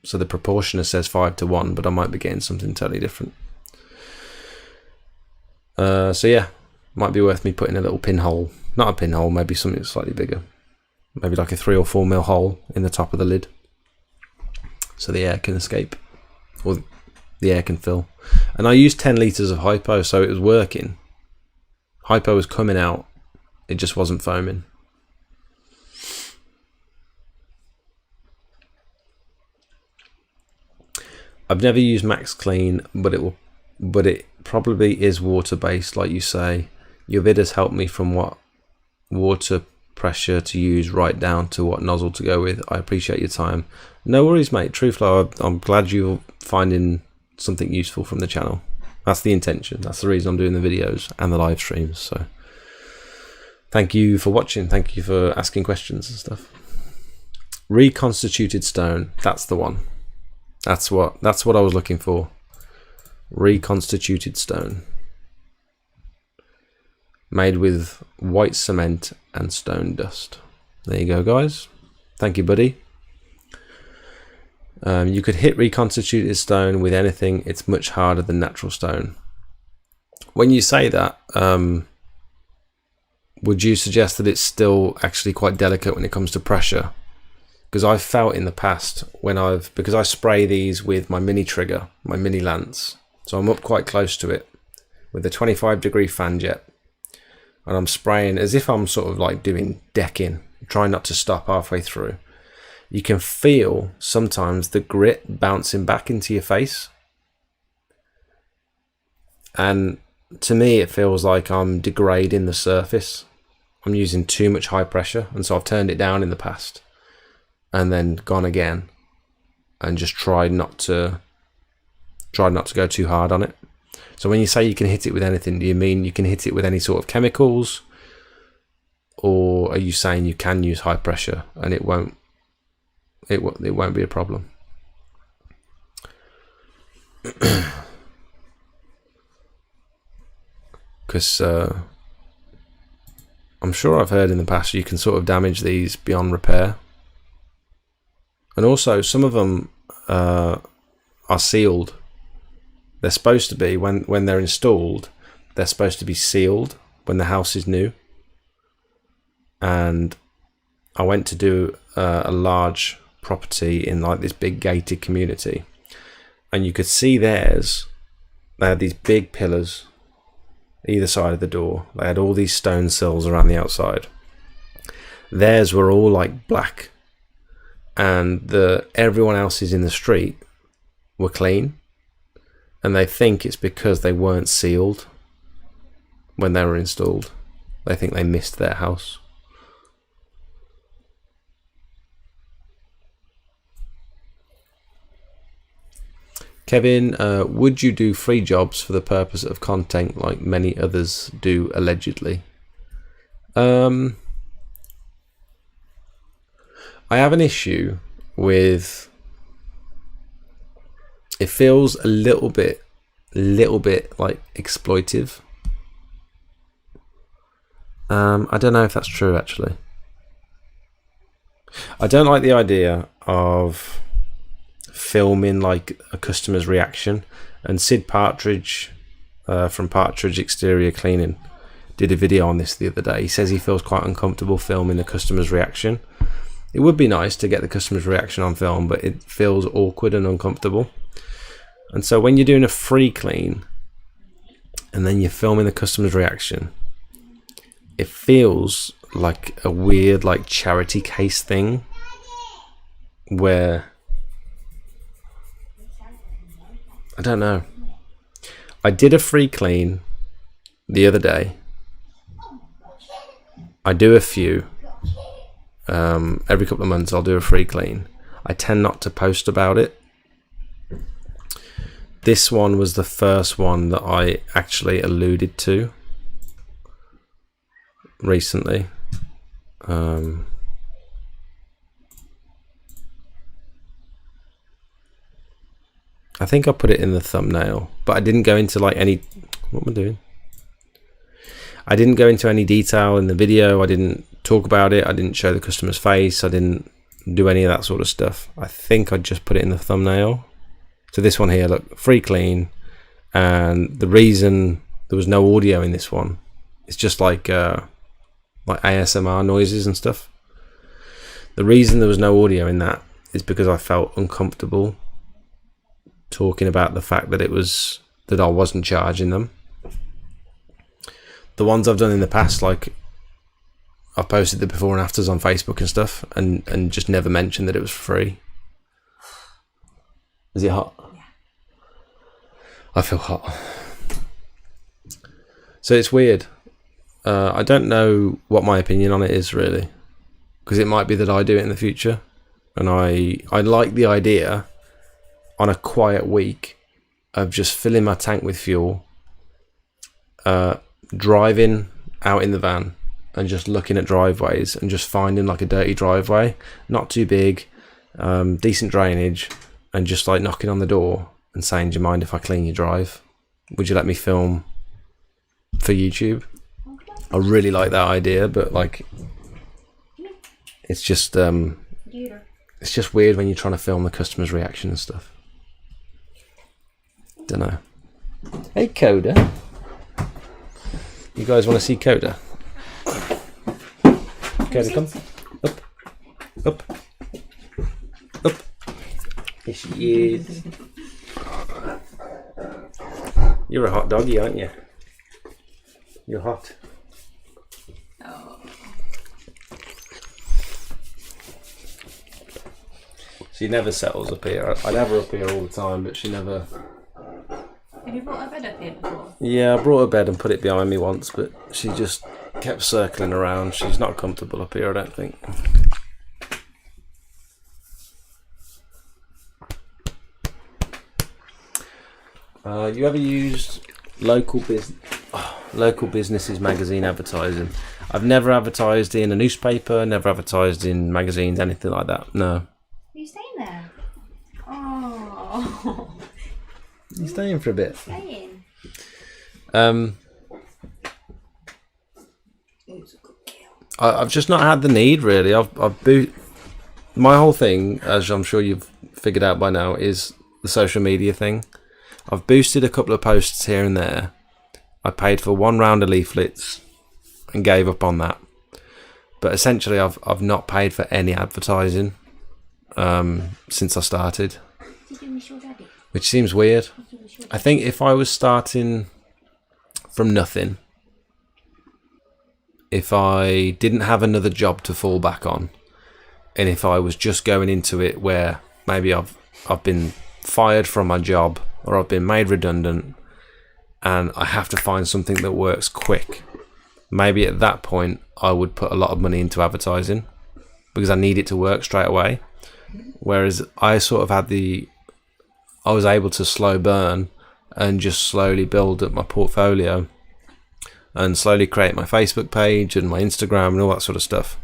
So the proportioner says 5:1, but I might be getting something totally different. So yeah, might be worth me putting a little pinhole, not a pinhole, maybe something slightly bigger, maybe like a 3 or 4 mil hole in the top of the lid, so the air can escape, or the air can fill. And I used 10 litres of hypo, so it was working. Hypo was coming out, it just wasn't foaming. I've never used Max Clean, but it probably is water based, like you say. Your vid has helped me from what water pressure to use right down to what nozzle to go with. I appreciate your time. No worries, mate. Trueflow, I'm glad you're finding something useful from the channel. That's the intention. That's the reason I'm doing the videos and the live streams. So thank you for watching. Thank you for asking questions and stuff. Reconstituted stone. That's the one. That's what I was looking for. Reconstituted stone. Made with white cement and stone dust. There you go, guys. Thank you, buddy. You could hit reconstituted stone with anything. It's much harder than natural stone. When you say that, would you suggest that it's still actually quite delicate when it comes to pressure? Because I've felt in the past because I spray these with my mini trigger, my mini lance. So I'm up quite close to it with a 25-degree fan jet. And I'm spraying as if I'm sort of like doing decking, trying not to stop halfway through. You can feel sometimes the grit bouncing back into your face. And to me, it feels like I'm degrading the surface. I'm using too much high pressure. And so I've turned it down in the past. And then gone again, and just tried not to go too hard on it. So when you say you can hit it with anything, do you mean you can hit it with any sort of chemicals, or are you saying you can use high pressure and it won't be a problem? Because I'm sure I've heard in the past you can sort of damage these beyond repair. And also, some of them are sealed. They're supposed to be, when they're installed, they're supposed to be sealed when the house is new. And I went to do a large property in like this big gated community. And you could see theirs. They had these big pillars either side of the door. They had all these stone sills around the outside. Theirs were all like black. And everyone else's in the street were clean, and they think it's because they weren't sealed when they were installed. They think they missed their house. Kevin, would you do free jobs for the purpose of content like many others do allegedly? I have an issue with, it feels a little bit like exploitive. I don't know if that's true actually. I don't like the idea of filming like a customer's reaction, and Sid Partridge from Partridge Exterior Cleaning did a video on this the other day. He says he feels quite uncomfortable filming the customer's reaction. It would be nice to get the customer's reaction on film, but it feels awkward and uncomfortable. And so when you're doing a free clean and then you're filming the customer's reaction, it feels like a weird like charity case thing where, I don't know. I did a free clean the other day. I do a few. Every couple of months I'll do a free clean. I tend not to post about it. This one was the first one that I actually alluded to recently. I think I put it in the thumbnail, but I didn't go into like any, what am I doing? I didn't go into any detail in the video. I didn't talk about it. I didn't show the customer's face. I didn't do any of that sort of stuff. I think I just put it in the thumbnail. So this one here, look, free clean. And the reason there was no audio in this one, it's just like ASMR noises and stuff. The reason there was no audio in that is because I felt uncomfortable talking about the fact that it was, that I wasn't charging them. The ones I've done in the past, like I've posted the before and afters on Facebook and stuff, and just never mentioned that it was free. Is it hot? Yeah. I feel hot. So it's weird. I don't know what my opinion on it is really, because it might be that I do it in the future, and I like the idea on a quiet week of just filling my tank with fuel, driving out in the van and just looking at driveways and just finding like a dirty driveway, not too big, decent drainage, and just like knocking on the door and saying, do you mind if I clean your drive? Would you let me film for YouTube? I really like that idea, but like it's just weird when you're trying to film the customer's reaction and stuff. Don't know. Hey Coda, you guys want to see Coda? Coda, come up, up, up. Here she is. You're a hot doggy, aren't you? You're hot. Oh. She never settles up here. I'd have her up here all the time, but she never. Have you brought her bed up here before? Yeah, I brought her bed and put it behind me once, but she just kept circling around. She's not comfortable up here, I don't think. You ever used local businesses magazine advertising? I've never advertised in a newspaper, never advertised in magazines, anything like that. No. Are you staying there? Oh. You staying for a bit? Staying. I've just not had the need really. My whole thing, as I'm sure you've figured out by now, is the social media thing. I've boosted a couple of posts here and there. I paid for one round of leaflets and gave up on that. But essentially, I've not paid for any advertising since I started, which seems weird. I think if I was starting from nothing, if I didn't have another job to fall back on, and if I was just going into it where maybe I've been fired from my job or I've been made redundant and I have to find something that works quick, maybe at that point I would put a lot of money into advertising because I need it to work straight away. Whereas I sort of had the I was able to slow burn and just slowly build up my portfolio and slowly create my Facebook page and my Instagram and all that sort of stuff.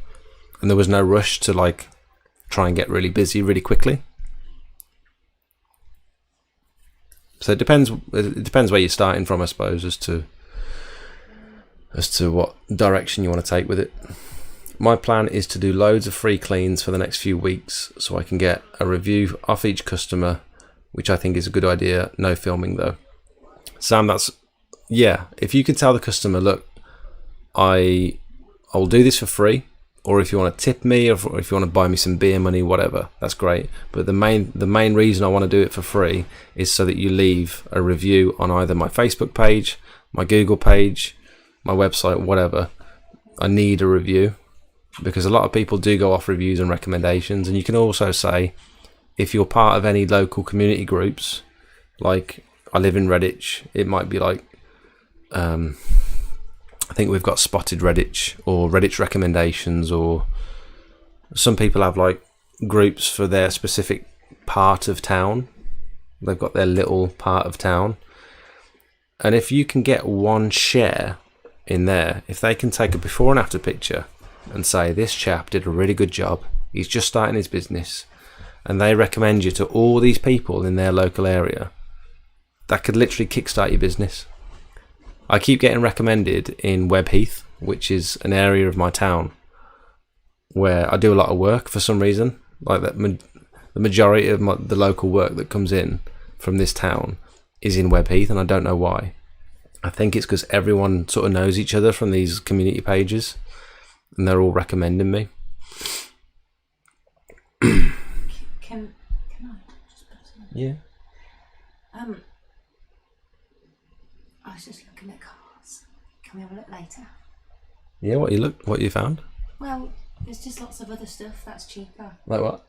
And there was no rush to like try and get really busy really quickly. So it depends where you're starting from, I suppose, as to what direction you want to take with it. My plan is to do loads of free cleans for the next few weeks so I can get a review off each customer, which I think is a good idea. No filming though. Sam, if you could tell the customer, look, I'll do this for free, or if you want to tip me, or if you want to buy me some beer money, whatever, that's great. But the main reason I want to do it for free is so that you leave a review on either my Facebook page, my Google page, my website, whatever. I need a review, because a lot of people do go off reviews and recommendations. And you can also say, if you're part of any local community groups, like I live in Redditch, it might be like, I think we've got Spotted Redditch or Redditch recommendations, or some people have like groups for their specific part of town. They've got their little part of town. And if you can get one share in there, if they can take a before and after picture and say, this chap did a really good job, he's just starting his business, and they recommend you to all these people in their local area, that could literally kickstart your business. I keep getting recommended in Webb Heath, which is an area of my town where I do a lot of work for some reason. Like that, the majority of the local work that comes in from this town is in Webb Heath, and I don't know why. I think it's because everyone sort of knows each other from these community pages, and they're all recommending me. Can I just put some? Yeah. I was just looking at cars. Can we have a look later? Yeah, what you found? Well, there's just lots of other stuff that's cheaper. Like what?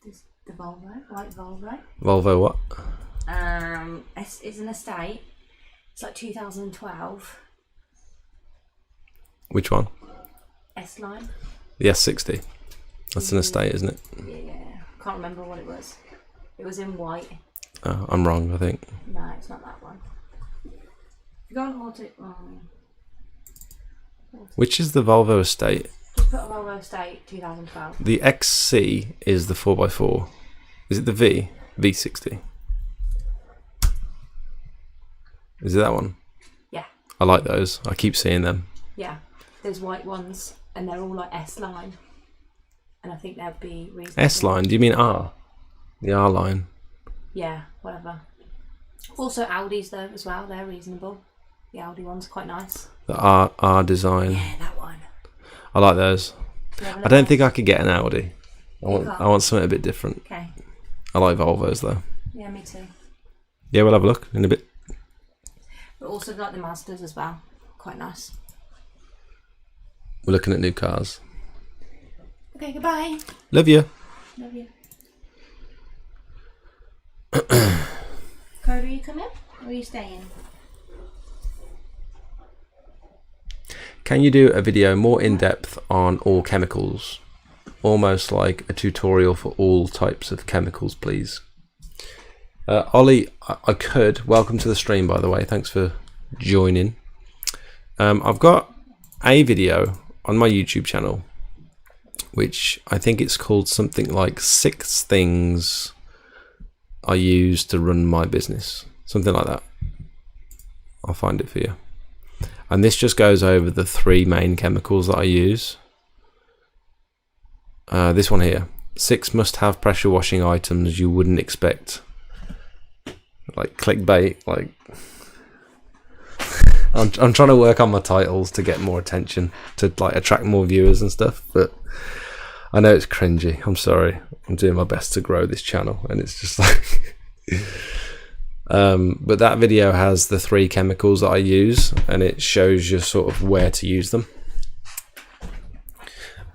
There's the Volvo, white Volvo. Volvo what? It's an estate. It's like 2012. Which one? S-Line. The S60. That's an estate, isn't it? Yeah, can't remember what it was. It was in white. Oh, I'm wrong, I think. No, it's not that one. If you go on auto, Which is the Volvo estate? just put a Volvo estate 2012. The XC is the 4x4. Is it the V? V60? Is it that one? Yeah. I like those. I keep seeing them. Yeah. There's white ones, and they're all like S-Line. And I think they'll be reasonable. S-Line? Do you mean R? The R line? Yeah, whatever. Also Audis though as well, they're reasonable. The Audi one's quite nice. The R design. Yeah, that one. I like those. I don't think I could get an Audi. I want something a bit different. Okay. I like Volvos though. Yeah, me too. Yeah, we'll have a look in a bit. But also like the Mazdas as well. Quite nice. We're looking at new cars. Okay, goodbye. Love you. Love you. Cody, are you coming? Or are you staying? Can you do a video more in depth on all chemicals? Almost like a tutorial for all types of chemicals, please. Ollie, I could. Welcome to the stream, by the way. Thanks for joining. I've got a video on my YouTube channel, which I think it's called something like 6 things I use to run my business. Something like that. I'll find it for you. And this just goes over the 3 main chemicals that I use. This one here. 6 must-have pressure washing items you wouldn't expect. Like clickbait. Like I'm trying to work on my titles to get more attention, to like attract more viewers and stuff. But I know it's cringy. I'm sorry. I'm doing my best to grow this channel, and it's just like. But that video has the 3 chemicals that I use, and it shows you sort of where to use them.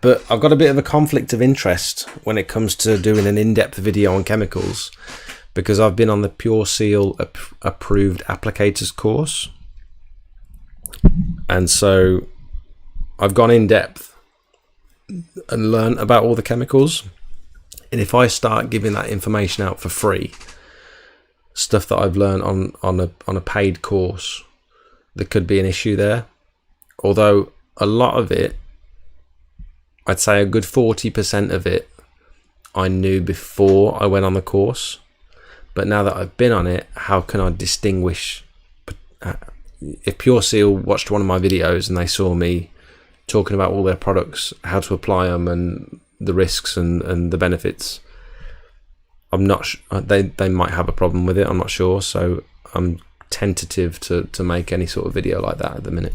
But I've got a bit of a conflict of interest when it comes to doing an in-depth video on chemicals, because I've been on the Pure Seal approved applicators course, and so I've gone in depth and learned about all the chemicals. And if I start giving that information out for free, stuff that I've learned on a paid course, there could be an issue there. Although a lot of it, I'd say a good 40% of it, I knew before I went on the course. But now that I've been on it, how can I distinguish? If Pure Seal watched one of my videos and they saw me talking about all their products, how to apply them, and the risks and the benefits, I'm not they might have a problem with it. I'm not sure, so I'm tentative to make any sort of video like that at the minute.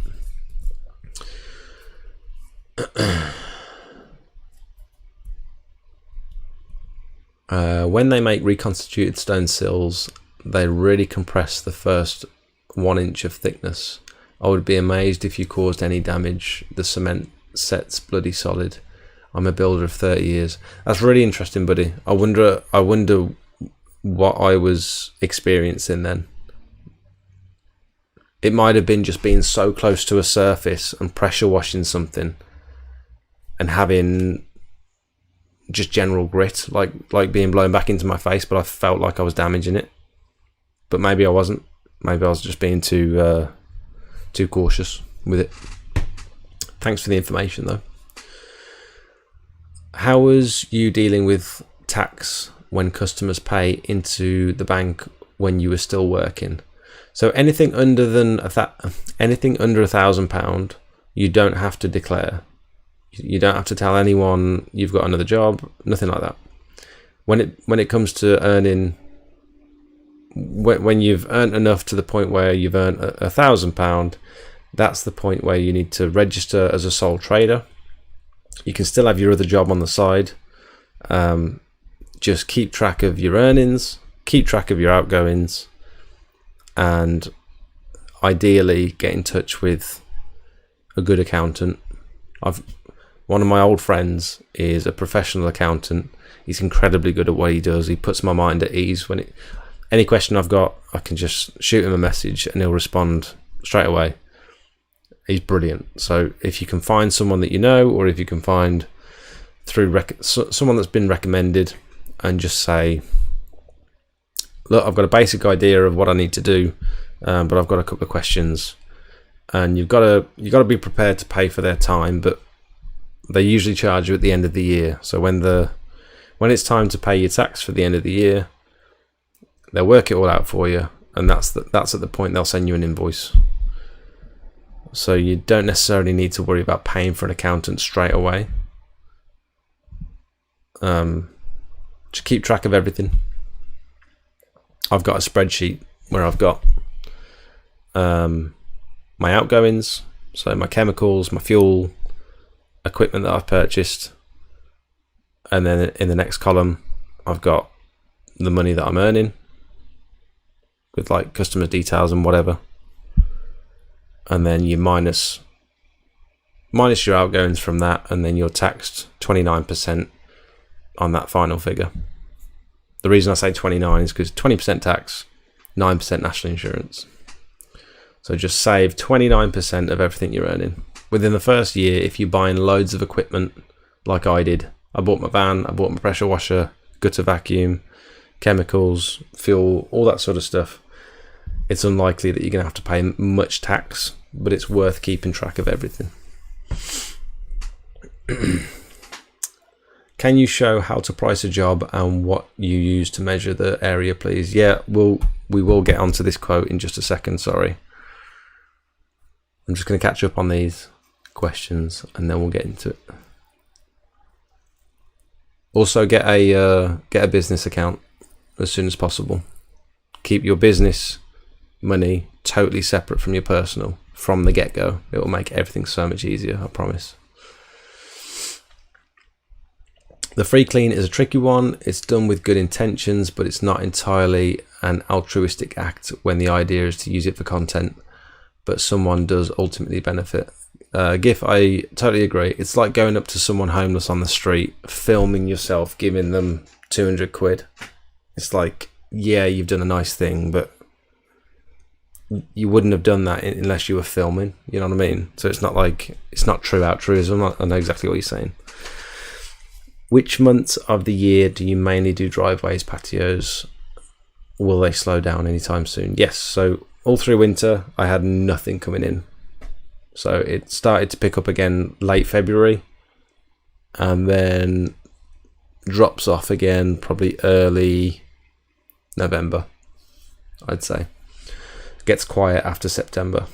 When they make reconstituted stone sills, they really compress the first 1 inch of thickness. I would be amazed if you caused any damage. The cement sets bloody solid. I'm a builder of 30 years. That's really interesting, buddy. I wonder what I was experiencing then. It might have been just being so close to a surface and pressure washing something and having just general grit, like being blown back into my face, but I felt like I was damaging it. But maybe I wasn't. Maybe I was just being too cautious with it. Thanks for the information, though. How was you dealing with tax when customers pay into the bank when you were still working? So anything under £1,000, you don't have to declare. You don't have to tell anyone you've got another job, nothing like that. When it comes to earning, when you've earned enough to the point where you've earned £1,000, that's the point where you need to register as a sole trader. You can still have your other job on the side. Just keep track of your earnings, keep track of your outgoings, and ideally get in touch with a good accountant. One of my old friends is a professional accountant. He's incredibly good at what he does. He puts my mind at ease. Any question I've got, I can just shoot him a message and he'll respond straight away. He's brilliant. So if you can find someone that you know, or if you can find through someone that's been recommended, and just say, look, I've got a basic idea of what I need to do, but I've got a couple of questions, and you've got to be prepared to pay for their time, but they usually charge you at the end of the year. So when it's time to pay your tax for the end of the year, they'll work it all out for you, and that's at the point they'll send you an invoice. So you don't necessarily need to worry about paying for an accountant straight away. Just keep track of everything. I've got a spreadsheet where I've got my outgoings, so my chemicals, my fuel, equipment that I've purchased, and then in the next column I've got the money that I'm earning with like customer details and whatever, and then you minus your outgoings from that, and then you're taxed 29% on that final figure. The reason I say 29 is because 20% tax, 9% national insurance. So just save 29% of everything you're earning. Within the first year, if you're buying loads of equipment like I did, I bought my van, I bought my pressure washer, gutter vacuum, chemicals, fuel, all that sort of stuff, it's unlikely that you're going to have to pay much tax, but it's worth keeping track of everything. Can you show how to price a job and what you use to measure the area, please? Yeah, we will get onto this quote in just a second, sorry. I'm just going to catch up on these questions and then we'll get into it. Also get a business account as soon as possible. Keep your business money totally separate from your personal from the get-go. It will make everything so much easier, I promise. The free clean is a tricky one. It's done with good intentions, but it's not entirely an altruistic act when the idea is to use it for content, but someone does ultimately benefit. GIF, I totally agree. It's like going up to someone homeless on the street, filming yourself, giving them 200 quid. It's like, yeah, you've done a nice thing, but you wouldn't have done that unless you were filming. You know what I mean? So it's not like, it's not true altruism. I know exactly what you're saying. Which months of the year do you mainly do driveways, patios? will they slow down anytime soon? Yes. So all through winter, I had nothing coming in. So it started to pick up again late February, and then drops off again probably early November, I'd say. Gets quiet after September.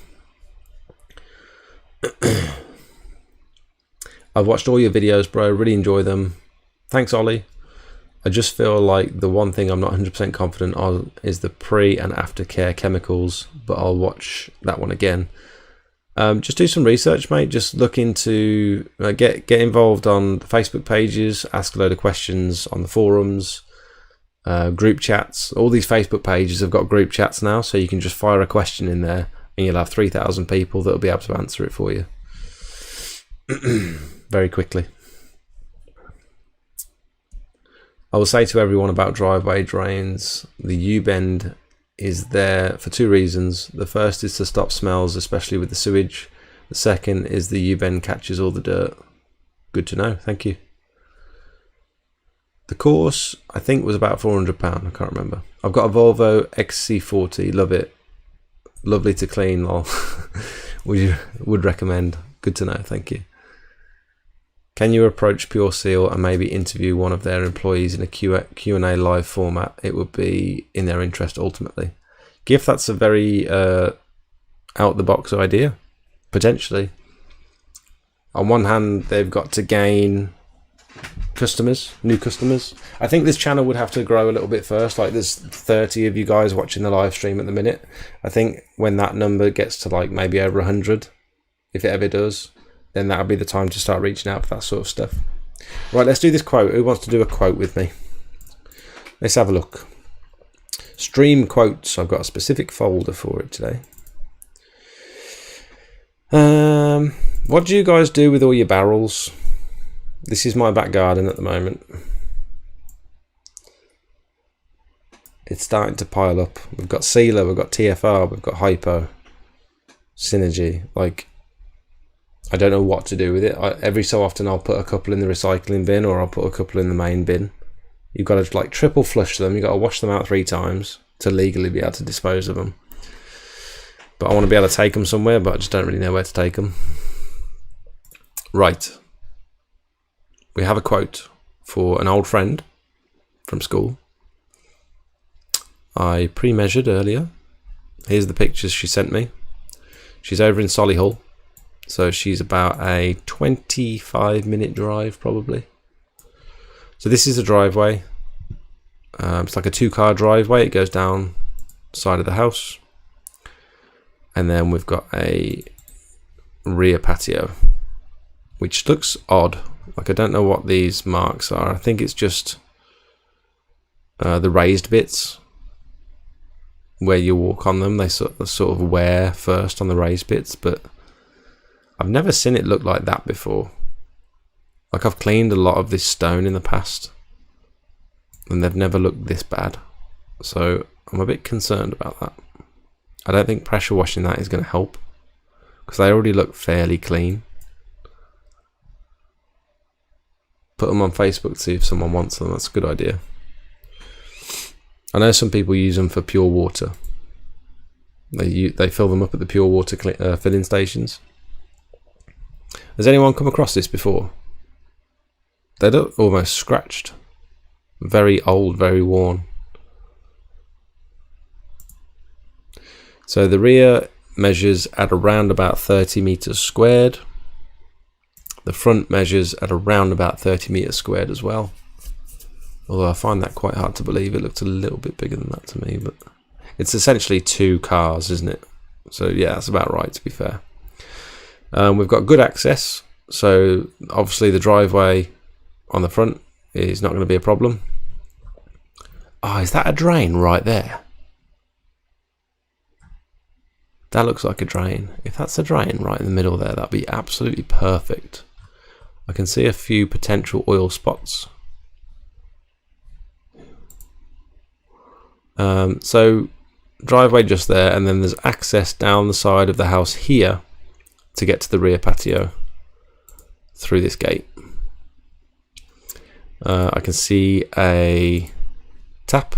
I've watched all your videos, bro. Really enjoy them. Thanks, Ollie. I just feel like the one thing I'm not 100% confident on is the pre and aftercare chemicals, but I'll watch that one again. Just do some research, mate. Just look into, get involved on the Facebook pages, ask a load of questions on the forums, group chats. All these Facebook pages have got group chats now, so you can just fire a question in there and you'll have 3,000 people that'll be able to answer it for you very quickly. I will say to everyone about driveway drains, the U-bend is there for two reasons. The first is to stop smells, especially with the sewage. The second is the U-bend catches all the dirt. Good to know, thank you. The course, I think, was about £400, I can't remember. I've got a Volvo XC40, love it. Lovely to clean, lol. Would recommend. Good to know, thank you. Can you approach Pure Seal and maybe interview one of their employees in a Q&A live format? It would be in their interest ultimately. GIF, that's a very out-the-box idea, potentially. On one hand, they've got to gain customers, new customers. I think this channel would have to grow a little bit first. Like, there's 30 of you guys watching the live stream at the minute. I think when that number gets to like maybe over 100, if it ever does, then that'll be the time to start reaching out for that sort of stuff. Right, let's do this quote. Who wants to do a quote with me? Let's have a look. Stream quotes. I've got a specific folder for it today. What do you guys do with all your barrels? This is my back garden at the moment. It's starting to pile up. We've got Sealer, we've got TFR, we've got Hypo, Synergy. Like, I don't know what to do with it. Every so often I'll put a couple in the recycling bin, or I'll put a couple in the main bin. You've got to like triple flush them. You've got to wash them out 3 times to legally be able to dispose of them. But I want to be able to take them somewhere, but I just don't really know where to take them. Right. We have a quote for an old friend from school. I pre-measured earlier. Here's the pictures she sent me. She's over in Solihull. So she's about a 25-minute drive, probably. So this is a driveway. It's like a 2-car driveway. It goes down the side of the house. And then we've got a rear patio, which looks odd. Like, I don't know what these marks are. I think it's just the raised bits where you walk on them. They sort of wear first on the raised bits, but I've never seen it look like that before. Like, I've cleaned a lot of this stone in the past and they've never looked this bad. So I'm a bit concerned about that. I don't think pressure washing that is going to help, because they already look fairly clean. Put them on Facebook to see if someone wants them. That's a good idea. I know some people use them for pure water. They fill them up at the pure water filling stations. Has anyone come across this before? They look almost scratched. Very old, very worn. So the rear measures at around about 30 meters squared. The front measures at around about 30 meters squared as well. Although I find that quite hard to believe. It looks a little bit bigger than that to me, but it's essentially 2 cars, isn't it? So yeah, that's about right, to be fair. We've got good access, so obviously the driveway on the front is not going to be a problem. Oh, is that a drain right there? That looks like a drain. If that's a drain right in the middle there, that'd be absolutely perfect. I can see a few potential oil spots. So driveway just there, and then there's access down the side of the house here to get to the rear patio through this gate. I can see a tap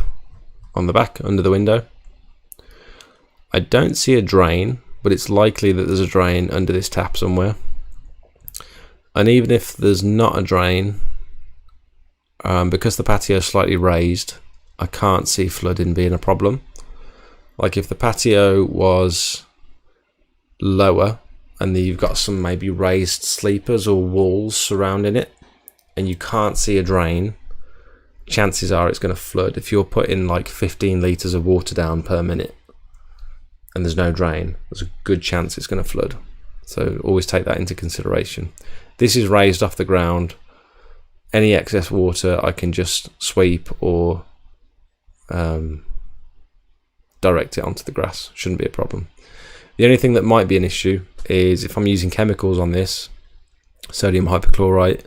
on the back under the window. I don't see a drain, but it's likely that there's a drain under this tap somewhere. And even if there's not a drain, because the patio is slightly raised, I can't see flooding being a problem. Like if the patio was lower and then you've got some maybe raised sleepers or walls surrounding it and you can't see a drain, chances are it's going to flood. If you're putting like 15 litres of water down per minute and there's no drain, there's a good chance it's going to flood. So always take that into consideration. This is raised off the ground. Any excess water I can just sweep or direct it onto the grass. Shouldn't be a problem. The only thing that might be an issue is if I'm using chemicals on this, sodium hypochlorite,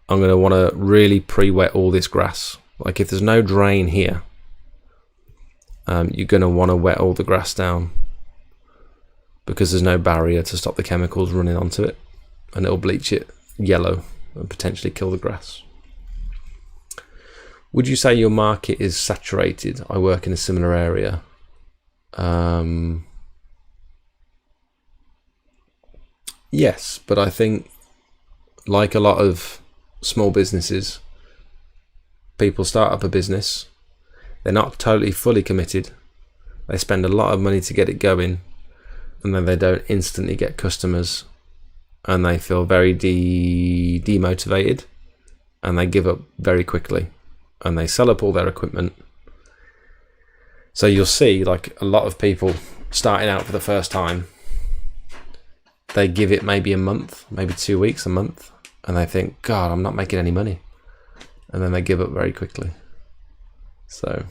I'm going to want to really pre-wet all this grass. Like if there's no drain here, you're going to want to wet all the grass down because there's no barrier to stop the chemicals running onto it, and it'll bleach it yellow and potentially kill the grass. Would you say your market is saturated? I work in a similar area. Yes, but I think like a lot of small businesses, people start up a business, they're not totally fully committed, they spend a lot of money to get it going, and then they don't instantly get customers, and they feel very demotivated, and they give up very quickly, and they sell up all their equipment. So you'll see like a lot of people starting out for the first time, they give it maybe a month, maybe 2 weeks, a month, and they think, God, I'm not making any money. And then they give up very quickly. So,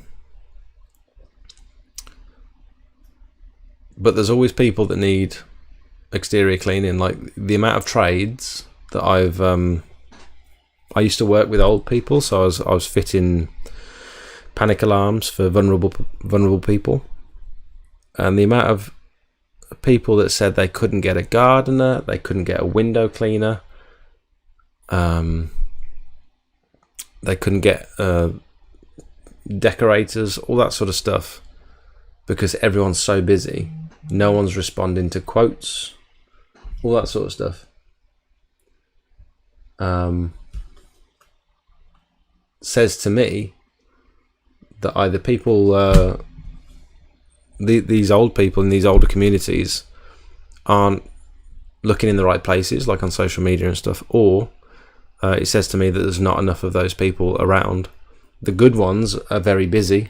but there's always people that need exterior cleaning. Like the amount of trades that I used to work with old people, so I was fitting panic alarms for vulnerable people, and the amount of people that said they couldn't get a gardener, they couldn't get a window cleaner, they couldn't get decorators, all that sort of stuff, because everyone's so busy, no one's responding to quotes, all that sort of stuff. Says to me that either people, these old people in these older communities aren't looking in the right places, like on social media and stuff, or it says to me that there's not enough of those people around. The good ones are very busy,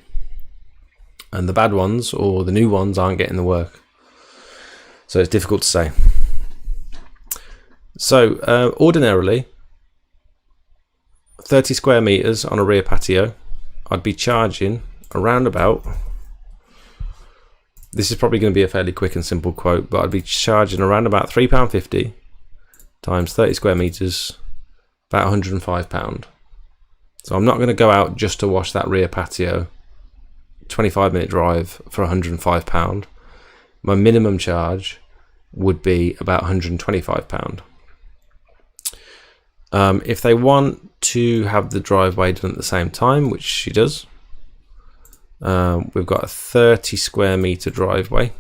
and the bad ones or the new ones aren't getting the work. So it's difficult to say. So ordinarily, 30 square meters on a rear patio, I'd be charging around about, this is probably going to be a fairly quick and simple quote, but I'd be charging around about £3.50 times 30 square meters, about £105. So I'm not going to go out just to wash that rear patio, 25-minute drive for £105. My minimum charge would be about £125. If they want to have the driveway done at the same time, which she does, we've got a 30 square meter driveway.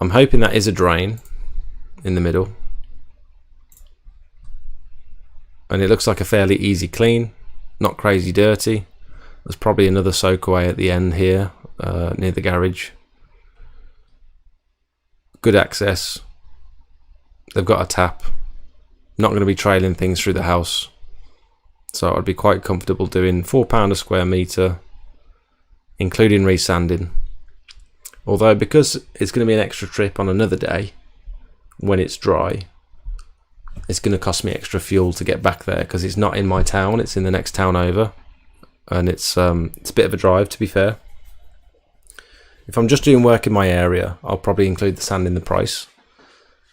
I'm hoping that is a drain in the middle, and it looks like a fairly easy clean, not crazy dirty. There's probably another soak away at the end here, near the garage. Good access. They've got a tap. Not going to be trailing things through the house, so I'd be quite comfortable doing £4 a square metre, including resanding. Although because it's going to be an extra trip on another day when it's dry, it's going to cost me extra fuel to get back there, because it's not in my town, it's in the next town over, and it's a bit of a drive, to be fair. If I'm just doing work in my area, I'll probably include the sand in the price,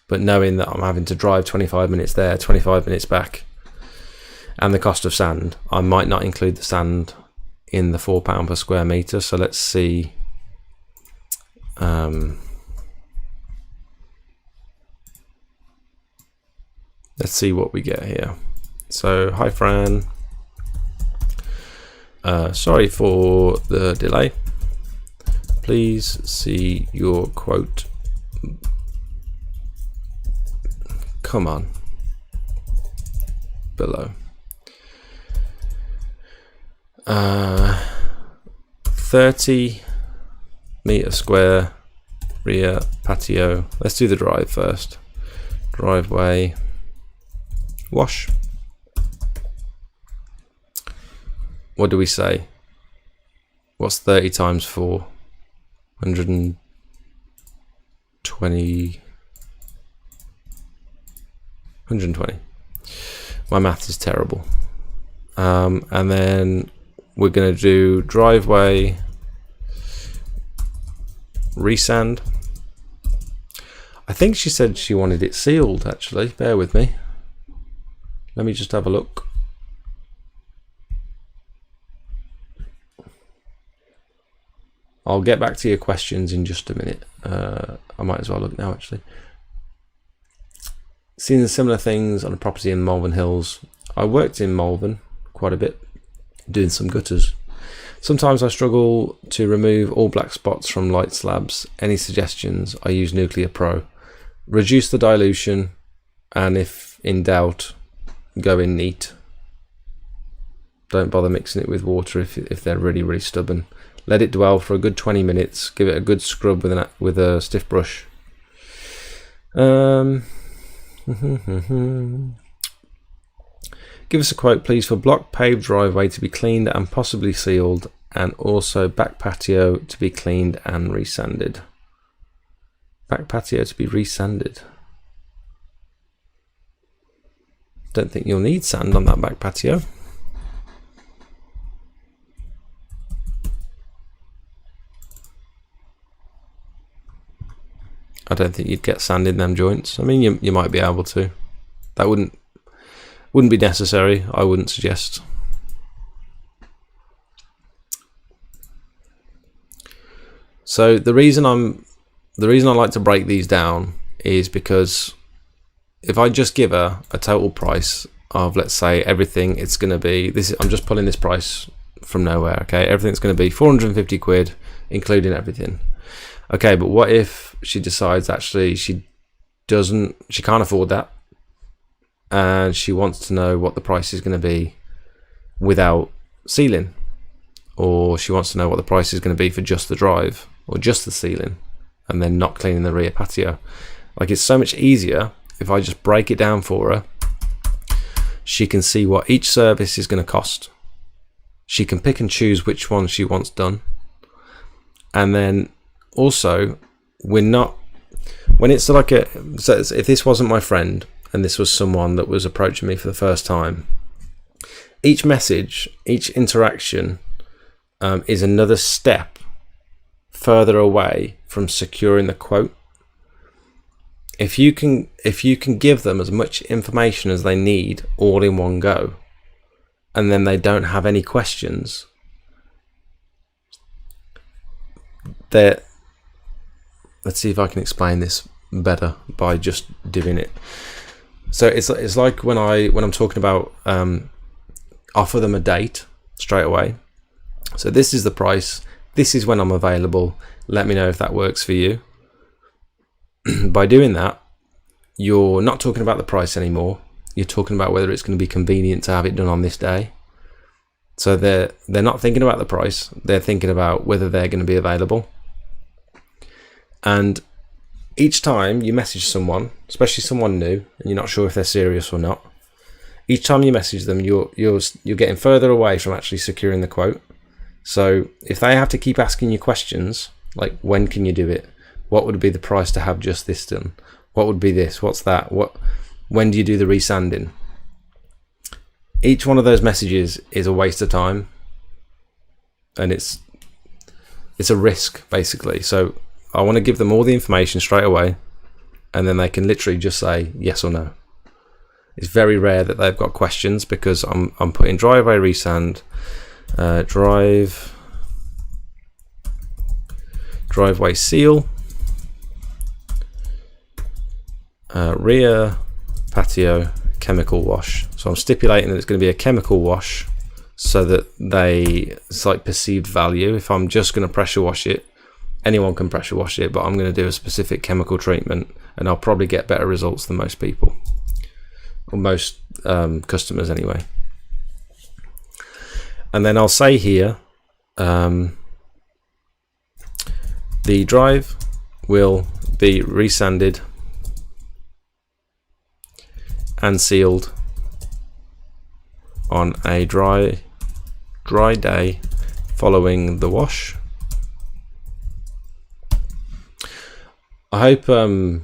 but knowing that I'm having to drive 25 minutes there, 25 minutes back, and the cost of sand, I might not include the sand in the £4 per square metre. So let's see. Let's see what we get here. So hi Fran. Sorry for the delay. Please see your quote. Come on. Below. 30 meter square rear patio. Let's do the drive first. Driveway wash. What do we say? What's 30 times 4? 120. 120. My math is terrible. And then we're going to do driveway resand. I think she said she wanted it sealed, actually. Bear with me. Let me just have a look. I'll get back to your questions in just a minute. I might as well look now, actually. Seen similar things on a property in Malvern Hills. I worked in Malvern quite a bit, doing some gutters. Sometimes I struggle to remove all black spots from light slabs. Any suggestions? I use Nuclear Pro. Reduce the dilution, and if in doubt, go in neat. Don't bother mixing it with water if they're really stubborn. Let it dwell for a good 20 minutes. Give it a good scrub with a stiff brush. Give us a quote, please, for block paved driveway to be cleaned and possibly sealed, and also back patio to be cleaned and resanded. Back patio to be resanded. Don't think you'll need sand on that back patio. I don't think you'd get sand in them joints. I mean, you might be able to. That wouldn't be necessary. I wouldn't suggest. So the reason I like to break these down is because if I just give her a total price of, let's say, everything, it's going to be this. I'm just pulling this price from nowhere. Okay, everything's going to be 450 quid, including everything. Okay, but what if she decides actually she can't afford that, and she wants to know what the price is going to be without sealing, or she wants to know what the price is going to be for just the drive or just the sealing, and then not cleaning the rear patio? Like, it's so much easier if I just break it down for her. She can see what each service is going to cost. She can pick and choose which one she wants done, and then also, when it's like if this wasn't my friend and this was someone that was approaching me for the first time, each message, each interaction is another step further away from securing the quote. If you can give them as much information as they need all in one go, and then they don't have any questions, let's see if I can explain this better by just doing it. So it's like when I'm talking about offer them a date straight away. So this is the price. This is when I'm available. Let me know if that works for you. By doing that, you're not talking about the price anymore. You're talking about whether it's going to be convenient to have it done on this day. So they're not thinking about the price. They're thinking about whether they're going to be available. And each time you message someone, especially someone new, and you're not sure if they're serious or not, each time you message them, you're getting further away from actually securing the quote. So if they have to keep asking you questions like, when can you do it? What would be the price to have just this done? What would be this? What's that? When do you do the resanding? Each one of those messages is a waste of time, and it's a risk, basically. So I want to give them all the information straight away, and then they can literally just say yes or no. It's very rare that they've got questions, because I'm putting driveway resand, driveway seal, rear patio chemical wash. So I'm stipulating that it's going to be a chemical wash. so that it's like perceived value. If I'm just going to pressure wash it, anyone can pressure wash it, but I'm going to do a specific chemical treatment, and I'll probably get better results than most people, or most customers anyway. And then I'll say here, the drive will be resanded and sealed on a dry day following the wash. I hope I'm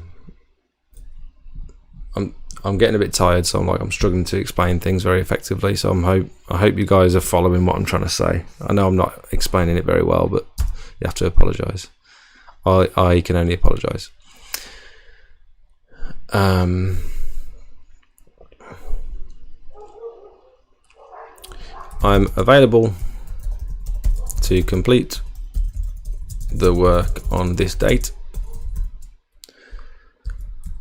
getting a bit tired, so I'm struggling to explain things very effectively. So I hope you guys are following what I'm trying to say. I know I'm not explaining it very well, but you have to apologise. I can only apologise. I'm available to complete the work on this date.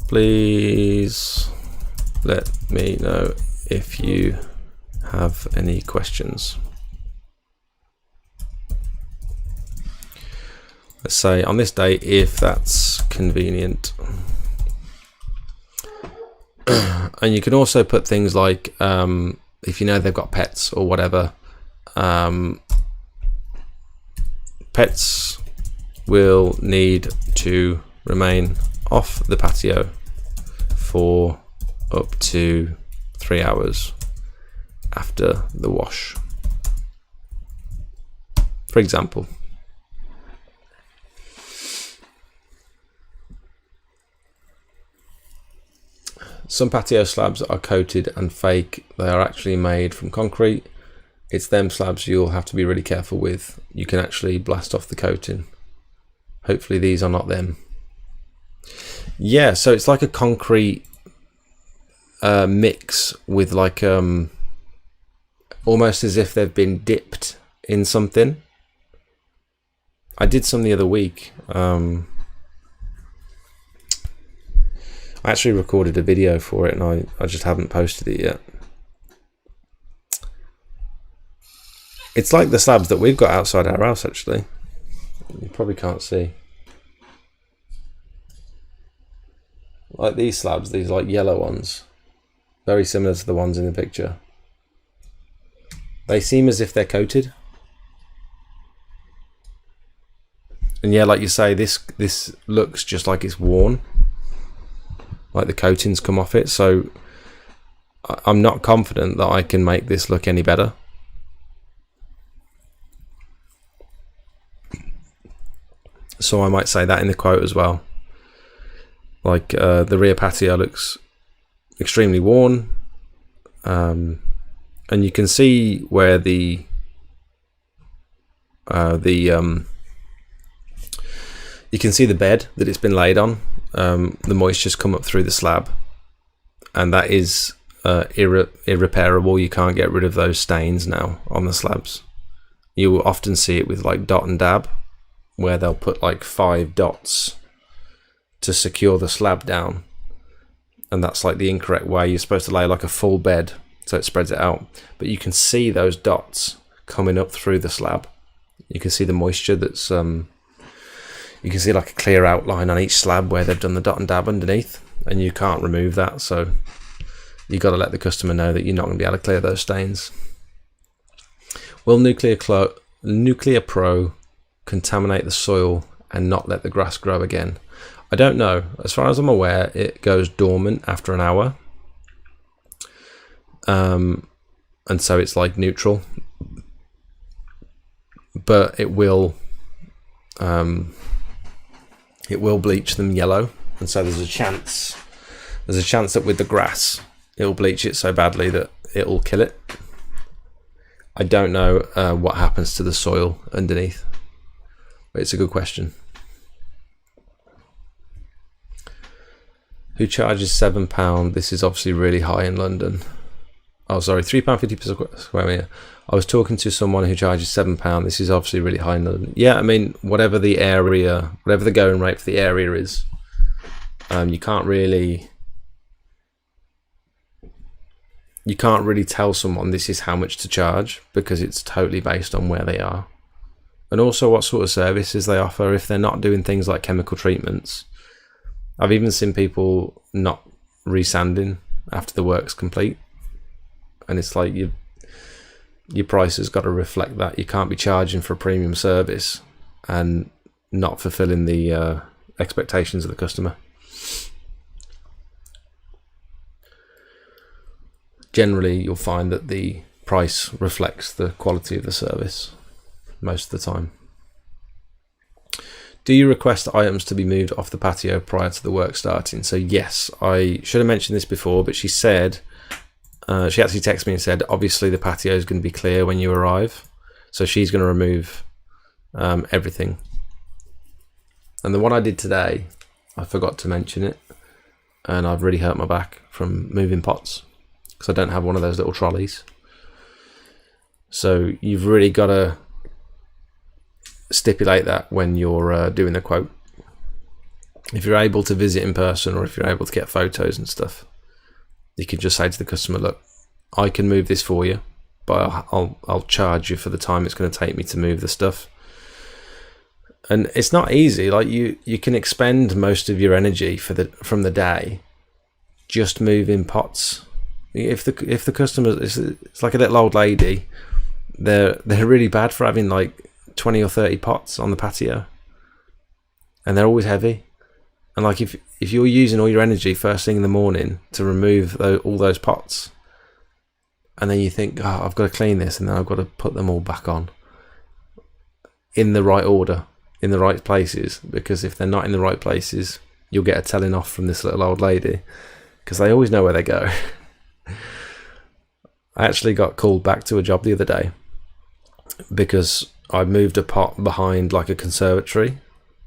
Please let me know if you have any questions. Let's say on this day, if that's convenient. And you can also put things like if you know they've got pets or whatever, pets will need to remain off the patio for up to 3 hours after the wash, for example. Some patio slabs are coated and fake. They are actually made from concrete. It's them slabs you'll have to be really careful with. You can actually blast off the coating. Hopefully these are not them. Yeah, so it's like a concrete mix with like almost as if they've been dipped in something. I did some the other week. I actually recorded a video for it, and I just haven't posted it yet. It's like the slabs that we've got outside our house, actually. You probably can't see. Like these slabs, these like yellow ones. Very similar to the ones in the picture. They seem as if they're coated. And yeah, like you say, this looks just like it's worn. Like the coatings come off it, so I'm not confident that I can make this look any better. So I might say that in the quote as well. Like the rear patio looks extremely worn, and you can see where you can see the bed that it's been laid on. The moisture's come up through the slab, and that is irreparable. You can't get rid of those stains now on the slabs. You will often see it with like dot and dab, where they'll put like 5 dots to secure the slab down, and that's like the incorrect way. You're supposed to lay like a full bed so it spreads it out, but you can see those dots coming up through the slab. You can see the moisture that's you can see like a clear outline on each slab where they've done the dot and dab underneath, and you can't remove that, so you got to let the customer know that you're not going to be able to clear those stains. Will Nuclear Pro contaminate the soil and not let the grass grow again? I don't know. As far as I'm aware, it goes dormant after an hour, and so it's like neutral, but it will bleach them yellow, and so there's a chance that with the grass it'll bleach it so badly that it'll kill it. I don't know what happens to the soil underneath, but it's a good question. Who charges £7? This is obviously really high in London. Oh, sorry, £3.50 per square metre. I was talking to someone who charges £7. This is obviously really high in London. Yeah, I mean, whatever the area, whatever the going rate for the area is, you can't really you can't really tell someone this is how much to charge, because it's totally based on where they are, and also what sort of services they offer. If they're not doing things like chemical treatments, I've even seen people not resanding after the work's complete, and it's like your price has got to reflect that. You can't be charging for a premium service and not fulfilling the expectations of the customer. Generally, you'll find that the price reflects the quality of the service most of the time. Do you request items to be moved off the patio prior to the work starting? So yes, I should have mentioned this before, but she said, she actually texted me and said, obviously the patio is going to be clear when you arrive. So she's going to remove everything. And the one I did today, I forgot to mention it, and I've really hurt my back from moving pots, because I don't have one of those little trolleys. So you've really got to stipulate that when you're doing the quote. If you're able to visit in person, or if you're able to get photos and stuff, you can just say to the customer, look, I can move this for you, but I'll charge you for the time it's going to take me to move the stuff. And it's not easy. Like you can expend most of your energy from the day just moving pots. If the customer, it's like a little old lady, they're really bad for having like 20 or 30 pots on the patio, and they're always heavy. And like if you're using all your energy first thing in the morning to remove all those pots, and then you think, oh, I've got to clean this, and then I've got to put them all back on in the right order, in the right places, because if they're not in the right places, you'll get a telling off from this little old lady, because they always know where they go. I actually got called back to a job the other day because I moved a pot behind like a conservatory,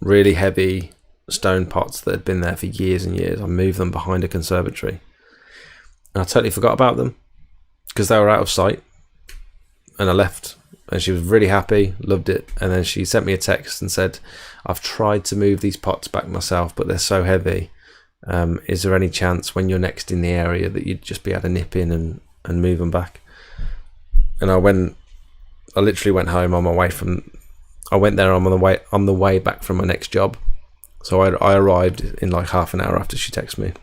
really heavy stone pots that had been there for years and years. I moved them behind a conservatory, and I totally forgot about them because they were out of sight, and I left, and she was really happy, loved it. And then she sent me a text and said, I've tried to move these pots back myself, but they're so heavy. Is there any chance when you're next in the area that you'd just be able to nip in and move them back? And I literally went home on my way on the way back from my next job. So I arrived in like half an hour after she texted me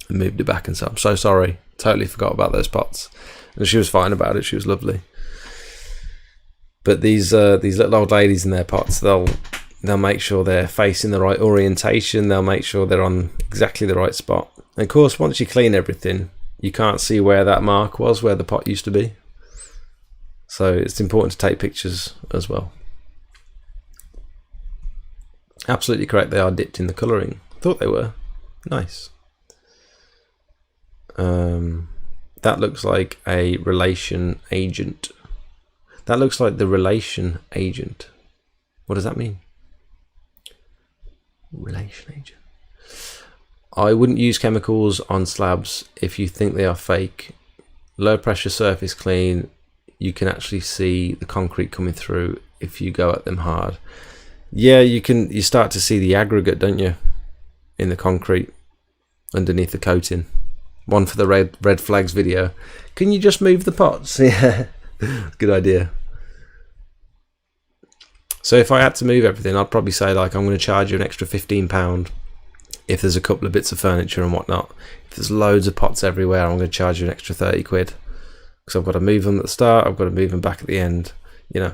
and moved it back and said, I'm so sorry, totally forgot about those pots. And she was fine about it, she was lovely. But these little old ladies in their pots, they'll make sure they're facing the right orientation, they'll make sure they're on exactly the right spot. And of course, once you clean everything, you can't see where that mark was, where the pot used to be. So it's important to take pictures as well. Absolutely correct, they are dipped in the colouring. Thought they were. Nice. That looks like a relation agent. That looks like the relation agent. What does that mean? Relation agent. I wouldn't use chemicals on slabs if you think they are fake. Low pressure surface clean, you can actually see the concrete coming through if you go at them hard. Yeah, you start to see the aggregate, don't you, in the concrete underneath the coating. One for the red flags video. Can you just move the pots? Yeah, good idea. So if I had to move everything, I'd probably say like, I'm going to charge you an extra £15 if there's a couple of bits of furniture and whatnot. If there's loads of pots everywhere, I'm going to charge you an extra 30 quid. Because I've got to move them at the start, I've got to move them back at the end, you know.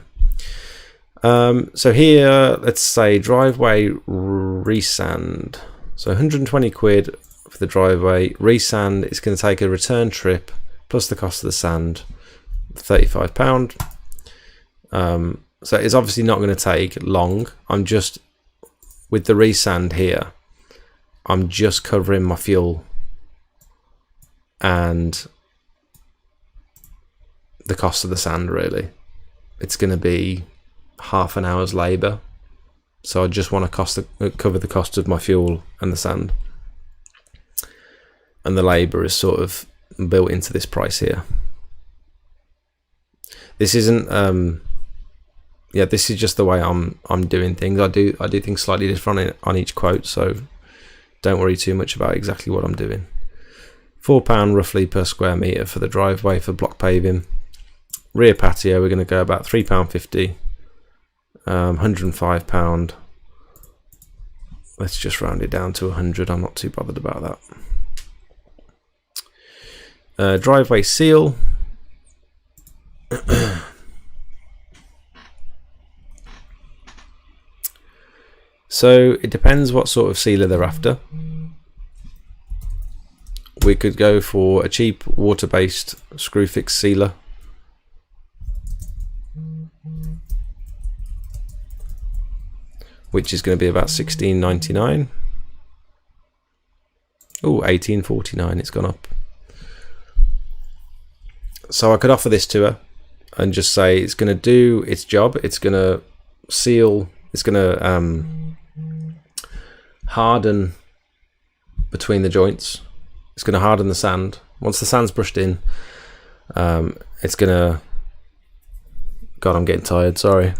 So here, let's say driveway resand. So 120 quid for the driveway. Resand is going to take a return trip plus the cost of the sand, £35. So it's obviously not going to take long. I'm just, with the resand here, I'm just covering my fuel and the cost of the sand, really. It's going to be half an hour's labour. So I just want to cover the cost of my fuel and the sand. And the labour is sort of built into this price here. This isn't this is just the way I'm doing things. I do things slightly different on each quote, so don't worry too much about exactly what I'm doing. £4 roughly per square metre for the driveway for block paving. Rear patio, we're going to go about £3.50, £105. Let's just round it down to 100. I'm not too bothered about that. Driveway seal. So it depends what sort of sealer they're after. We could go for a cheap water-based screw fix sealer. Which is going to be about $16.99. Oh, $18.49, it's gone up. So I could offer this to her and just say it's going to do its job. It's going to seal, it's going to harden between the joints. It's going to harden the sand. Once the sand's brushed in, it's going to... God, I'm getting tired, sorry.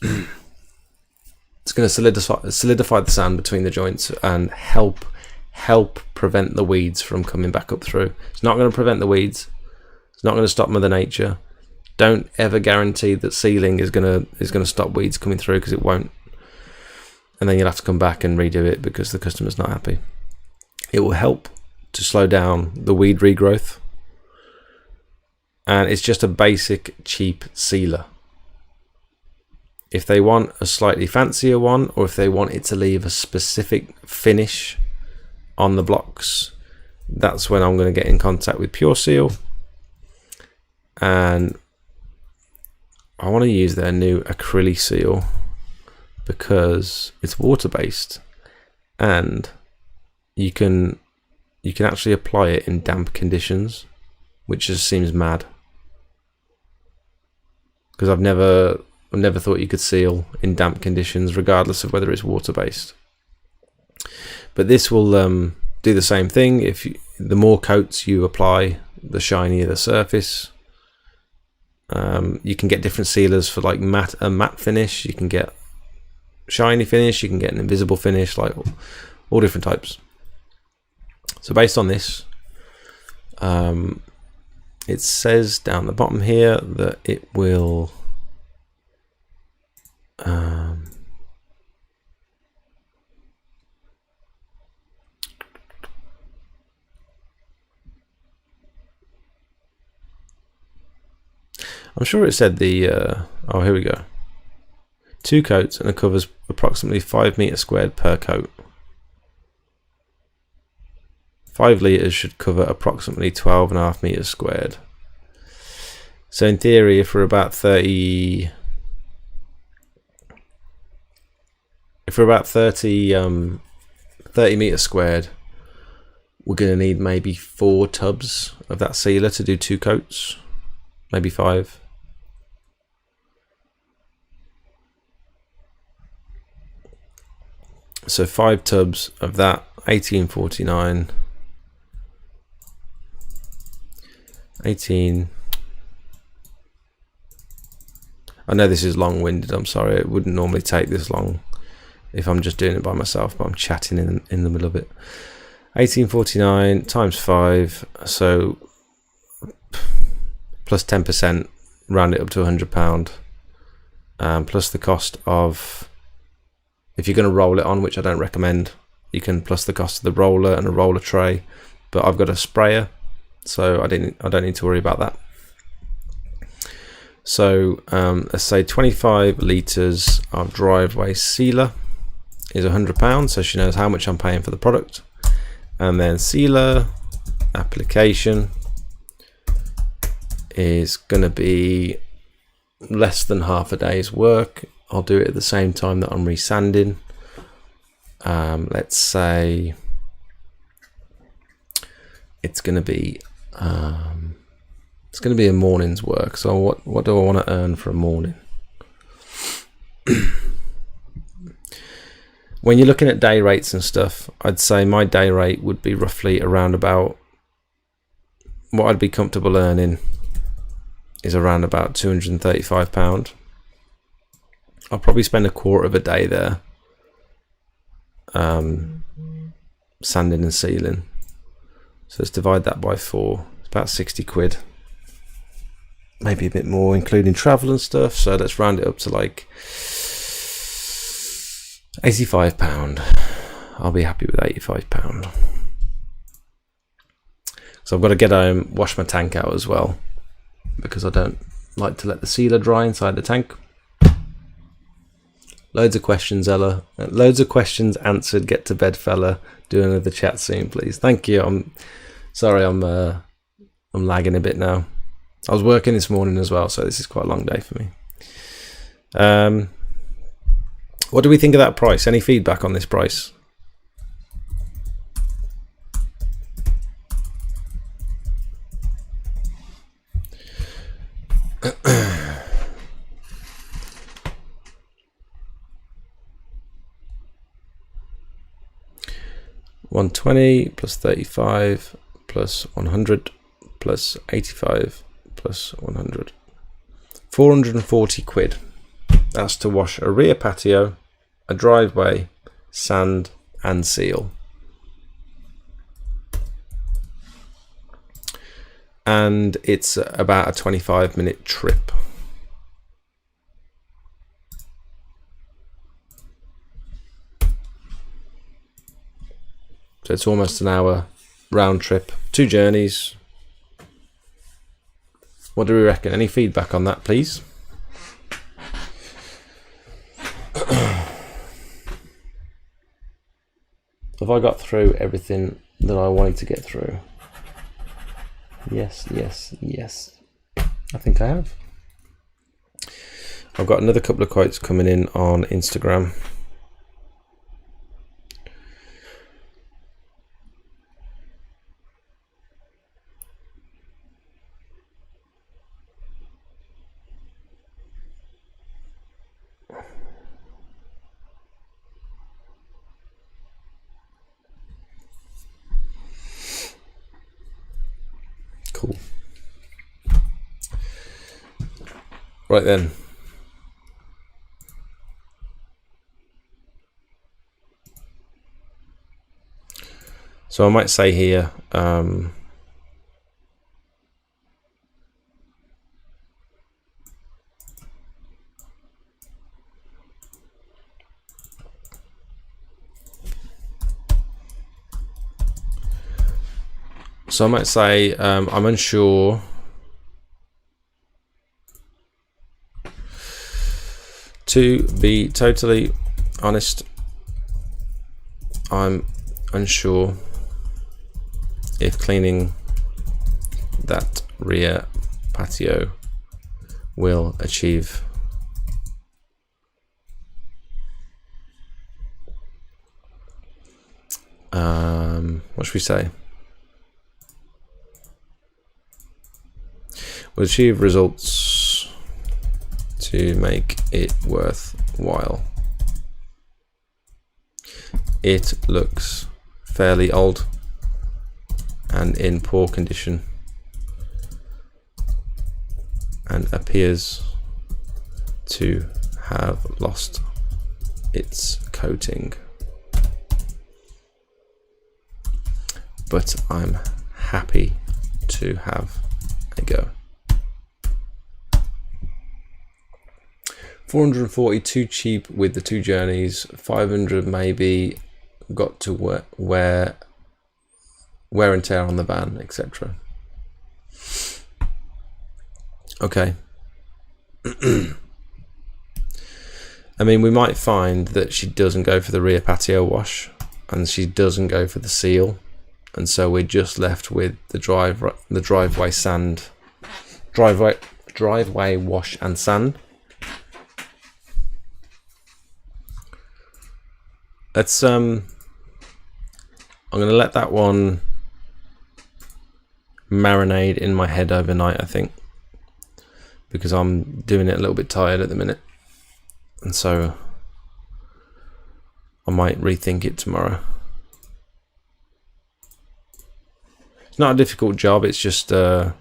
It's going to solidify the sand between the joints and help prevent the weeds from coming back up through. It's not going to prevent the weeds. It's not going to stop Mother Nature. Don't ever guarantee that sealing is going to stop weeds coming through, because it won't. And then you'll have to come back and redo it because the customer's not happy. It will help to slow down the weed regrowth. And it's just a basic cheap sealer. If they want a slightly fancier one, or if they want it to leave a specific finish on the blocks, that's when I'm going to get in contact with Pure Seal. And I want to use their new acrylic seal because it's water based, and you can actually apply it in damp conditions, which just seems mad, because I've never thought you could seal in damp conditions regardless of whether it's water based. But this will do the same thing. The more coats you apply, the shinier the surface. You can get different sealers for like a matte finish, you can get shiny finish, you can get an invisible finish, like all different types. So based on this, it says down the bottom here that it will I'm sure it said the oh, here we go. 2 coats, and it covers approximately 5 meters squared per coat. 5 litres should cover approximately 12.5 meters squared. So in theory, if we're about 30 meters squared, we're going to need maybe 4 tubs of that sealer to do 2 coats, maybe 5. So 5 tubs of that, $18.49. 18. I know this is long-winded, I'm sorry, it wouldn't normally take this long if I'm just doing it by myself, but I'm chatting in the middle of it. 18.49 times 5, so plus 10%, round it up to £100, plus the cost of, if you're going to roll it on, which I don't recommend, you can plus the cost of the roller and a roller tray, but I've got a sprayer, so I don't need to worry about that. So let's say 25 litres of driveway sealer is £100, so she knows how much I'm paying for the product. And then sealer application is going to be less than half a day's work. I'll do it at the same time that I'm resanding. Let's say it's going to be a morning's work. So what do I want to earn for a morning? When you're looking at day rates and stuff, I'd say my day rate would be roughly around about, what I'd be comfortable earning is around about £235. I'll probably spend a quarter of a day there sanding and sealing. So let's divide that by 4. It's about 60 quid. Maybe a bit more, including travel and stuff. So let's round it up to like £85. I'll be happy with £85. So I've got to get home, wash my tank out as well, because I don't like to let the sealer dry inside the tank. Loads of questions, Ella. Loads of questions answered. Get to bed, fella. Do another chat soon, please. Thank you. I'm sorry, I'm lagging a bit now. I was working this morning as well, so this is quite a long day for me. What do we think of that price? Any feedback on this price? $120 plus 35 plus 100 plus 85 plus 100. 440 quid. That's to wash a rear patio, a driveway, sand and seal. And it's about a 25-minute trip. So it's almost an hour round trip, 2 journeys. What do we reckon? Any feedback on that, please? Have I got through everything that I wanted to get through? Yes, yes, yes. I think I have. I've got another couple of quotes coming in on Instagram. Cool. Right then. So I might say here, I'm unsure. To be totally honest, I'm unsure if cleaning that rear patio will achieve what should we say? Will achieve results to make it worthwhile. It looks fairly old and in poor condition and appears to have lost its coating. But I'm happy to have a go. 440 too cheap with the 2 journeys. 500 maybe got to wear and tear on the van, etc. Okay. I mean, we might find that she doesn't go for the rear patio wash and she doesn't go for the seal, and so we're just left with the driveway wash and sand. Let's I'm gonna let that one marinate in my head overnight, I think, because I'm doing it a little bit tired at the minute, and so I might rethink it tomorrow. It's not a difficult job, it's just I'll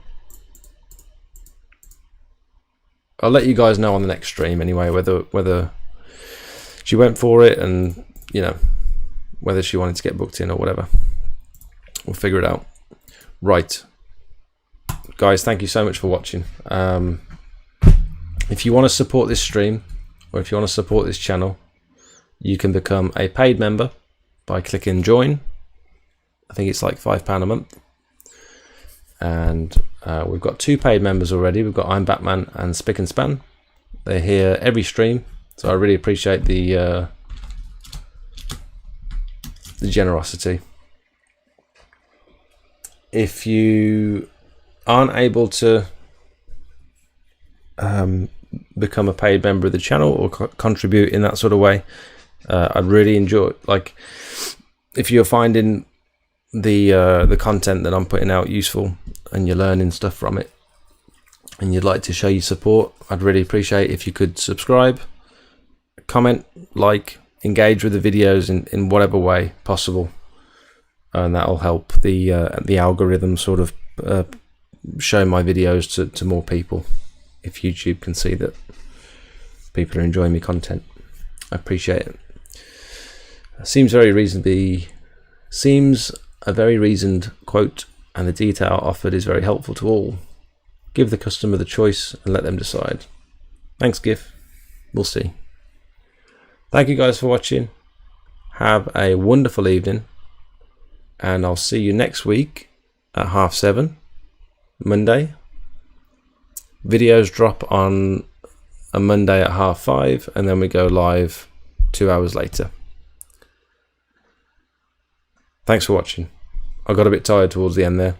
let you guys know on the next stream anyway whether she went for it and, you know, whether she wanted to get booked in or whatever. We'll figure it out. Right, guys, thank you so much for watching. If you want to support this stream, or if you want to support this channel, you can become a paid member by clicking join. I think it's like £5 a month. And we've got 2 paid members already. We've got I'm Batman and Spick and Span. They're here every stream, so I really appreciate the generosity. If you aren't able to become a paid member of the channel or contribute in that sort of way, I'd really enjoy it. Like, if you're finding the content that I'm putting out useful and you're learning stuff from it and you'd like to show your support, I'd really appreciate if you could subscribe, comment, like, engage with the videos in whatever way possible, and that'll help the algorithm sort of show my videos to more people. If YouTube can see that people are enjoying my content, I appreciate it. Seems a very reasoned quote, and the detail offered is very helpful to all. Give the customer the choice and let them decide. Thanks, GIF. We'll see. Thank you guys for watching. Have a wonderful evening, and I'll see you next week at 7:30, Monday. Videos drop on a Monday at 5:30, and then we go live 2 hours later. Thanks for watching. I got a bit tired towards the end there.